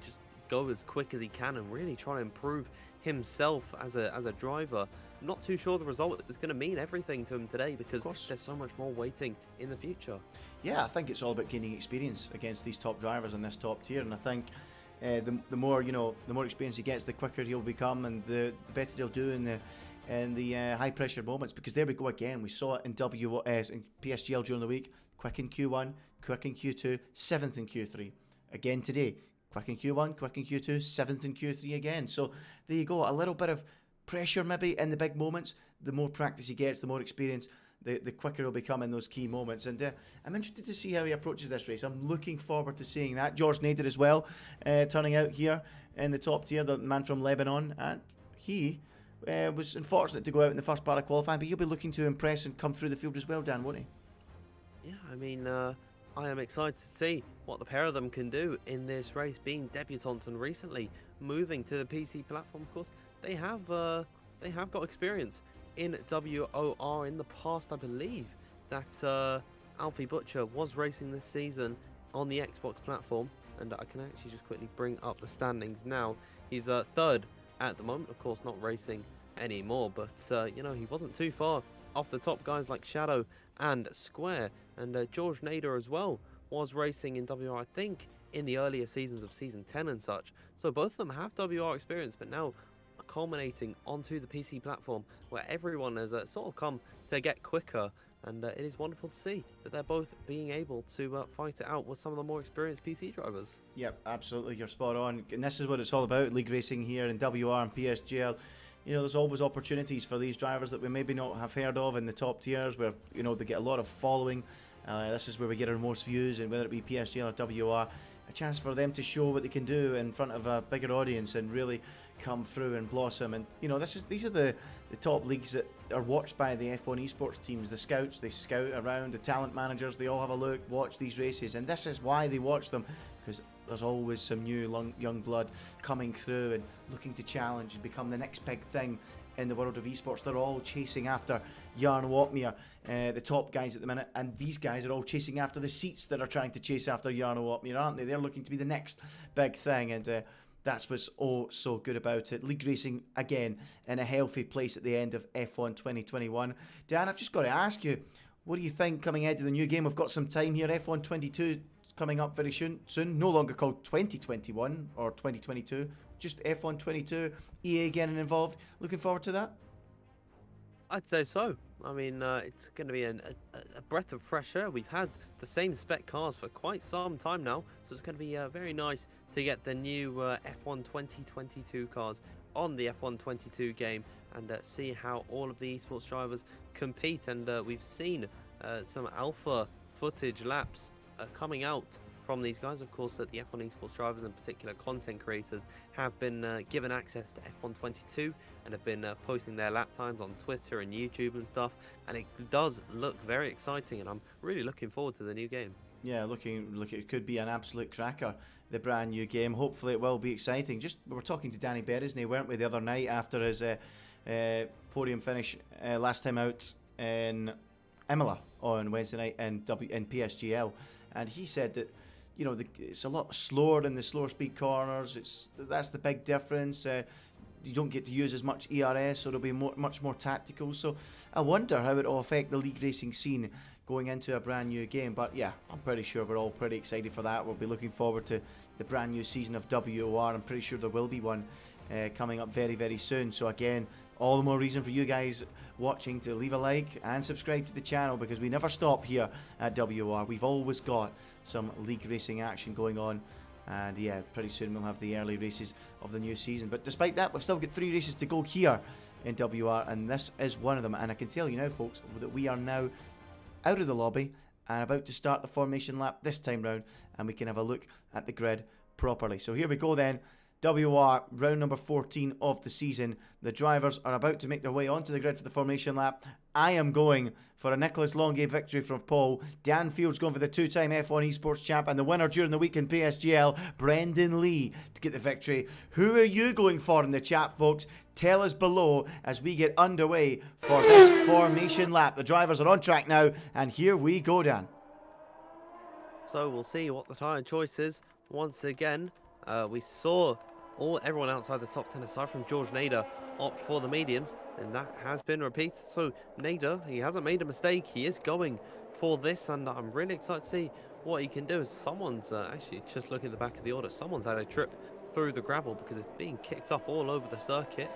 [SPEAKER 7] just go as quick as he can and really try to improve himself as a driver. I'm not too sure the result is going to mean everything to him today, because there's so much more waiting in the future. Yeah,
[SPEAKER 2] I think it's all about gaining experience against these top drivers in this top tier, and I think the more experience he gets, the quicker he'll become, and the better he'll do in the high pressure moments. Because there we go again. We saw it in in PSGL during the week. Quick in Q1, quick in Q2, 7th in Q3. Again today, quick in Q1, quick in Q2, 7th in Q3 again. So there you go. A little bit of pressure maybe in the big moments. The more practice he gets, the more experience, the quicker he'll become in those key moments. And I'm interested to see how he approaches this race. I'm looking forward to seeing that. George Nader as well, turning out here in the top tier, the man from Lebanon. And he was unfortunate to go out in the first part of qualifying, but he'll be looking to impress and come through the field as well, Dan, won't he?
[SPEAKER 7] Yeah, I mean, I am excited to see what the pair of them can do in this race, being debutants and recently moving to the PC platform. Of course, they have got experience in WOR in the past. I believe that Alfie Butcher was racing this season on the Xbox platform, and I can actually just quickly bring up the standings now. He's third at the moment, of course, not racing anymore, but he wasn't too far off the top guys like Shadow and Square, and George Nader as well was racing in WR, I think, in the earlier seasons of Season 10 and such. So both of them have WR experience, but now culminating onto the PC platform where everyone has sort of come to get quicker, and it is wonderful to see that they're both being able to fight it out with some of the more experienced PC drivers.
[SPEAKER 2] Yep, absolutely, you're spot on. And this is what it's all about, league racing here in WR and PSGL. You know, there's always opportunities for these drivers that we maybe not have heard of in the top tiers where, you know, they get a lot of following. This is where we get our most views, and whether it be PSGL or WR, a chance for them to show what they can do in front of a bigger audience and really come through and blossom. And you know, these are the top leagues that are watched by the F1 esports teams. The scouts, they scout around, the talent managers, they all have a look, watch these races, and this is why they watch them, because there's always some new young blood coming through and looking to challenge and become the next big thing in the world of esports. They're all chasing after Jarn Wopmir, the top guys at the minute, and these guys are all chasing after the seats that are trying to chase after Jarn Wopmir, aren't they? They're looking to be the next big thing, and that's what's so good about it. League racing, again, in a healthy place at the end of F1 2021. Dan, I've just got to ask you, what do you think coming into the new game? We've got some time here. F1 22 coming up very soon. No longer called 2021 or 2022, just F1 22. EA getting involved. Looking forward to that?
[SPEAKER 7] I'd say so. I mean, it's going to be a breath of fresh air. We've had the same spec cars for quite some time now, so it's going to be very nice to get the new F1 2022 cars on the F1 22 game and see how all of the esports drivers compete. And we've seen some alpha footage laps coming out from these guys. Of course, that the F1 esports drivers, in particular content creators, have been given access to F1 22 and have been posting their lap times on Twitter and YouTube and stuff, and it does look very exciting, and I'm really looking forward to the new game.
[SPEAKER 2] Yeah, look, it could be an absolute cracker, the brand new game. Hopefully it will be exciting. We were talking to Danny Beresney, weren't we, the other night after his podium finish last time out in Imola on Wednesday night in PSGL, and he said that, you know, it's a lot slower in the slower speed corners. That's the big difference. You don't get to use as much ERS, so it'll be much more tactical. So I wonder how it will affect the league racing scene going into a brand new game. But yeah, I'm pretty sure we're all pretty excited for that. We'll be looking forward to the brand new season of WOR. I'm pretty sure there will be one coming up very, very soon. So again, all the more reason for you guys watching to leave a like and subscribe to the channel, because we never stop here at WOR. We've always got some league racing action going on, and yeah, pretty soon we'll have the early races of the new season. But despite that, we've still got 3 races to go here in WR, and this is one of them. And I can tell you now, folks, that we are now out of the lobby and about to start the formation lap this time round, and we can have a look at the grid properly. So here we go then. WR, round number 14 of the season. The drivers are about to make their way onto the grid for the formation lap. I am going for a Nicholas Longay victory from Paul. Dan Field's going for the 2-time F1 esports champ and the winner during the week in PSGL, Brendan Lee, to get the victory. Who are you going for in the chat, folks? Tell us below as we get underway for this formation lap. The drivers are on track now, and here we go, Dan.
[SPEAKER 7] So we'll see what the tyre choice is. Once again, we saw everyone outside the top 10, aside from George Nader, opt for the mediums, and that has been repeated. So Nader, he hasn't made a mistake. He is going for this, and I'm really excited to see what he can do. As someone's actually just looking at the back of the order, someone's had a trip through the gravel because it's being kicked up all over the circuit,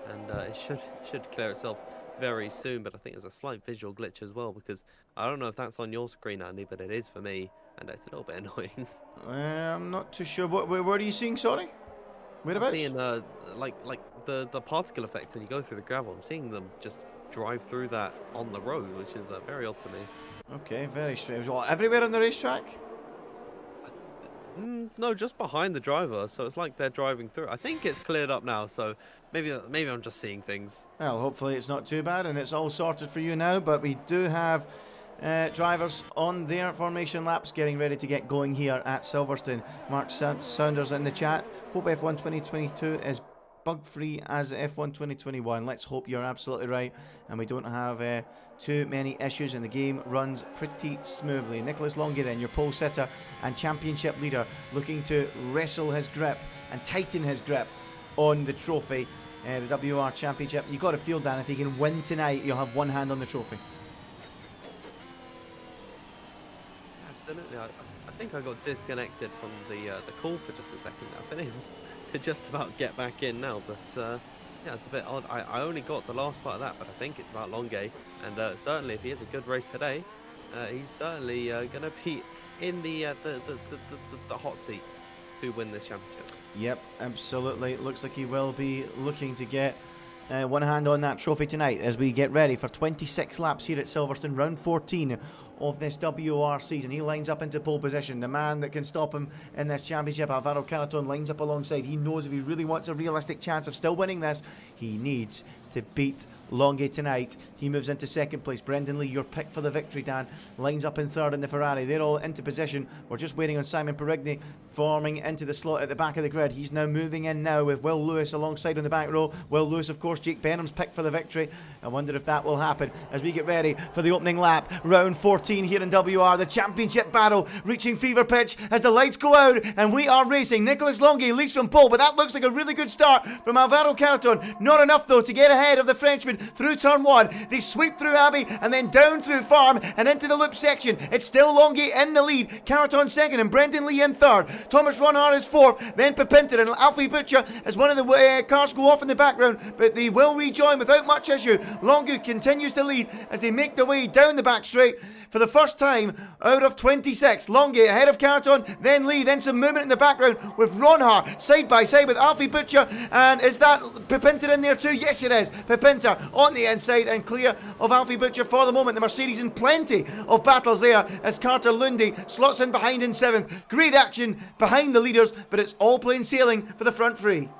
[SPEAKER 7] and it should clear itself very soon. But I think there's a slight visual glitch as well, because I don't know if that's on your screen, Andy, but it is for me, and it's a little bit annoying.
[SPEAKER 2] I'm not too sure. Where are you seeing, sorry? Whereabouts?
[SPEAKER 7] I'm seeing like the particle effect when you go through the gravel. I'm seeing them just drive through that on the road, which is very odd to me.
[SPEAKER 2] Okay, very strange. What, everywhere on the racetrack?
[SPEAKER 7] No, just behind the driver. So it's like they're driving through. I think it's cleared up now, so maybe I'm just seeing things. Well,
[SPEAKER 2] hopefully it's not too bad and it's all sorted for you now. But we do have drivers on their formation laps getting ready to get going here at Silverstone. Mark Saunders in the chat. Hope F1 2022 is bug-free as F1 2021. Let's hope you're absolutely right and we don't have too many issues and the game runs pretty smoothly. Nicholas Longay then, your pole sitter and championship leader, looking to wrestle his grip and tighten his grip on the trophy the WR Championship. You've got to feel, Dan, if you can win tonight, you'll have one hand on the trophy.
[SPEAKER 7] Absolutely. I think I got disconnected from the call for just a second. I've been able to just about get back in now, but yeah, it's a bit odd. I only got the last part of that, but I think it's about Longuet, and certainly if he has a good race today, he's certainly going to be in the hot seat to win this championship.
[SPEAKER 2] Yep, absolutely. It looks like he will be looking to get one hand on that trophy tonight as we get ready for 26 laps here at Silverstone, round 14 of this WOR season. He lines up into pole position. The man that can stop him in this championship, Alvaro Carreton, lines up alongside. He knows if he really wants a realistic chance of still winning this, he needs to beat Longuet tonight. He moves into second place. Brendan Lee, your pick for the victory, Dan, lines up in third in the Ferrari. They're all into position. We're just waiting on Simon Perigny forming into the slot at the back of the grid. He's now moving in now with Will Lewis alongside on the back row. Will Lewis, of course, Jake Benham's pick for the victory. I wonder if that will happen as we get ready for the opening lap. Round 14 here in WR. The championship battle reaching fever pitch as the lights go out and we are racing. Nicholas Longuet leads from pole, but that looks like a really good start from Alvaro Carreton. Not enough, though, to get ahead of the Frenchman through turn 1. They sweep through Abbey and then down through Farm and into the loop section. It's still Longuet in the lead. Carreton second and Brendan Lee in third. Thomas Ronhard is fourth. Then Pepinter and Alfie Butcher as one of the cars go off in the background, but they will rejoin without much issue. Longuet continues to lead as they make their way down the back straight. For the first time out of 26, Longuet ahead of Carreton, then Lee, then some movement in the background with Ronhard side by side with Alfie Butcher. And is that Pepinter in there too? Yes, it is. Pepinter on the inside and clear of Alfie Butcher for the moment. The Mercedes in plenty of battles there as Carter Lundy slots in behind in 7th. Great action behind the leaders, but it's all plain sailing for the front three.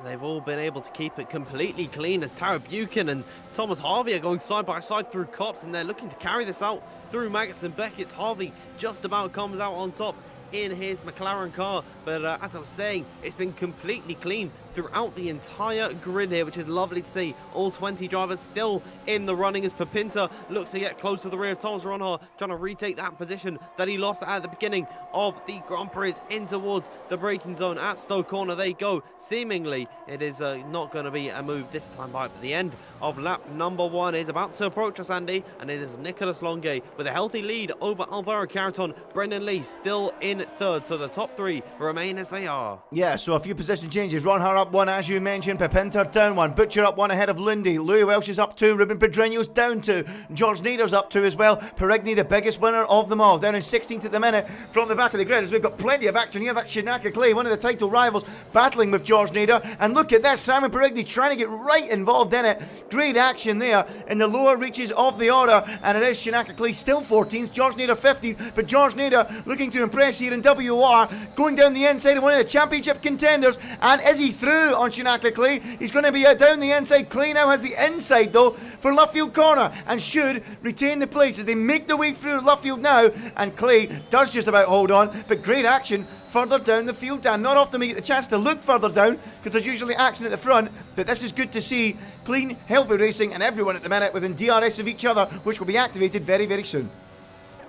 [SPEAKER 7] They've all been able to keep it completely clean as Tara Buchan and Thomas Harvey are going side by side through Copse, and they're looking to carry this out through Maggots and Beckett. Harvey just about comes out on top in his McLaren car, but as I was saying, it's been completely clean throughout the entire grid here, which is lovely to see. All 20 drivers still in the running as Pepinter looks to get close to the rear of Thomas Ronhard, trying to retake that position that he lost at the beginning of the Grand Prix. In towards the braking zone at Stoke Corner they go. Seemingly it is not going to be a move this time by, but the end of lap number 1 is about to approach us, Andy, and it is Nicholas Longuet with a healthy lead over Alvaro Carreton. Brendan Lee still in third, so the top 3 remain as they are.
[SPEAKER 2] Yeah, so a few position changes. Ronhard up 1, as you mentioned. Pepinter down 1. Butcher up 1 ahead of Lundy. Louis Welsh is up 2. Ruben Pedreño's down 2. George Nader's up 2 as well. Perigny, the biggest winner of them all, down in 16th at the minute from the back of the grid, as we've got plenty of action here. That's Shinaka Clay, one of the title rivals, battling with George Nader. And look at this, Simon Perigny trying to get right involved in it. Great action there in the lower reaches of the order, and it is Shinaka Clay still 14th, George Nader 15th, but George Nader looking to impress here in WR, going down the inside of one of the championship contenders. And is he through on Shinaka Clay? He's going to be down the inside. Clay now has the inside though for Luffield Corner and should retain the place as they make their way through Luffield now, and Clay does just about hold on, but great action further down the field, Dan. Not often we get the chance to look further down because there's usually action at the front, but this is good to see. Clean, healthy racing, and everyone at the minute within DRS of each other, which will be activated very, very soon.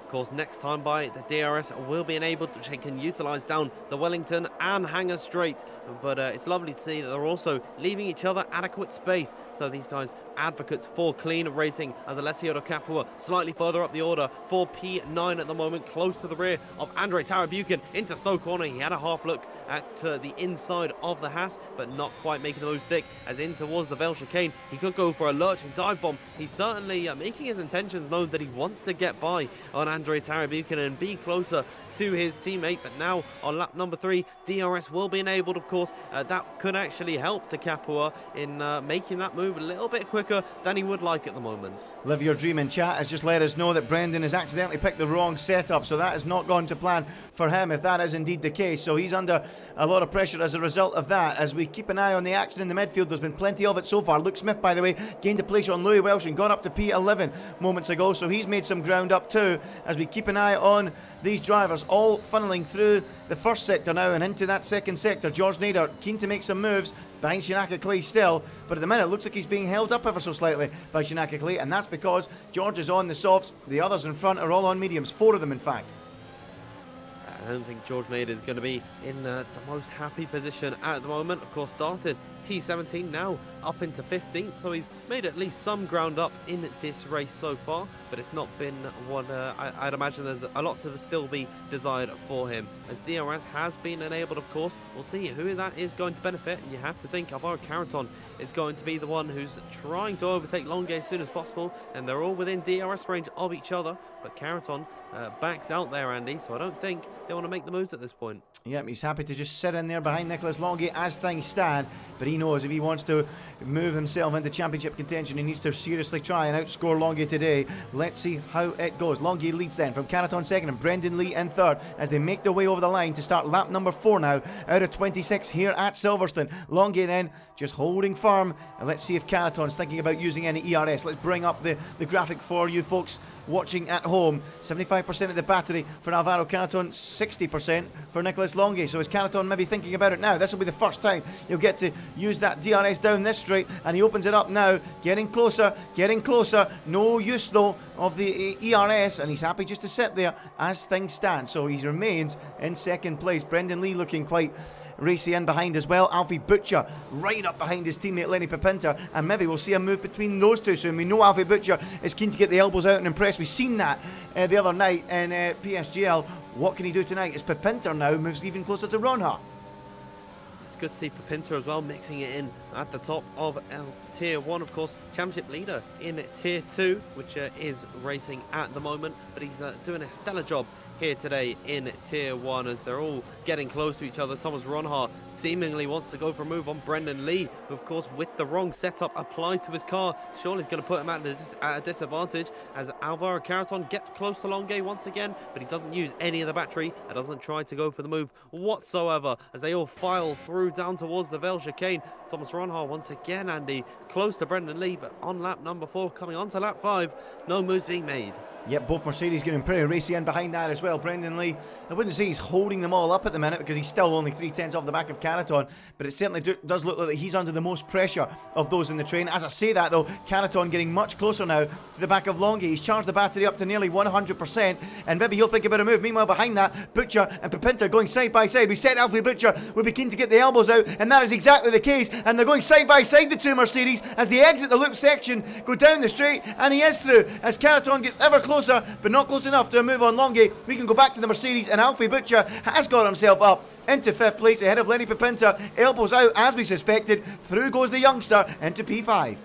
[SPEAKER 7] Of course, next time by, the DRS will be enabled, which they can utilise down the Wellington and Hangar Straight. But it's lovely to see that they're also leaving each other adequate space. So these guys, advocates for clean racing, as Alessio Di Capua slightly further up the order for P9 at the moment, close to the rear of Andre Tarabuchan into Stoke Corner. He had a half look at the inside of the Haas, but not quite making the move stick, as in towards the Vale chicane. He could go for a lurching dive bomb. He's certainly making his intentions known that he wants to get by on Andre Tarabuchan and be closer to his teammate. But now on lap number 3, DRS will be enabled, of course. That could actually help Di Capua in making that move a little bit quicker than he would like at the moment.
[SPEAKER 2] Live Your Dream in chat has just let us know that Brendan has accidentally picked the wrong setup, so that has not gone to plan for him, if that is indeed the case. So he's under a lot of pressure as a result of that. As we keep an eye on the action in the midfield, there's been plenty of it so far. Luke Smith, by the way, gained a place on Louis Welsh and got up to P11 moments ago, so he's made some ground up too, as we keep an eye on these drivers all funneling through the first sector now and into that second sector. George Nader keen to make some moves behind Shinaka Clay still, but at the minute it looks like he's being held up ever so slightly by Shinaka Clay, and that's because George is on the softs. The others in front are all on mediums, 4 of them in fact.
[SPEAKER 7] I don't think George Nader is going to be in the most happy position at the moment. Of course, started P17 now up into 15th, so he's made at least some ground up in this race so far, but it's not been what I'd imagine. There's a lot to still be desired for him, as DRS has been enabled, of course. We'll see who that is going to benefit, and you have to think Alvaro Carreton is going to be the one who's trying to overtake Longue as soon as possible, and they're all within DRS range of each other, but Carreton backs out there, Andy, so I don't think they want to make the moves at this point.
[SPEAKER 2] Yep, he's happy to just sit in there behind Nicholas Longue as things stand, but he knows if he wants to move himself into championship contention, he needs to seriously try and outscore Longue today. Let's see how it goes. Longue leads then from Carreton second and Brendan Lee in third as they make their way over the line to start lap number 4 now out of 26 here at Silverstone. Longue then just holding firm, and let's see if Carreton's thinking about using any ERS. Let's bring up the graphic for you folks watching at home. 75% of the battery for Alvaro Carreton, 60% for Nicholas Longue. So is Carreton maybe thinking about it now? This will be the first time he'll get to use that DRS down this straight, and he opens it up now, getting closer, getting closer. No use though of the ERS, and he's happy just to sit there as things stand. So he remains in second place. Brendan Lee looking quite racy in behind as well. Alfie Butcher right up behind his teammate Lenny Pipinter, and maybe we'll see a move between those two soon. We know Alfie Butcher is keen to get the elbows out and impress. We've seen that the other night in PSGL. What can he do tonight as Pipinter now moves even closer to Ronha?
[SPEAKER 7] It's good to see Pipinter as well, mixing it in at the top of Tier 1, of course, championship leader in Tier 2, which is racing at the moment, but he's doing a stellar job here today in Tier 1 as they're all getting close to each other. Thomas Ronha seemingly wants to go for a move on Brendan Lee, who of course with the wrong setup applied to his car surely is going to put him at a disadvantage as Alvaro Carreton gets close to Longue once again, but he doesn't use any of the battery and doesn't try to go for the move whatsoever as they all file through down towards the Vale chicane. Thomas Ronha once again, Andy, close to Brendan Lee, but on lap number 4 coming on to lap 5, no moves being made.
[SPEAKER 2] Yep, both Mercedes getting pretty racy in behind that as well. Brendan Lee, I wouldn't say he's holding them all up at the minute because he's still only 3/10 off the back of Carreton, but it certainly does look like he's under the most pressure of those in the train. As I say that though, Carreton getting much closer now to the back of Longue. He's charged the battery up to nearly 100%, and maybe he'll think about a move. Meanwhile, behind that, Butcher and Pipinter going side by side. We said Alfie Butcher would be keen to get the elbows out, and that is exactly the case, and they're going side by side, the two Mercedes, as they exit the loop section, go down the straight, and he is through as Carreton gets ever closer, but not close enough to a move on Longue. We can go back to the Mercedes, and Alfie Butcher has got himself up into 5th place ahead of Lenny Pipinter. Elbows out as we suspected. Through goes the youngster into P5.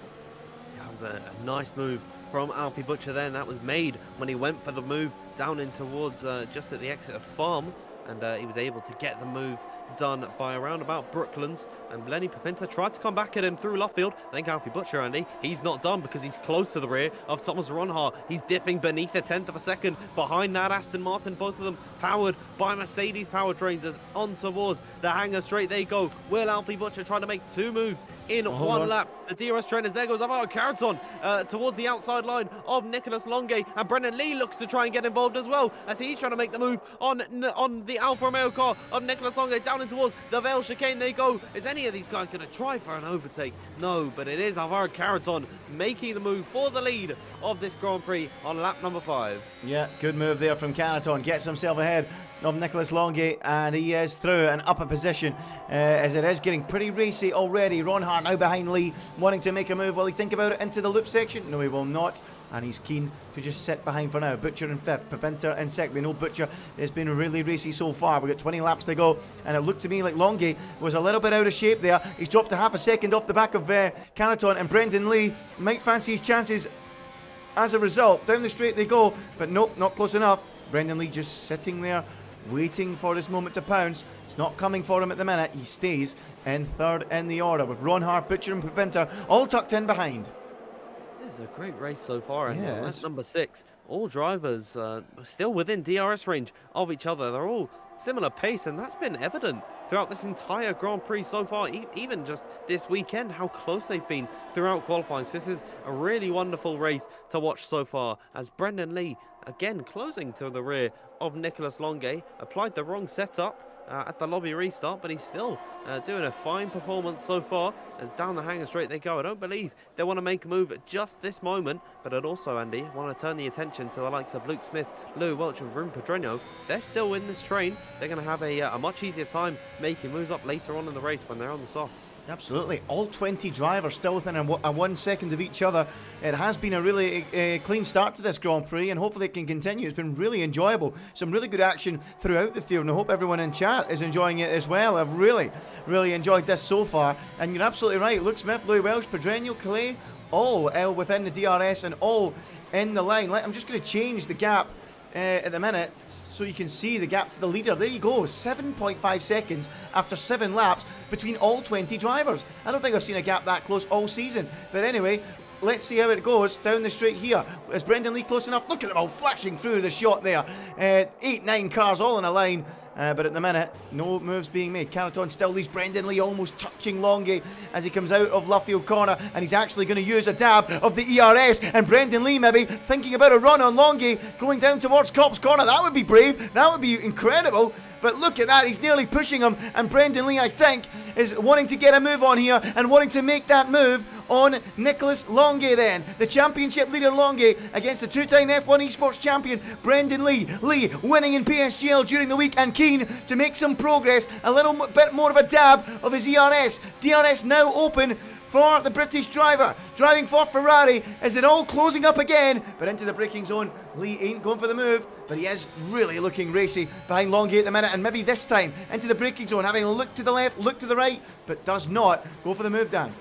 [SPEAKER 7] That was a nice move from Alfie Butcher then. That was made when he went for the move down in towards just at the exit of Farm, and he was able to get the move done by around about Brooklands, and Lenny Pipinter tried to come back at him through Luffield. I think Alfie Butcher, Andy, he's not done because he's close to the rear of Thomas Ronha. He's dipping beneath a 1/10 of a second behind that Aston Martin, both of them powered by Mercedes powertrains, as on towards the hangar straight they go. Will Alfie Butcher trying to make 2 moves in one lap? The DRS trainers, there goes Alvaro Carreton towards the outside line of Nicholas Longue, and Brendan Lee looks to try and get involved as well as he's trying to make the move on the Alfa Romeo car of Nicholas Longue. Down in towards the Vale chicane they go. Is any of these guys going to try for an overtake? No, but it is Alvaro Carreton making the move for the lead of this Grand Prix on lap number 5.
[SPEAKER 2] Yeah, good move there from Carreton. Gets himself ahead of Nicholas Longue, and he is through and up a position as it is getting pretty racy already. Ronha now behind Lee, wanting to make a move. Will he think about it into the loop section? No, he will not, and he's keen to just sit behind for now. Butcher in 5th, Pipinter in 2nd. We know Butcher has been really racy so far. We've got 20 laps to go, and it looked to me like Longue was a little bit out of shape there. He's dropped a half a second off the back of Carreton, and Brendan Lee might fancy his chances as a result. Down the straight they go, but nope, not close enough. Brendan Lee just sitting there waiting for this moment to pounce. It's not coming for him at the minute. He stays in 3rd in the order with Ronha, Butcher and Pipinter all tucked in behind.
[SPEAKER 7] It's a great race so far, and
[SPEAKER 2] Yes.
[SPEAKER 7] that's number 6. All drivers still within DRS range of each other. They're all similar pace, and that's been evident throughout this entire Grand Prix so far, even just this weekend, how close they've been throughout qualifying. So this is a really wonderful race to watch so far, as Brendan Lee again closing to the rear of Nicholas Longue, applied the wrong setup, at the lobby restart, but he's still doing a fine performance so far, as down the hanger straight they go. I don't believe they want to make a move at just this moment, but I'd also, Andy, want to turn the attention to the likes of Luke Smith, Lou Welch and Rune Pedreño. They're still in this train. They're going to have a much easier time making moves up later on in the race when they're on the softs.
[SPEAKER 2] Absolutely. All 20 drivers still within a 1 second of each other. It has been a really clean start to this Grand Prix, and hopefully it can continue. It's been really enjoyable. Some really good action throughout the field, and I hope everyone in chat is enjoying it as well. I've really enjoyed this so far. And you're absolutely right. Luke Smith, Louis Welsh, Pedreño, Calais, all within the DRS and all in the line. I'm just going to change the gap at the minute so you can see the gap to the leader. There you go, 7.5 seconds after 7 laps between all 20 drivers. I don't think I've seen a gap that close all season. But anyway, let's see how it goes down the straight here. Is Brendan Lee close enough? Look at them all flashing through the shot there. 8-9 cars all in a line. But at the minute, no moves being made. Caraton still leads Brendan Lee, almost touching Longy as he comes out of Luffield corner, and he's actually going to use a dab of the ERS, and Brendan Lee maybe thinking about a run on Longy going down towards Cops corner. That would be brave, that would be incredible. But look at that, he's nearly pushing him, and Brendan Lee, I think, is wanting to get a move on here and wanting to make that move on Nicholas Longy then. The championship leader Longy against the two-time F1 Esports champion Brendan Lee. Lee winning in PSGL during the week and keen to make some progress, a little bit more of a dab of his ERS. DRS now open for the British driver, driving for Ferrari as they're all closing up again, but into the braking zone. Lee ain't going for the move, but he is really looking racy behind Longy at the minute, and maybe this time into the braking zone, having a look to the left, look to the right, but does not go for the move, Dan.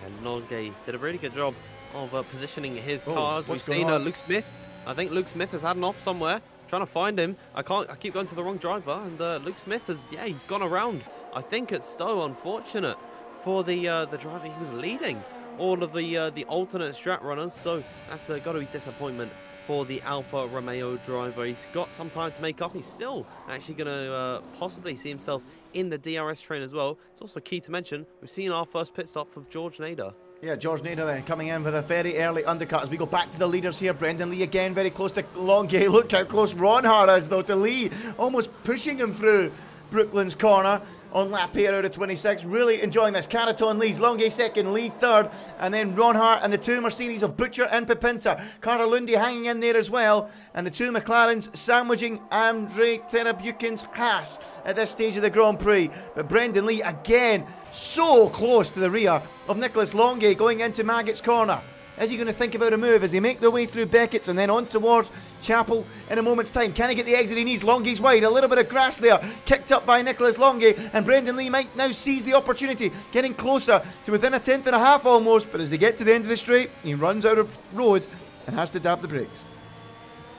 [SPEAKER 7] And Longy did a really good job of positioning his cars. We've seen Luke Smith. I think Luke Smith has had an off somewhere, trying to find him. I keep going to the wrong driver, and Luke Smith has, he's gone around. I think at Stowe, unfortunate for the driver. He was leading all of the alternate strat runners, so that's got to be disappointment for the Alfa Romeo driver. He's got some time to make up. He's still actually going to possibly see himself in the DRS train as well. It's also key to mention, we've seen our first pit stop for George Nader.
[SPEAKER 2] Yeah, George Nader then coming in with a very early undercut as we go back to the leaders here. Brendan Lee again very close to Longy. Look how close Ronhard is though to Lee, almost pushing him through Brooklands corner on lap 8 out of 26. Really enjoying this. Caraton leads, Longy second, Lee third, and then Ronhart and the two Mercedes of Butcher and Pipinta. Carter Lundy hanging in there as well, and the two McLarens sandwiching Andre Terrabuchan's Haas at this stage of the Grand Prix. But Brendan Lee again so close to the rear of Nicholas Longy going into Maggott's corner. Is he going to think about a move as they make their way through Beckett's and then on towards Chapel in a moment's time? Can he get the exit he needs? Longy's wide, a little bit of grass there, kicked up by Nicholas Longy, and Brendan Lee might now seize the opportunity, getting closer to within a tenth and a half almost, but as they get to the end of the straight, he runs out of road and has to dab the brakes.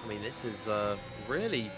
[SPEAKER 7] I mean, this is really...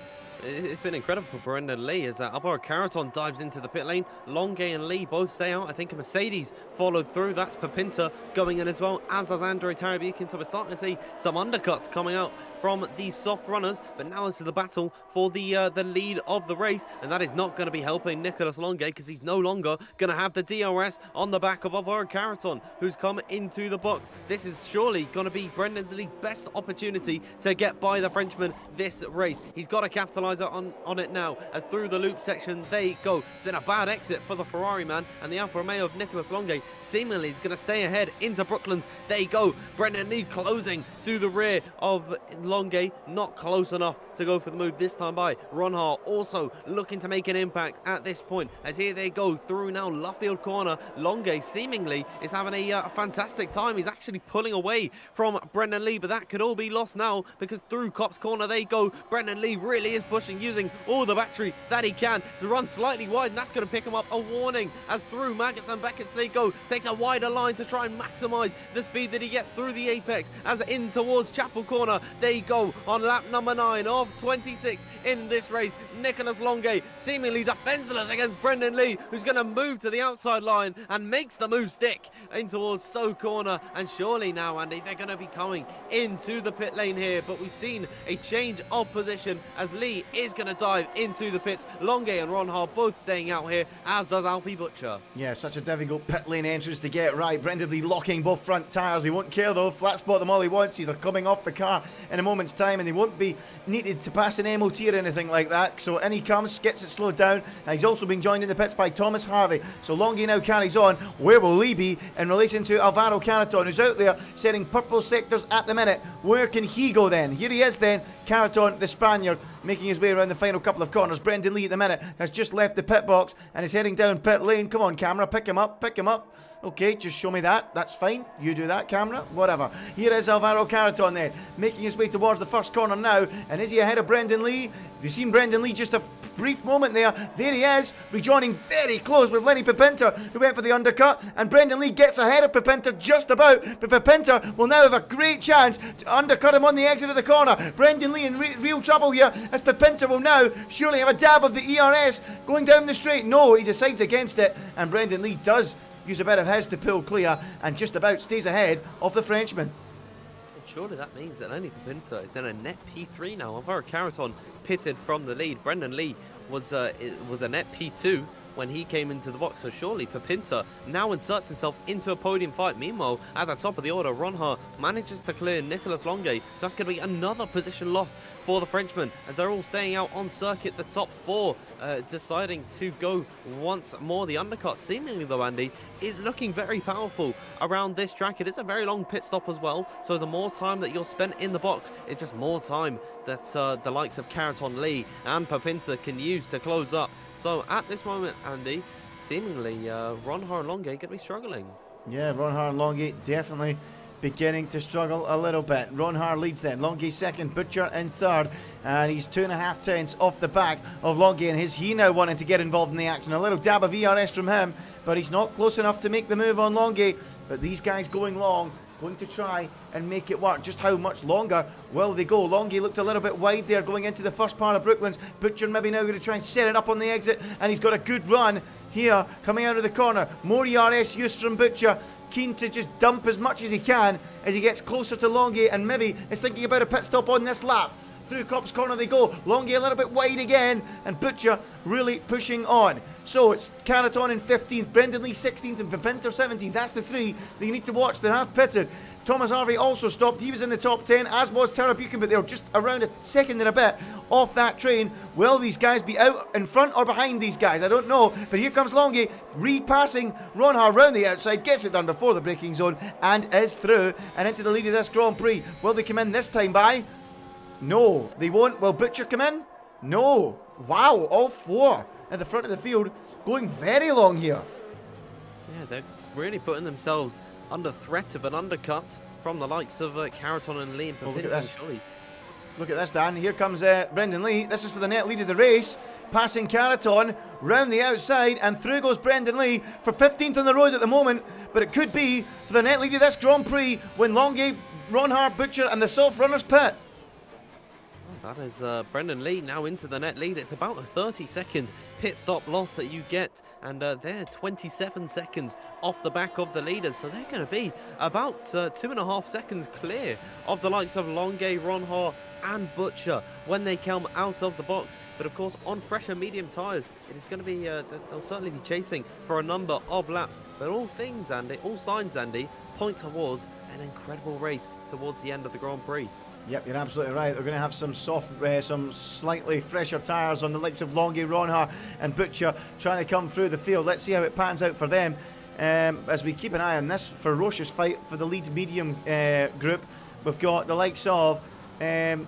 [SPEAKER 7] It's been incredible for Brendan Lee as Alvaro Caraton dives into the pit lane. Longy and Lee both stay out. I think a Mercedes followed through. That's Pipinta going in as well, as does Andre Terrabuchan. So we're starting to see some undercuts coming out from these soft runners. But now it's the battle for the lead of the race, and that is not going to be helping Nicholas Longy because he's no longer going to have the DRS on the back of Alvaro Caraton, who's come into the box. This is surely going to be Brendan Lee's best opportunity to get by the Frenchman this race. He's got to capitalise on it now, as through the loop section they go. It's been a bad exit for the Ferrari man, and the Alfa Romeo of Nicholas Longy seemingly is going to stay ahead into Brooklands. They go. Brendan Lee closing to the rear of Longy, not close enough to go for the move this time by Ronhart, also looking to make an impact at this point, as here they go through now Luffield corner. Longy seemingly is having a fantastic time. He's actually pulling away from Brendan Lee, but that could all be lost now because through Cops corner they go. Brendan Lee really is pushing, using all the battery that he can to run slightly wide, and that's going to pick him up a warning as through Maggott's and Beckett's they go. Takes a wider line to try and maximise the speed that he gets through the apex, as in towards Chapel corner they go on lap number 9 of 26 in this race. Nicholas Longy seemingly defenseless against Brendan Lee, who's going to move to the outside line and makes the move stick in towards Stowe corner. And surely now, Andy, they're going to be coming into the pit lane here, but we've seen a change of position as Lee is going to dive into the pits. Longe and Ronhar both staying out here, as does Alfie Butcher.
[SPEAKER 2] Yeah, such a difficult pit lane entrance to get right. Brendan Lee locking both front tyres. He won't care though. Flat spot them all he wants. They're coming off the car in a moment's time, and they won't be needed to pass an MOT or anything like that. So in he comes, gets it slowed down. And he's also been joined in the pits by Thomas Harvey. So Longe now carries on. Where will Lee be in relation to Alvaro Caraton, who's out there setting purple sectors at the minute? Where can he go then? Here he is then. Caraton, the Spaniard, making his way around the final couple of corners. Brendan Lee at the minute has just left the pit box and is heading down pit lane. Come on, camera, pick him up, pick him up. Okay, just show me that. That's fine. You do that, camera. Whatever. Here is Alvaro Caraton then, making his way towards the first corner now. And is he ahead of Brendan Lee? Have you seen Brendan Lee just a brief moment there? There he is, rejoining very close with Lenny Pipinter, who went for the undercut. And Brendan Lee gets ahead of Pipinter just about. But Pipinter will now have a great chance to undercut him on the exit of the corner. Brendan Lee in real trouble here, as Pipinter will now surely have a dab of the ERS going down the straight. No, he decides against it. And Brendan Lee does use a bit of his to pull clear and just about stays ahead of the Frenchman.
[SPEAKER 7] Surely that means that Lenny Pipinter is in a net P3 now. Alvaro Caraton pitted from the lead. Brendan Lee was a net P2 when he came into the box, so surely Pipinter now inserts himself into a podium fight. Meanwhile, at the top of the order, Ronhar manages to clear Nicolas Longe, so that's going to be another position lost for the Frenchman, as they're all staying out on circuit. The top four deciding to go once more. The undercut, seemingly though, Andy, is looking very powerful around this track. It is a very long pit stop as well, so the more time that you're spent in the box, it's just more time that the likes of Caraton, Lee and Pipinter can use to close up. So at this moment, Andy, seemingly Ronhar and Longe going to be struggling.
[SPEAKER 2] Yeah, Ronhar and Longe definitely beginning to struggle a little bit. Ronhar leads then, Longe second, Butcher in third, and he's 2.5 tenths off the back of Longe, and he now wanting to get involved in the action. A little dab of ERS from him, but he's not close enough to make the move on Longe. But these guys going long, going to try and make it work. Just how much longer will they go? Longe looked a little bit wide there going into the first part of Brooklands. Butcher maybe now going to try and set it up on the exit, and he's got a good run here coming out of the corner. More ERS use from Butcher, keen to just dump as much as he can as he gets closer to Longe, and maybe is thinking about a pit stop on this lap. Through Cop's corner they go. Longe a little bit wide again, and Butcher really pushing on. So it's Caraton in 15th, Brendan Lee 16th, and Pipinter 17th. That's the three that you need to watch that have pitted. Thomas Harvey also stopped. He was in the top 10, as was Tara Buchan, but they were just around a second and a bit off that train. Will these guys be out in front or behind these guys? I don't know. But here comes Longe, repassing Ronhar round the outside, gets it done before the braking zone, and is through and into the lead of this Grand Prix. Will they come in this time by? No, they won't. Will Butcher come in? No. Wow, all four at the front of the field, going very long here.
[SPEAKER 7] Yeah, they're really putting themselves under threat of an undercut from the likes of Caraton and Lee and Pipinter.
[SPEAKER 2] Look at this. Look at this, Dan. Here comes Brendan Lee. This is for the net lead of the race. Passing Caraton round the outside, and through goes Brendan Lee for 15th on the road at the moment. But it could be for the net lead of this Grand Prix when Longe, Ronhar, Butcher and the soft runners pit.
[SPEAKER 7] That is Brendan Lee now into the net lead. It's about a 30-second pit stop loss that you get, and they're 27 seconds off the back of the leaders, so they're going to be about 2.5 seconds clear of the likes of Longe, Ronhar and Butcher when they come out of the box. But of course, on fresher medium tyres, it is going to be they'll certainly be chasing for a number of laps. But all things, Andy, all signs, Andy, point towards an incredible race towards the end of the Grand Prix.
[SPEAKER 2] Yep, you're absolutely right. They're going to have some some slightly fresher tyres on the likes of Longe, Ronhar and Butcher trying to come through the field. Let's see how it pans out for them as we keep an eye on this ferocious fight for the lead medium group. We've got the likes of Ruben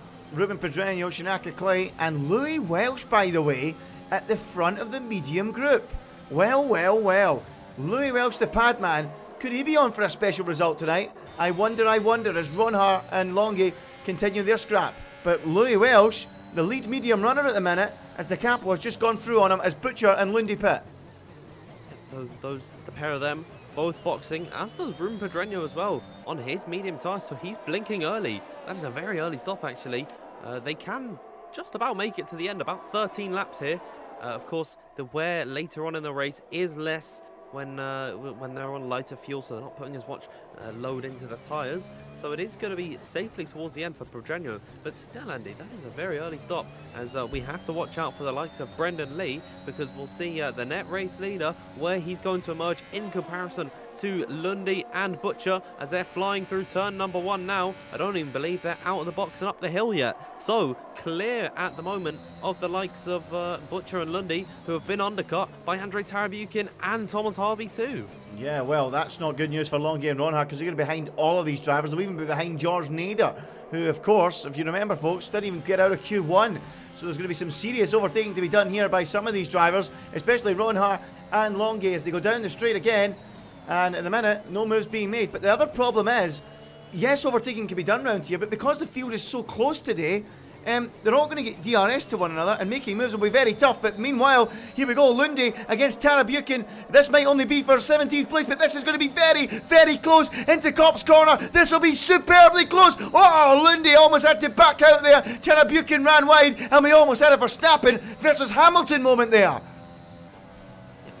[SPEAKER 2] Pedreño, Shinaka Clay and Louis Welsh, by the way, at the front of the medium group. Well, well, well. Louis Welsh, the pad man, could he be on for a special result tonight? I wonder, as Ronhar and Longe continue their scrap. But Louis Welsh, the lead medium runner at the minute, as the capo has just gone through on him as Butcher and Lundy pit.
[SPEAKER 7] So the pair of them, both boxing, as does Ruben Pedreño as well, on his medium tyre, so he's blinking early. That is a very early stop, actually. They can just about make it to the end, about 13 laps here. Of course, the wear later on in the race is less when they're on lighter fuel, so they're not putting as much load into the tyres. So it is going to be safely towards the end for Pedreño. But still, Andy, that is a very early stop, as we have to watch out for the likes of Brendan Lee, because we'll see the net race leader where he's going to emerge in comparison to Lundy and Butcher as they're flying through turn number 1 now. I don't even believe they're out of the box and up the hill yet. So clear at the moment of the likes of Butcher and Lundy, who have been undercut by Andrei Tarabukin and Thomas Harvey too.
[SPEAKER 2] Yeah, well, that's not good news for Longy and Ronhard, because they're going to be behind all of these drivers. They'll even be behind George Nader, who, of course, if you remember, folks, didn't even get out of Q1. So there's going to be some serious overtaking to be done here by some of these drivers, especially Ronhard and Longy, as they go down the straight again. And in the minute, no moves being made. But the other problem is, yes, overtaking can be done round here, but because the field is so close today, they're all going to get DRS to one another, and making moves will be very tough. But meanwhile, here we go, Lundy against Tarabukin. This might only be for 17th place, but this is going to be very, very close into Cop's corner. This will be superbly close. Oh, Lundy almost had to back out there. Tarabukin ran wide, and we almost had a Verstappen versus Hamilton moment there.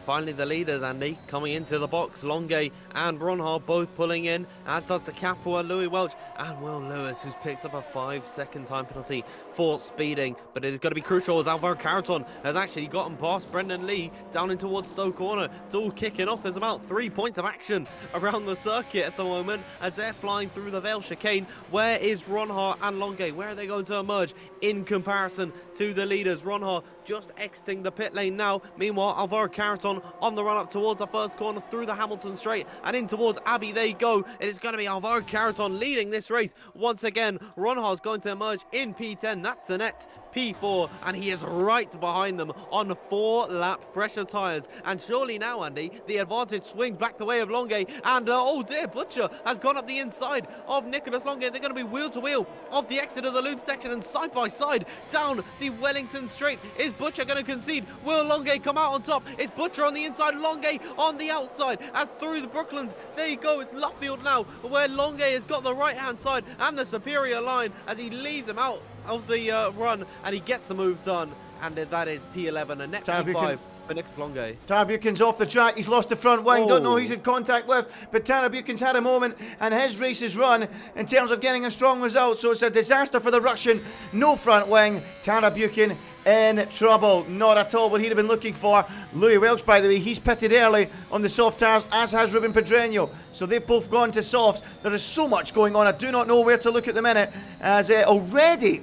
[SPEAKER 7] Finally, the leaders, Andy, coming into the box. Longue and Ronhard both pulling in, as does the Capua, Louis Welch, and Will Lewis, who's picked up a 5-second time penalty for speeding. But it is going to be crucial, as Alvaro Carreton has actually gotten past Brendan Lee down in towards Stowe Corner. It's all kicking off. There's about 3 points of action around the circuit at the moment as they're flying through the Vale chicane. Where is Ronhard and Longue? Where are they going to emerge in comparison to the leaders? Ronhard just exiting the pit lane now. Meanwhile, Alvaro Carreton on the run up towards the first corner through the Hamilton straight and in towards Abbey. There you go. It is going to be Alvaro Carreton leading this race once again. Ronhard's going to emerge in P10. That's a net P4, and he is right behind them on 4-lap fresher tyres. And surely now, Andy, the advantage swings back the way of Longue. And oh dear, Butcher has gone up the inside of Nicholas Longue. They're going to be wheel to wheel off the exit of the loop section, and side by side down the Wellington straight. Is Butcher going to concede? Will Longue come out on top? It's Butcher on the inside, Longue on the outside. As through the Brooklands, there you go. It's Luffield now, where Longue has got the right hand side and the superior line as he leaves him out of the run, and he gets the move done, and that is P11, a net P5 for Nicholas Longue.
[SPEAKER 2] Tarabukin's off the track. He's lost the front wing. Don't know who he's in contact with, but Tarabukin's had a moment, and his race is run in terms of getting a strong result. So it's a disaster for the Russian. No front wing. Tarabukin in trouble. Not at all what he'd have been looking for. Louis Welch, by the way, he's pitted early on the soft tyres, as has Ruben Pedreño. So they've both gone to softs. There is so much going on. I do not know where to look at the minute, as already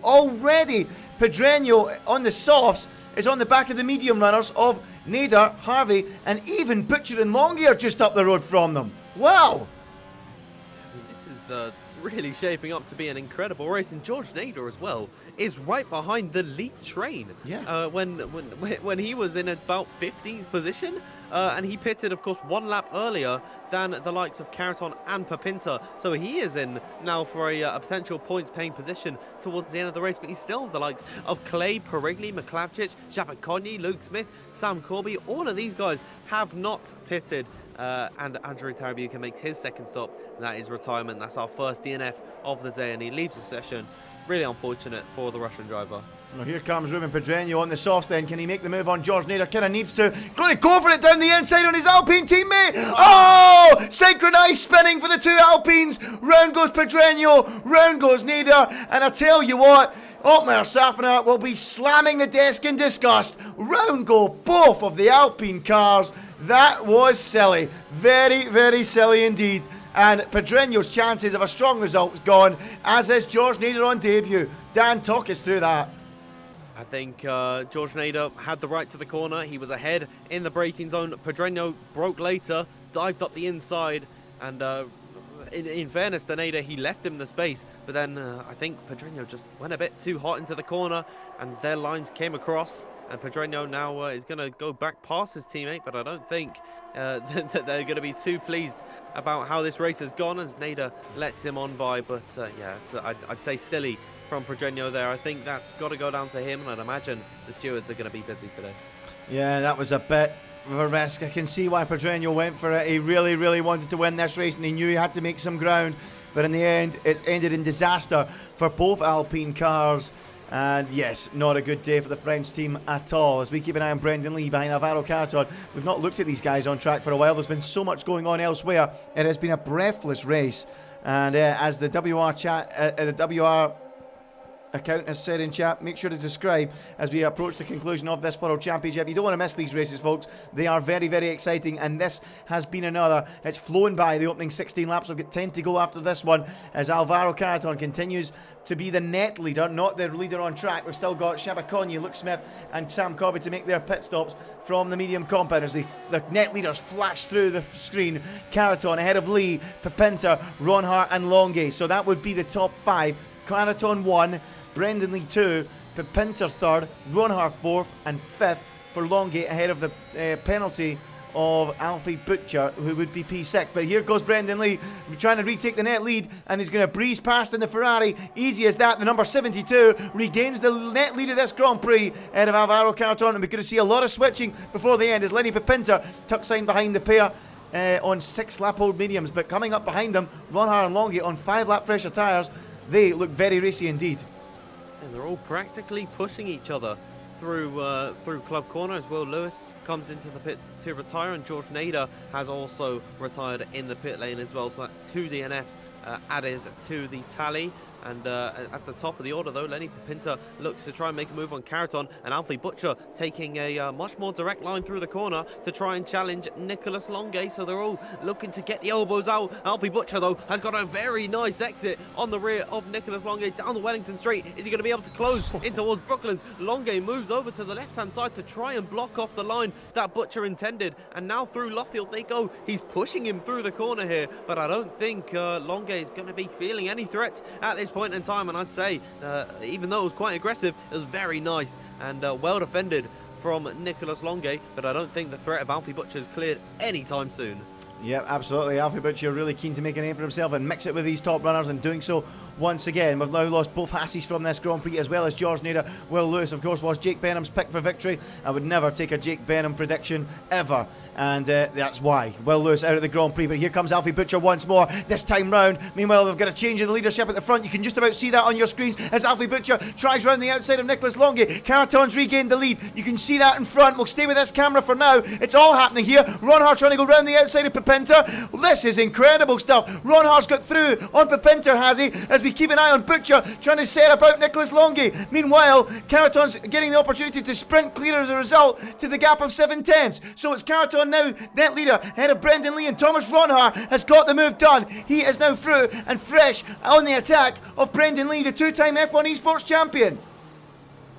[SPEAKER 2] Pedreño on the softs is on the back of the medium runners of Nader, Harvey, and even Butcher and Longy are just up the road from them. Wow!
[SPEAKER 7] This is really shaping up to be an incredible race, and George Nader as well is right behind the lead train.
[SPEAKER 2] Yeah.
[SPEAKER 7] When he was in about 15th position, and he pitted, of course, 1 lap earlier than the likes of Carreton and Papinta. So he is in now for a potential points-paying position towards the end of the race, but he's still the likes of Clay, Perigli, McClavchich, Chapaconyi, Luke Smith, Sam Corby. All of these guys have not pitted. And Andrew Tarabukin makes his second stop, and that is retirement. That's our first DNF of the day, and he leaves the session. Really unfortunate for the Russian driver.
[SPEAKER 2] Well, here comes Ruben Pedreño on the softs then. Can he make the move on George Nader? Kind of needs to. Going to go for it down the inside on his Alpine teammate. Oh! Synchronized spinning for the two Alpines. Round goes Pedreño. Round goes Nader. And I tell you what, Otmar Safnart will be slamming the desk in disgust. Round go both of the Alpine cars. That was silly. Very, very silly indeed. And Pedreño's chances of a strong result is gone, as is George Nader on debut. Dan, talk us through that.
[SPEAKER 7] I think George Nader had the right to the corner. He was ahead in the braking zone. Pedreño broke later, dived up the inside, and in fairness to Nader, he left him the space. But then I think Pedreño just went a bit too hot into the corner, and their lines came across. And Pedreño now is going to go back past his teammate, but I don't think that they're going to be too pleased about how this race has gone, as Nader lets him on by. But yeah, I'd say silly from Pedreño there. I think that's got to go down to him, and I'd imagine the stewards are going to be busy today.
[SPEAKER 2] Yeah, that was a bit of a risk. I can see why Pedreño went for it. He really, really wanted to win this race, and he knew he had to make some ground. But in the end, it ended in disaster for both Alpine cars. And yes, not a good day for the French team at all. As we keep an eye on Brendan Lee behind Alvaro Carton. We've not looked at these guys on track for a while. There's been so much going on elsewhere. It has been a breathless race. And as the WR account has said in chat, make sure to subscribe as we approach the conclusion of this World Championship. You don't want to miss these races, folks. They are very, very exciting, and this has been another. It's flown by the opening 16 laps. We've got 10 to go after this one as Alvaro Carton continues to be the net leader, not the leader on track. We've still got Shabakonyi, Luke Smith and Sam Cobby to make their pit stops from the medium compound as the net leaders flash through the screen. Carton ahead of Lee, Pepinter, Ronhart and Longuet. So that would be the top 5. Carton 1, Brendan Lee 2, Pepinter 3rd, Ronhart 4th and 5th for Longuet ahead of the penalty of Alfie Butcher, who would be P6. But here goes Brendan Lee trying to retake the net lead, and he's going to breeze past in the Ferrari. Easy as that. The number 72 regains the net lead of this Grand Prix ahead of Alvaro Carton, and we're going to see a lot of switching before the end as Lenny Pepinter tucks in behind the pair on 6-lap-old mediums. But coming up behind them, Ronhart and Longuet on 5-lap fresher tyres. They look very racy indeed.
[SPEAKER 7] And they're all practically pushing each other through club corner as Will Lewis comes into the pits to retire, and George Nader has also retired in the pit lane as well. So that's 2 DNFs added to the tally. And at the top of the order, though, Lenny Pepinter looks to try and make a move on Carton, and Alfie Butcher taking a much more direct line through the corner to try and challenge Nicolas Longuet. So they're all looking to get the elbows out. Alfie Butcher, though, has got a very nice exit on the rear of Nicolas Longuet down the Wellington Straight. Is he going to be able to close in towards Brooklands? Longuet moves over to the left-hand side to try and block off the line that Butcher intended. And now through Luffield they go. He's pushing him through the corner here, but I don't think Longuet is going to be feeling any threat at this point in time. And I'd say, even though it was quite aggressive, it was very nice and well defended from Nicolas Longuet, but I don't think the threat of Alfie Butcher is cleared anytime soon.
[SPEAKER 2] Yep, absolutely. Alfie Butcher really keen to make a name for himself and mix it with these top runners, and doing so once again. We've now lost both Hassies from this Grand Prix, as well as George Nader. Will Lewis, of course, was Jake Benham's pick for victory. I would never take a Jake Benham prediction ever, and that's why. Will Lewis out of the Grand Prix, but here comes Alfie Butcher once more, this time round. Meanwhile, they've got a change in the leadership at the front. You can just about see that on your screens as Alfie Butcher tries round the outside of Nicolas Longuet. Carton's regained the lead. You can see that in front. We'll stay with this camera for now. It's all happening here. Ronhart trying to go round the outside of Pepinter. This is incredible stuff. Ronhart's got through on Pepinter, has he? As we keep an eye on Butcher trying to set about Nicolas Longuet. Meanwhile, Carton's getting the opportunity to sprint clear as a result to the gap of 7/10. So it's Carton now, net leader, ahead of Brendan Lee, and Thomas Ronhart has got the move done. He is now through and fresh on the attack of Brendan Lee, the 2-time F1 Esports champion.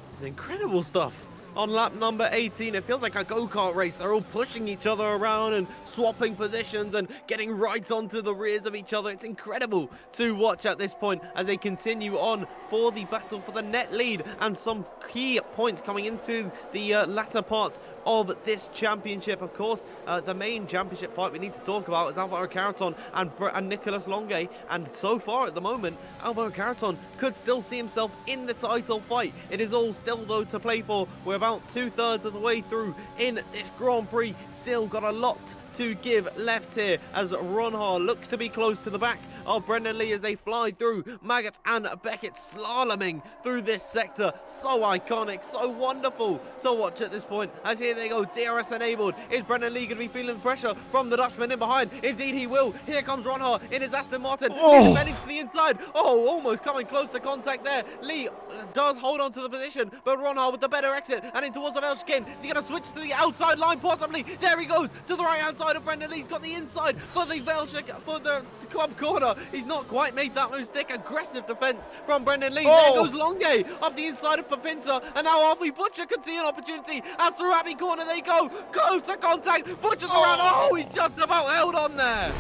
[SPEAKER 7] It's incredible stuff. On lap number 18, it feels like a go-kart race. They're all pushing each other around and swapping positions and getting right onto the rears of each other. It's incredible to watch at this point as they continue on for the battle for the net lead, and some key points coming into the latter part of this championship. Of course, the main championship fight we need to talk about is Alvaro Carton and Nicolas Longuet, and so far at the moment, Alvaro Carton could still see himself in the title fight. It is all still, though, to play for. We're about 2/3 of the way through in this Grand Prix. Still got a lot to give left here as Ronhart looks to be close to the back of Brendan Lee as they fly through. Maggot and Beckett slaloming through this sector. So iconic, so wonderful to watch at this point as here they go, DRS enabled. Is Brendan Lee going to be feeling the pressure from the Dutchman in behind? Indeed he will. Here comes Ronhart in his Aston Martin. He's defending to the inside. Oh, almost coming close to contact there. Lee does hold on to the position, but Ronhart with the better exit and in towards the Belgian. Is he going to switch to the outside line possibly? There he goes to the right hand side of Brendan Lee. He's got the inside for the Belgian, for the club corner. He's not quite made that move stick. Aggressive defense from Brendan Lee. There goes Longuet up the inside of Pepinter, and now Alfie Butcher can see an opportunity as through Abbey corner they go. Go to contact. Butcher's around. Oh, he just about held on there.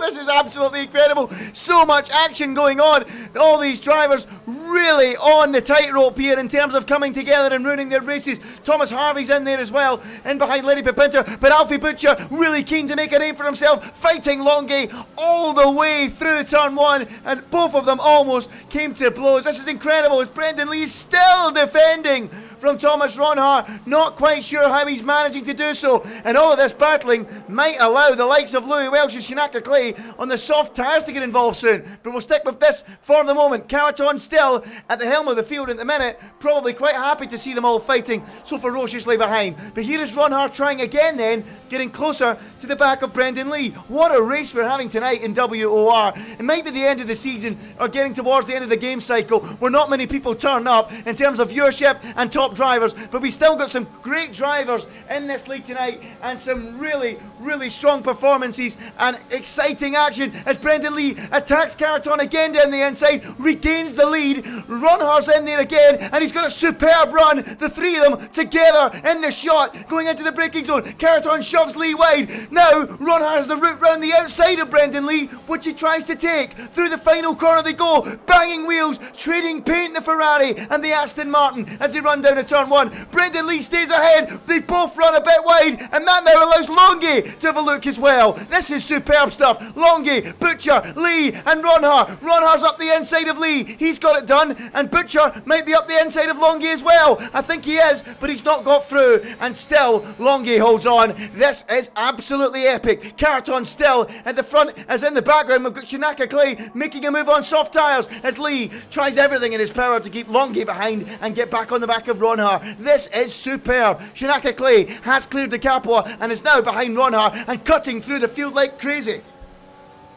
[SPEAKER 2] This is absolutely incredible. So much action going on. All these drivers really on the tightrope here in terms of coming together and ruining their races. Thomas Harvey's in there as well, in behind Lenny Pepinter, but Alfie Butcher really keen to make a name for himself, fighting Longuet all the way through turn one, and both of them almost came to blows. This is incredible as Brendan Lee still defending from Thomas Ronhart. Not quite sure how he's managing to do so. And all of this battling might allow the likes of Louis Welsh and Shinaka Clay on the soft tyres to get involved soon. But we'll stick with this for the moment. Caraton still at the helm of the field at the minute. Probably quite happy to see them all fighting so ferociously behind. But here is Ronhart trying again then, getting closer to the back of Brendan Lee. What a race we're having tonight in WOR. It might be the end of the season or getting towards the end of the game cycle where not many people turn up in terms of viewership and top drivers, but we still got some great drivers in this league tonight and some really strong performances and exciting action as Brendan Lee attacks Caraton again down the inside, regains the lead. Ronhart's in there again and he's got a superb run. The three of them together in the shot going into the braking zone. Caraton shoves Lee wide. Now Ronhart has the route round the outside of Brendan Lee, which he tries to take. Through the final corner they go, banging wheels, trading paint the Ferrari and the Aston Martin as they run down to turn one. Brendan Lee stays ahead. They both run a bit wide and that now allows Longy to have a look as well. This is superb stuff. Longy, Butcher, Lee and Ronhart. Ronhart's up the inside of Lee. He's got it done and Butcher might be up the inside of Longy as well. I think he is, but he's not got through and still Longy holds on. This is absolutely epic. Caraton still at the front as in the background we've got Shinaka Clay making a move on soft tyres as Lee tries everything in his power to keep Longy behind and get back on the back of Ronhart. This is superb. Shinaka Clay has cleared the Capua and is now behind Ronhart and cutting through the field like crazy.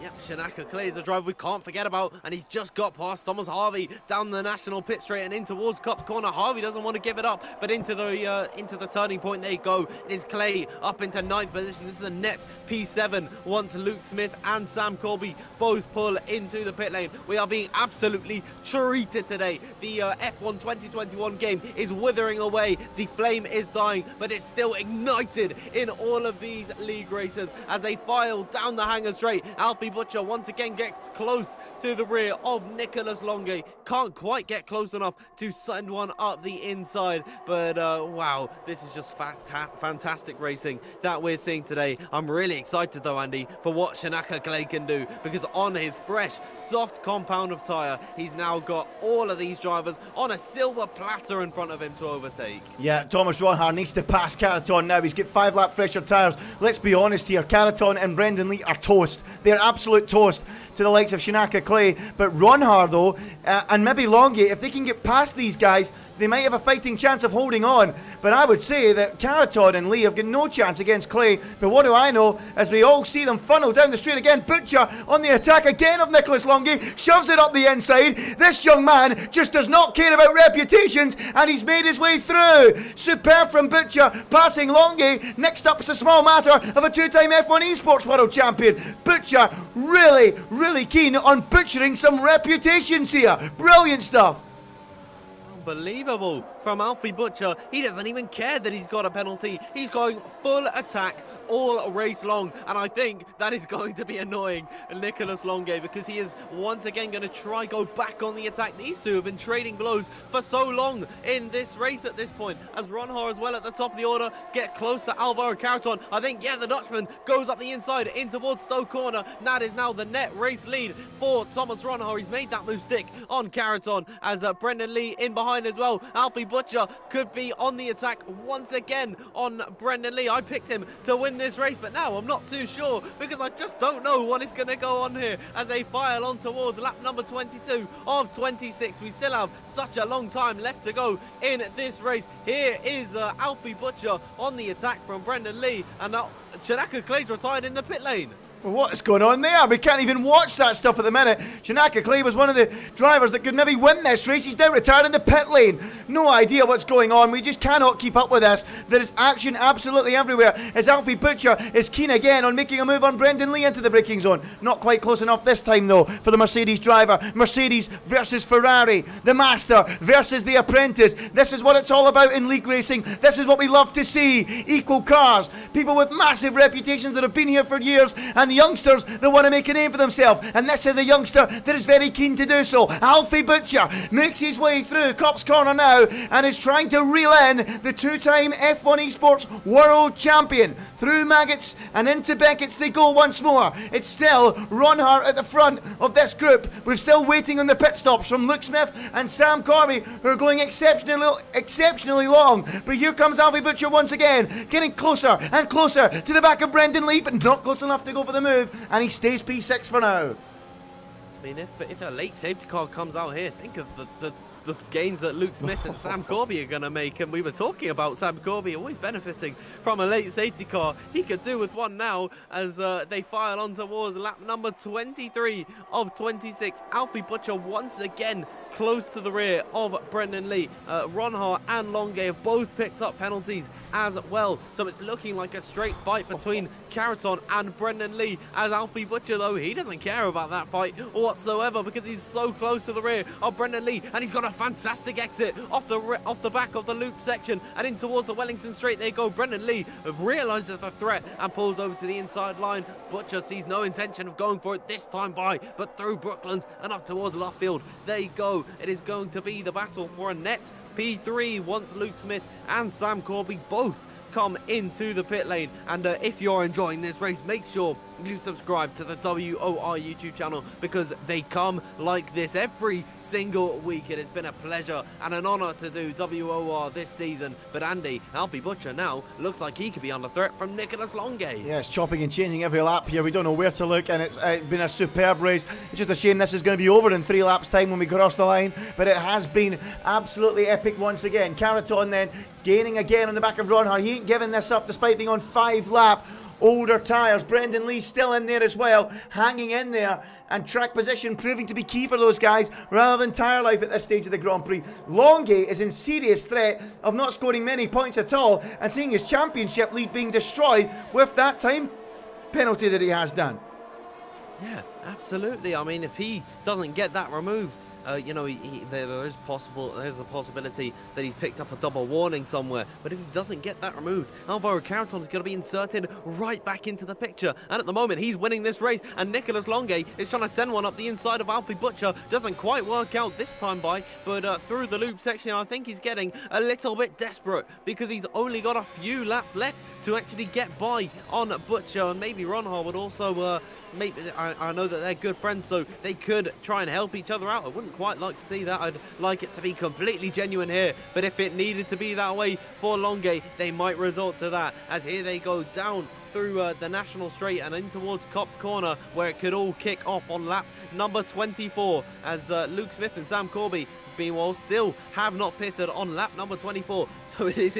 [SPEAKER 7] Yep, Shinaka Clay is a driver we can't forget about, and he's just got past Thomas Harvey down the national pit straight and in towards Cups corner. Harvey doesn't want to give it up, but into the turning point they go. It is Clay up into 9th position. This is a net P7 once Luke Smith and Sam Colby both pull into the pit lane. We are being absolutely treated today. The F1 2021 game is withering away. The flame is dying, but it's still ignited in all of these league races as they file down the hangar straight. Alfie Butcher once again gets close to the rear of Nicholas Longy. Can't quite get close enough to send one up the inside, but wow, this is just fantastic racing that we're seeing today. I'm really excited though, Andy, for what Shinaka Clay can do, because on his fresh, soft compound of tyre, he's now got all of these drivers on a silver platter in front of him to overtake.
[SPEAKER 2] Yeah, Thomas Ronhart needs to pass Caraton now. He's got 5 lap fresher tyres. Let's be honest here, Caraton and Brendan Lee are toast. They're absolute toast to the likes of Shinaka Clay. But Ronhart though, and maybe Longy, if they can get past these guys, they might have a fighting chance of holding on. But I would say that Caraton and Lee have got no chance against Clay. But what do I know, as we all see them funnel down the straight again. Butcher on the attack again of Nicholas Longy, shoves it up the inside. This young man just does not care about reputations, and he's made his way through. Superb from Butcher, passing Longy. Next up, it's a small matter of a 2-time F1 Esports World Champion. Butcher really keen on butchering some reputations here. Brilliant stuff.
[SPEAKER 7] Unbelievable from Alfie Butcher. He doesn't even care that he's got a penalty. He's going full attack all race long, and I think that is going to be annoying Nicholas Longy, because he is once again going to try go back on the attack. These two have been trading blows for so long in this race at this point, as Ronhart as well at the top of the order get close to Alvaro Caraton. I think, yeah, the Dutchman goes up the inside in towards Stowe corner. That is now the net race lead for Thomas Ronhart. He's made that move stick on Caraton as Brendan Lee in behind as well. Alfie Butcher could be on the attack once again on Brendan Lee. I picked him to win this race, but now I'm not too sure, because I just don't know what is going to go on here as they file on towards lap number 22 of 26. We still have such a long time left to go in this race. Here is Alfie Butcher on the attack from Brendan Lee, and now Shinaka Clay's retired in the pit lane.
[SPEAKER 2] Well, what is going on there? We can't even watch that stuff at the minute. Shinaka Clay was one of the drivers that could maybe win this race. He's now retired in the pit lane. No idea what's going on. We just cannot keep up with this. There is action absolutely everywhere as Alfie Butcher is keen again on making a move on Brendan Lee into the braking zone. Not quite close enough this time though for the Mercedes driver. Mercedes versus Ferrari. The master versus the apprentice. This is what it's all about in league racing. This is what we love to see. Equal cars. People with massive reputations that have been here for years and and youngsters that want to make a name for themselves. And this is a youngster that is very keen to do so. Alfie Butcher makes his way through Cop's Corner now and is trying to reel in the two-time F1 Esports World Champion. Through Maggots and into Beckett's they go once more. It's still Ron Hart at the front of this group. We're still waiting on the pit stops from Luke Smith and Sam Corby, who are going exceptionally long. But here comes Alfie Butcher once again, getting closer and closer to the back of Brendan Lee, but not close enough to go for the move, and he stays P6 for now.
[SPEAKER 7] I mean, if a late safety car comes out here, think of the gains that Luke Smith and Sam Corby are going to make. And we were talking about Sam Corby always benefiting from a late safety car. He could do with one now as they file on towards lap number 23 of 26. Alfie Butcher once again close to the rear of Brendan Lee. Ron Hart and Longay have both picked up penalties as well, so it's looking like a straight fight between Caraton and Brendan Lee, as Alfie Butcher, though, he doesn't care about that fight whatsoever because he's so close to the rear of Brendan Lee, and he's got a fantastic exit off the back of the loop section and in towards the Wellington Straight. There you go. Brendan Lee realizes the threat and pulls over to the inside line. Butcher sees no intention of going for it this time but through Brooklands and up towards Luffield. There you go. It is going to be the battle for a net P3 once Luke Smith and Sam Corby both come into the pit lane. And if you're enjoying this race, make sure you subscribe to the WOR YouTube channel because they come like this every single week. It has been a pleasure and an honor to do WOR this season. But Andy, Alfie Butcher now looks like he could be under threat from Nicholas Longay.
[SPEAKER 2] Yes, chopping and changing every lap here. We don't know where to look, and it's been a superb race. It's just a shame this is going to be over in 3 laps time when we cross the line, but it has been absolutely epic once again. Caraton then gaining again on the back of Ron Hart. He ain't giving this up despite being on 5 lap older tyres. Brendan Lee still in there as well, hanging in there, and track position proving to be key for those guys rather than tyre life at this stage of the Grand Prix. Longay is in serious threat of not scoring many points at all and seeing his championship lead being destroyed with that time penalty that he has done.
[SPEAKER 7] Yeah, absolutely. I mean, if he doesn't get that removed, there's a possibility that he's picked up a double warning somewhere. But if he doesn't get that removed, Alvaro Caraton is going to be inserted right back into the picture. And at the moment, he's winning this race. And Nicholas Longay is trying to send one up the inside of Alfie Butcher. Doesn't quite work out this time but through the loop section, I think he's getting a little bit desperate because he's only got a few laps left to actually get by on Butcher. And maybe Ron Hart would also maybe I know that they're good friends, so they could try and help each other out. I wouldn't quite like to see that. I'd like it to be completely genuine here, but if it needed to be that way for Longay, they might resort to that, as here they go down through the National Straight and in towards Cop's Corner, where it could all kick off on lap number 24, as Luke Smith and Sam Corby, meanwhile, still have not pitted on lap number 24, so it is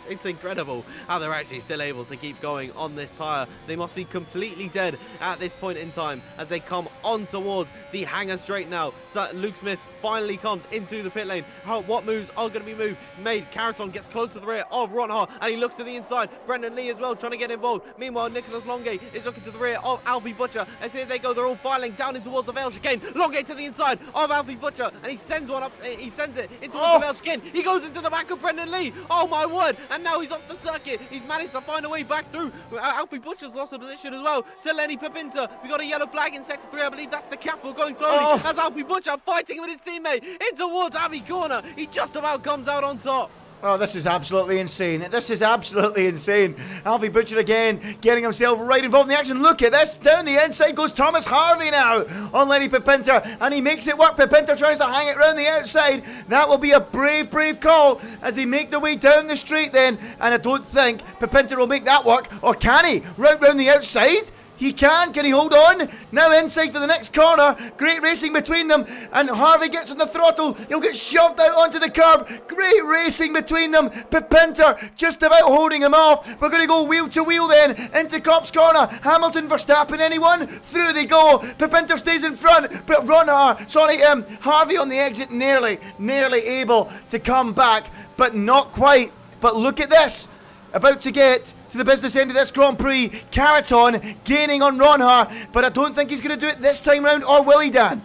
[SPEAKER 7] it's incredible how they're actually still able to keep going on this tyre. They must be completely dead at this point in time as they come on towards the Hangar Straight now. So Luke Smith finally comes into the pit lane. What moves are going to be made? Caraton gets close to the rear of Ron Hart and he looks to the inside. Brendan Lee as well trying to get involved. Meanwhile, Nicholas Longay is looking to the rear of Alfie Butcher. As here they go, they're all filing down in towards the Vale chicane. Longay to the inside of Alfie Butcher and he sends one up. He sends it into the Vale chicane. He goes into the back of Brendan Lee. Oh my word! And now he's off the circuit. He's managed to find a way back through. Alfie Butcher's lost the position as well to Lenny Pipinter. We got a yellow flag in sector 3. I believe that's the Capital going slowly. As Alfie Butcher fighting with his teammate in towards Abbey Corner. He just about comes out on top.
[SPEAKER 2] Oh, this is absolutely insane. This is absolutely insane. Alfie Butcher again getting himself right involved in the action. Look at this. Down the inside goes Thomas Harvey now on Lenny Pipinter. And he makes it work. Pipinter tries to hang it round the outside. That will be a brave, brave call as they make their way down the straight then. And I don't think Pipinter will make that work. Or can he? Right round the outside? He can he hold on? Now inside for the next corner. Great racing between them. And Harvey gets on the throttle. He'll get shoved out onto the curb. Great racing between them. Pipinter just about holding him off. We're going to go wheel to wheel then into Cop's Corner. Hamilton, Verstappen, anyone? Through they go. Pipinter stays in front. But Harvey on the exit nearly able to come back. But not quite. But look at this. About to get to the business end of this Grand Prix. Caraton gaining on Ron Hart, but I don't think he's going to do it this time round, or will he, Dan?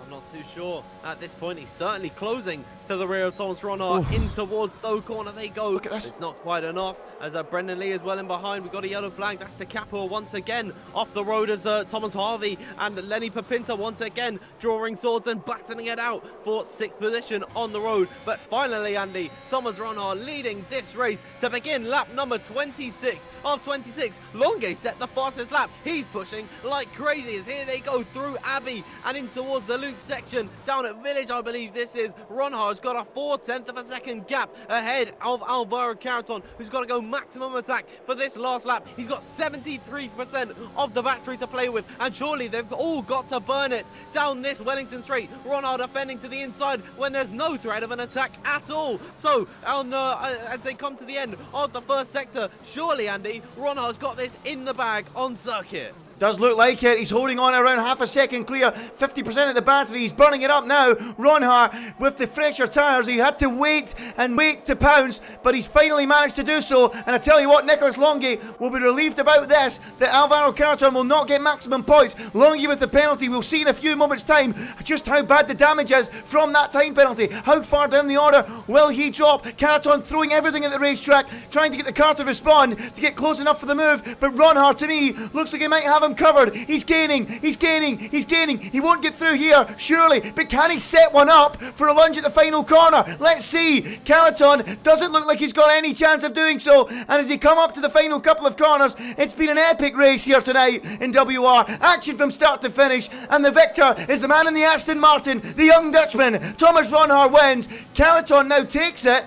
[SPEAKER 7] I'm not too sure. At this point, he's certainly closing to to the rear of Thomas Ronhart. In towards Stowe corner they go.
[SPEAKER 2] Look at this.
[SPEAKER 7] It's not quite enough as Brendan Lee is well in behind. We've got a yellow flag. That's the Capua once again off the road as Thomas Harvey and Lenny Papinta once again drawing swords and battling it out for 6th position on the road. But finally, Andy, Thomas Ronhart leading this race to begin lap number 26 of 26. Longue set the fastest lap. He's pushing like crazy as here they go through Abbey and in towards the loop section down at Village, I believe this is. Ronhart's got a 4/10 of a second gap ahead of Alvaro Caraton, who's got to go maximum attack for this last lap. He's got 73% of the battery to play with, and surely they've all got to burn it down this Wellington straight. Ronhart defending to the inside when there's no threat of an attack at all. So as they come to the end of the first sector, surely, Andy, Ronhart's got this in the bag on circuit.
[SPEAKER 2] Does look like it. He's holding on around half a second clear. 50% of the battery. He's burning it up now. Ronhart with the fresher tyres. He had to wait and wait to pounce, but he's finally managed to do so. And I tell you what, Nicholas Longue will be relieved about this, that Alvaro Caraton will not get maximum points. Longue with the penalty. We'll see in a few moments' time just how bad the damage is from that time penalty. How far down the order will he drop? Caraton throwing everything at the racetrack, trying to get the car to respond, to get close enough for the move. But Ronhart, to me, looks like he might have him covered. He's gaining. He won't get through here, surely. But can he set one up for a lunge at the final corner? Let's see. Caraton doesn't look like he's got any chance of doing so. And as he come up to the final couple of corners, it's been an epic race here tonight in WR. Action from start to finish. And the victor is the man in the Aston Martin, the young Dutchman. Thomas Ronhart wins. Caraton now takes it.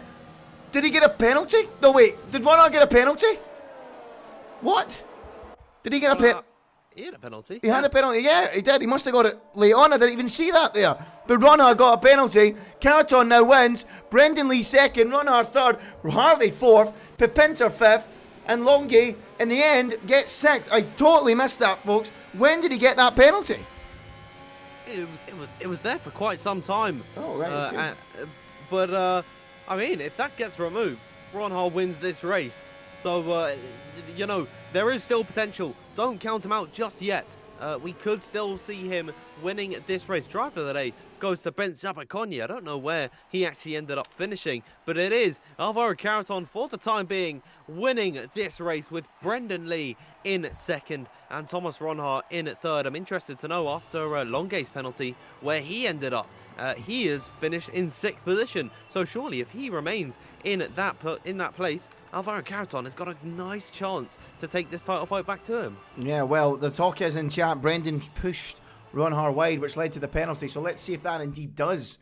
[SPEAKER 2] Did he get a penalty? No, wait. Did Ronhart get a penalty? What? Did he get a penalty?
[SPEAKER 7] He had a penalty.
[SPEAKER 2] He had a penalty, yeah, he did. He must have got it late on. I didn't even see that there. But Ronhart got a penalty. Caraton now wins. Brendan Lee second. Ronhart third. Harvey fourth. Pepinter fifth. And Longue, in the end, gets sixth. I totally missed that, folks. When did he get that penalty?
[SPEAKER 7] It was there for quite some time.
[SPEAKER 2] Oh, right. Okay.
[SPEAKER 7] I mean, if that gets removed, Ronhart wins this race. So, you know, there is still potential. Don't count him out just yet. We could still see him winning this race. Driver of the day goes to Ben Sabakonyi. I don't know where he actually ended up finishing, but it is Alvaro Caraton for the time being winning this race with Brendan Lee in second and Thomas Ronhart in third. I'm interested to know after Longue's penalty where he ended up. He is finished in 6th position, so surely if he remains in that place, Alvaro Caraton has got a nice chance to take this title fight back to him.
[SPEAKER 2] Yeah, well, the talk is in chat, Brendan pushed Ronhart wide, which led to the penalty, so let's see if that indeed does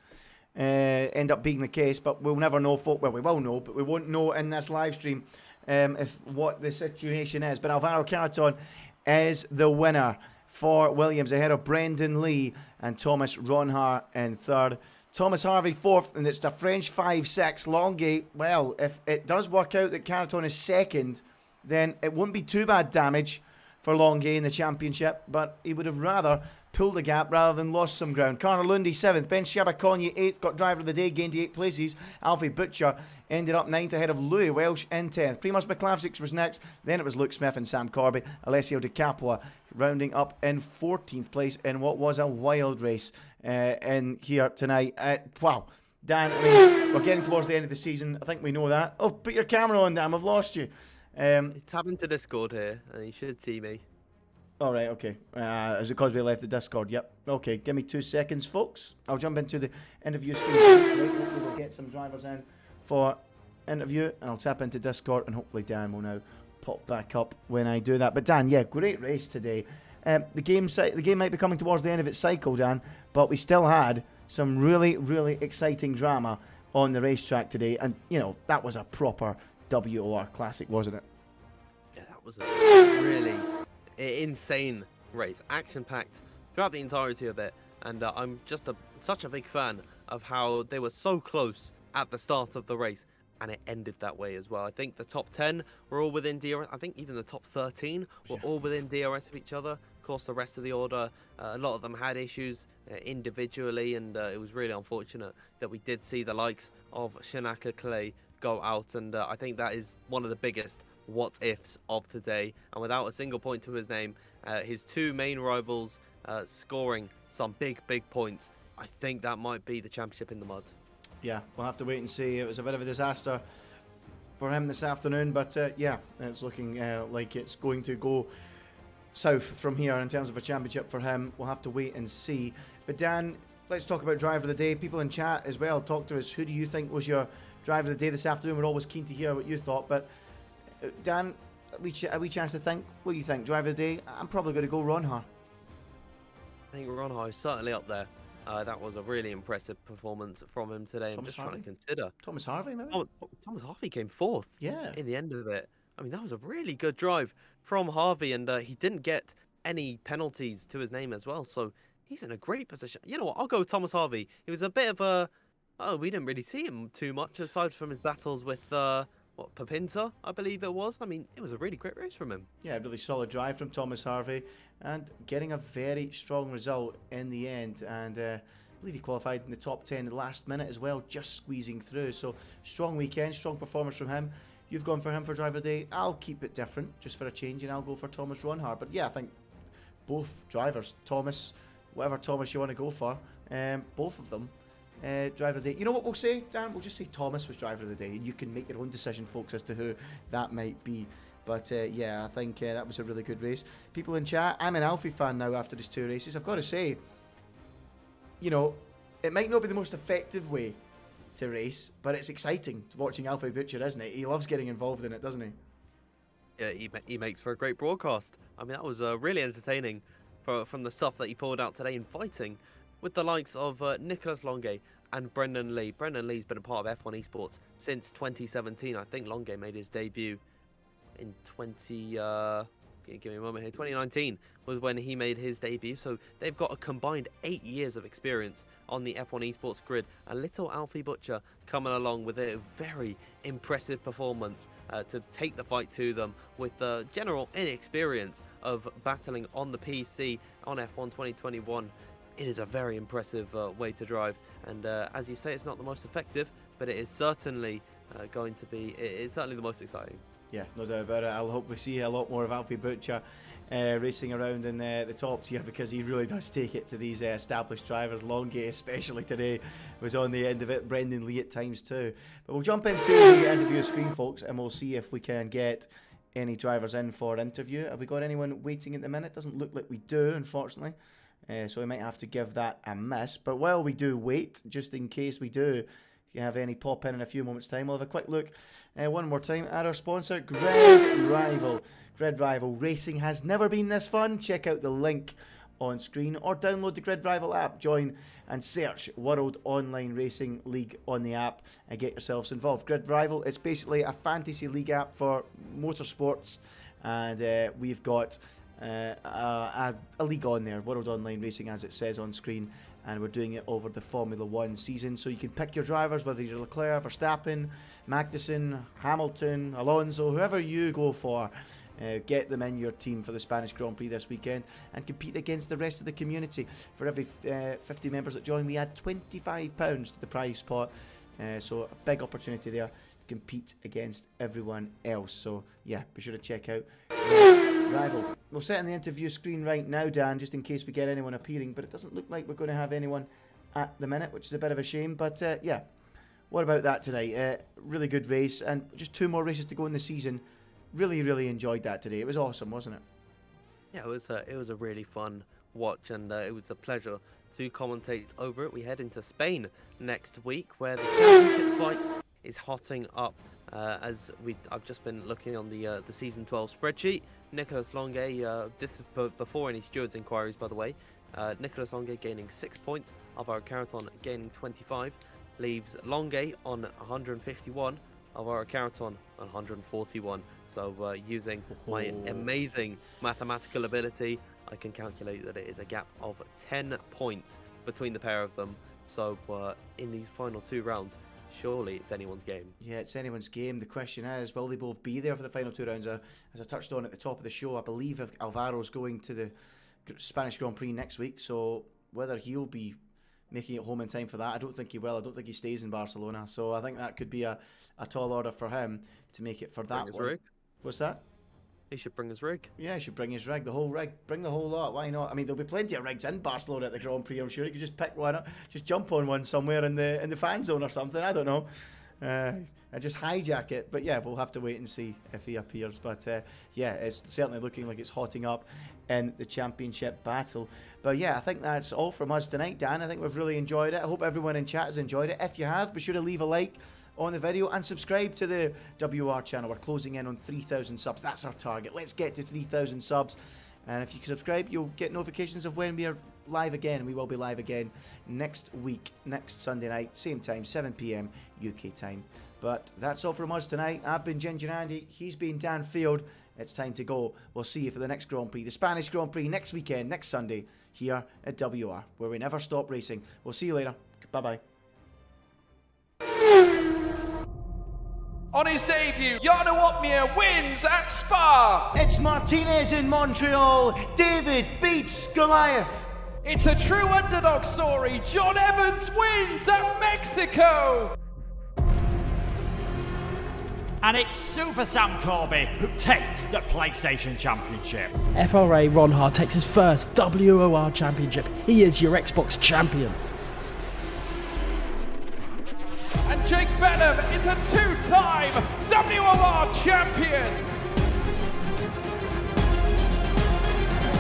[SPEAKER 2] end up being the case, but we'll never know, folk. Well, we will know, but we won't know in this live stream if what the situation is. But Alvaro Caraton is the winner for Williams, ahead of Brendan Lee and Thomas Ronhart in third. Thomas Harvey fourth, and it's the French 5-6. Longue, well, if it does work out that Caraton is second, then it wouldn't be too bad damage for Longue in the championship, but he would have rather pulled the gap rather than lost some ground. Connor Lundy 7th, Ben Shabakonyi 8th, got driver of the day, gained 8 places. Alfie Butcher ended up 9th ahead of Louis Welsh in 10th. Primoz McClavsik was next, then it was Luke Smith and Sam Corby. Alessio Di Capua rounding up in 14th place in what was a wild race in here tonight. Wow. Dan, I mean, we're getting towards the end of the season. I think we know that. Oh, put your camera on, Dan. I've lost you.
[SPEAKER 7] Tab into Discord here, and you should see me.
[SPEAKER 2] Alright, okay. Is it because we left the Discord? Yep. Okay, give me 2 seconds, folks. I'll jump into the interview screen. Hopefully we'll get some drivers in for interview, and I'll tap into Discord, and hopefully Dan will now pop back up when I do that. But Dan, yeah, great race today. The game might be coming towards the end of its cycle, Dan, but we still had some really, really exciting drama on the racetrack today, and, you know, that was a proper WOR classic, wasn't it?
[SPEAKER 7] Yeah, that was a really insane race, action-packed throughout the entirety of it, and I'm just such a big fan of how they were so close at the start of the race, and it ended that way as well. I think the top 10 were all within DRS. I think even the top 13 were all within DRS of each other. Of course, the rest of the order, a lot of them had issues individually, and it was really unfortunate that we did see the likes of Shanaka Clay go out, and I think that is one of the biggest what-ifs of today. And without a single point to his name, his 2 main rivals scoring some big points, I think that might be the championship in the mud.
[SPEAKER 2] Yeah, we'll have to wait and see. It was a bit of a disaster for him this afternoon, but yeah, it's looking like it's going to go south from here in terms of a championship for him. We'll have to wait and see. But Dan, let's talk about driver of the day. People in chat as well, talk to us. Who do you think was your driver of the day this afternoon? We're always keen to hear what you thought. But Dan, a wee chance to think. What do you think? Driver of the day? I'm probably going to go Ronhar.
[SPEAKER 7] I think Ronhar is certainly up there. That was a really impressive performance from him today. I'm just trying to consider.
[SPEAKER 2] Thomas Harvey, maybe?
[SPEAKER 7] Thomas Harvey came fourth.
[SPEAKER 2] Yeah.
[SPEAKER 7] In the end of it. I mean, that was a really good drive from Harvey, and he didn't get any penalties to his name as well. So he's in a great position. You know what? I'll go with Thomas Harvey. He was a bit of a... Oh, we didn't really see him too much, aside from his battles with... Papinta, I believe it was. I mean, it was a really great race from him.
[SPEAKER 2] Yeah, really solid drive from Thomas Harvey and getting a very strong result in the end. And I believe he qualified in the top 10 at the last minute as well, just squeezing through. So strong weekend, strong performance from him. You've gone for him for driver of the day. I'll keep it different just for a change, and I'll go for Thomas Ronhar. But yeah, I think both drivers, Thomas, whatever Thomas you want to go for, both of them. Driver of the day. You know what we'll say, Dan? We'll just say Thomas was driver of the day, and you can make your own decision, folks, as to who that might be. But yeah, I think that was a really good race. People in chat, I'm an Alfie fan now after these 2 races. I've got to say, you know, it might not be the most effective way to race, but it's exciting watching Alfie Butcher, isn't it? He loves getting involved in it, doesn't he?
[SPEAKER 7] Yeah, he makes for a great broadcast. I mean, that was really entertaining from the stuff that he pulled out today in fighting, with the likes of Nicholas Longue and Brendan Lee. Brendan Lee's been a part of F1 Esports since 2017. I think Longue made his debut in 2019 was when he made his debut. So they've got a combined 8 years of experience on the F1 Esports grid. And little Alfie Butcher coming along with a very impressive performance to take the fight to them with the general inexperience of battling on the PC on F1 2021. It is a very impressive way to drive, and as you say, it's not the most effective, but it is certainly going to be. It's certainly the most exciting.
[SPEAKER 2] Yeah, no doubt about it. I'll hope we see a lot more of Alfie Butcher racing around in the top tier, because he really does take it to these established drivers. Longue, especially today, was on the end of it. Brendan Lee at times too. But we'll jump into the interview screen, folks, and we'll see if we can get any drivers in for interview. Have we got anyone waiting at the minute? Doesn't look like we do, unfortunately. So we might have to give that a miss. But while we do wait, just in case we do, if you have any pop in a few moments' time, we'll have a quick look one more time at our sponsor, GridRival. GridRival racing has never been this fun. Check out the link on screen or download the GridRival app. Join and search World Online Racing League on the app and get yourselves involved. GridRival, it's basically a fantasy league app for motorsports, and we've got a league on there, World Online Racing, as it says on screen, and we're doing it over the Formula 1 season. So you can pick your drivers, whether you're Leclerc, Verstappen, Magnussen, Hamilton, Alonso, whoever you go for. Get them in your team for the Spanish Grand Prix this weekend and compete against the rest of the community. For every 50 members that join, we add £25 to the prize pot. So a big opportunity there to compete against everyone else. So yeah, be sure to check out Rival. We'll set in the interview screen right now, Dan, just in case we get anyone appearing, but it doesn't look like we're going to have anyone at the minute, which is a bit of a shame. But yeah, what about that tonight? Really good race, and just 2 more races to go in the season. Really enjoyed that today. It was awesome, wasn't it?
[SPEAKER 7] Yeah, it was a really fun watch, and it was a pleasure to commentate over it. We head into Spain next week, where the championship fight is hotting up. I've just been looking on the season 12 spreadsheet. Nicholas Longue, this is before any stewards inquiries, by the way. Nicholas Longue gaining 6 points, Alvaro Carreton gaining 25, leaves Longue on 151. Alvaro Carreton on 141. So using my amazing mathematical ability, I can calculate that it is a gap of 10 points between the pair of them. So in these final 2 rounds, surely it's anyone's game. Yeah,
[SPEAKER 2] it's anyone's game. The question is, will they both be there for the final 2 rounds? As I touched on at the top of the show, I believe Alvaro's going to the Spanish Grand Prix next week, so whether he'll be making it home in time for that, I don't think he will. I don't think he stays in Barcelona, so I think that could be a tall order for him to make it for that one. Rig. What's that?
[SPEAKER 7] He should bring his rig.
[SPEAKER 2] Yeah, he should bring his rig, the whole rig. Bring the whole lot. Why not? I mean, there'll be plenty of rigs in Barcelona at the Grand Prix, I'm sure. You could just pick one up, just jump on one somewhere in the fan zone or something. I don't know. And just hijack it. But yeah, we'll have to wait and see if he appears. But yeah, it's certainly looking like it's hotting up in the championship battle. But yeah, I think that's all from us tonight, Dan. I think we've really enjoyed it. I hope everyone in chat has enjoyed it. If you have, be sure to leave a like on the video and subscribe to the WOR channel. We're closing in on 3,000 subs. That's our target. Let's get to 3,000 subs. And if you can subscribe, you'll get notifications of when we are live again. We will be live again next week, next Sunday night, same time, 7 p.m. UK time. But that's all from us tonight. I've been Ginger Andy. He's been Dan Field. It's time to go. We'll see you for the next Grand Prix, the Spanish Grand Prix, next weekend, next Sunday, here at WOR, where we never stop racing. We'll see you later. Bye-bye.
[SPEAKER 1] On his debut, Jarno Uppbeat wins at Spa.
[SPEAKER 2] It's Martinez in Montreal. David beats Goliath.
[SPEAKER 1] It's a true underdog story. John Evans wins at Mexico.
[SPEAKER 3] And it's Super Sam Corby who takes the PlayStation Championship.
[SPEAKER 4] FRA Ronhard takes his first WOR championship. He is your Xbox champion.
[SPEAKER 1] And Jake Benham is a two-time WOR champion.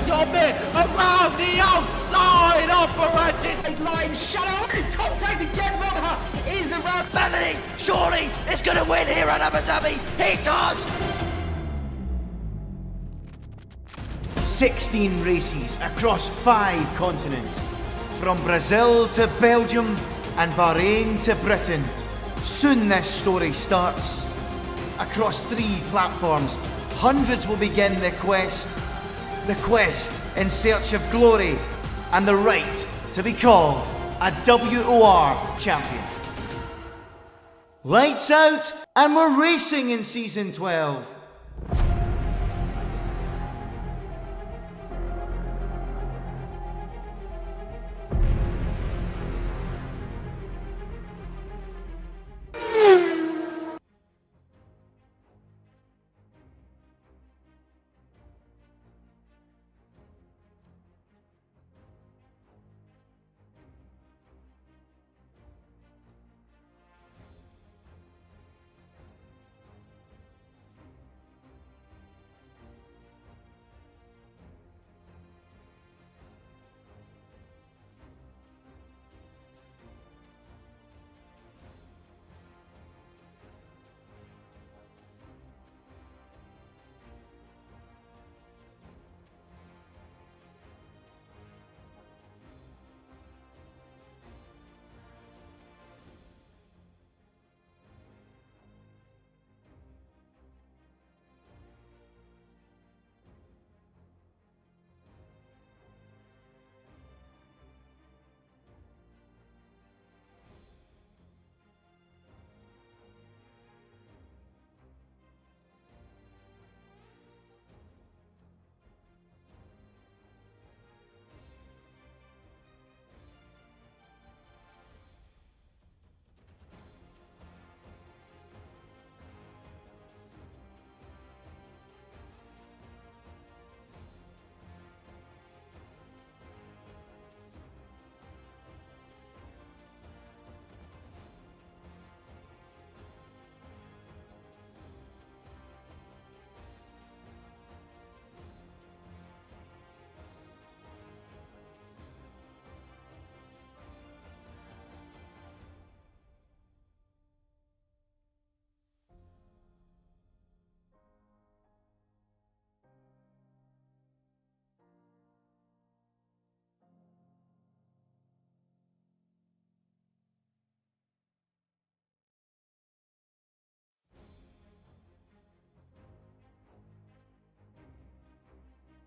[SPEAKER 5] Uppbeat around the outside of Argentine line. Shadow is contact again. Ronhard is around.
[SPEAKER 6] Melanie, surely it's going to win here at Abu Dhabi. He does.
[SPEAKER 2] 16 races across 5 continents. From Brazil to Belgium and Bahrain to Britain. Soon this story starts. Across 3 platforms, hundreds will begin the quest. The quest in search of glory and the right to be called a WOR champion. Lights out, and we're racing in Season 12.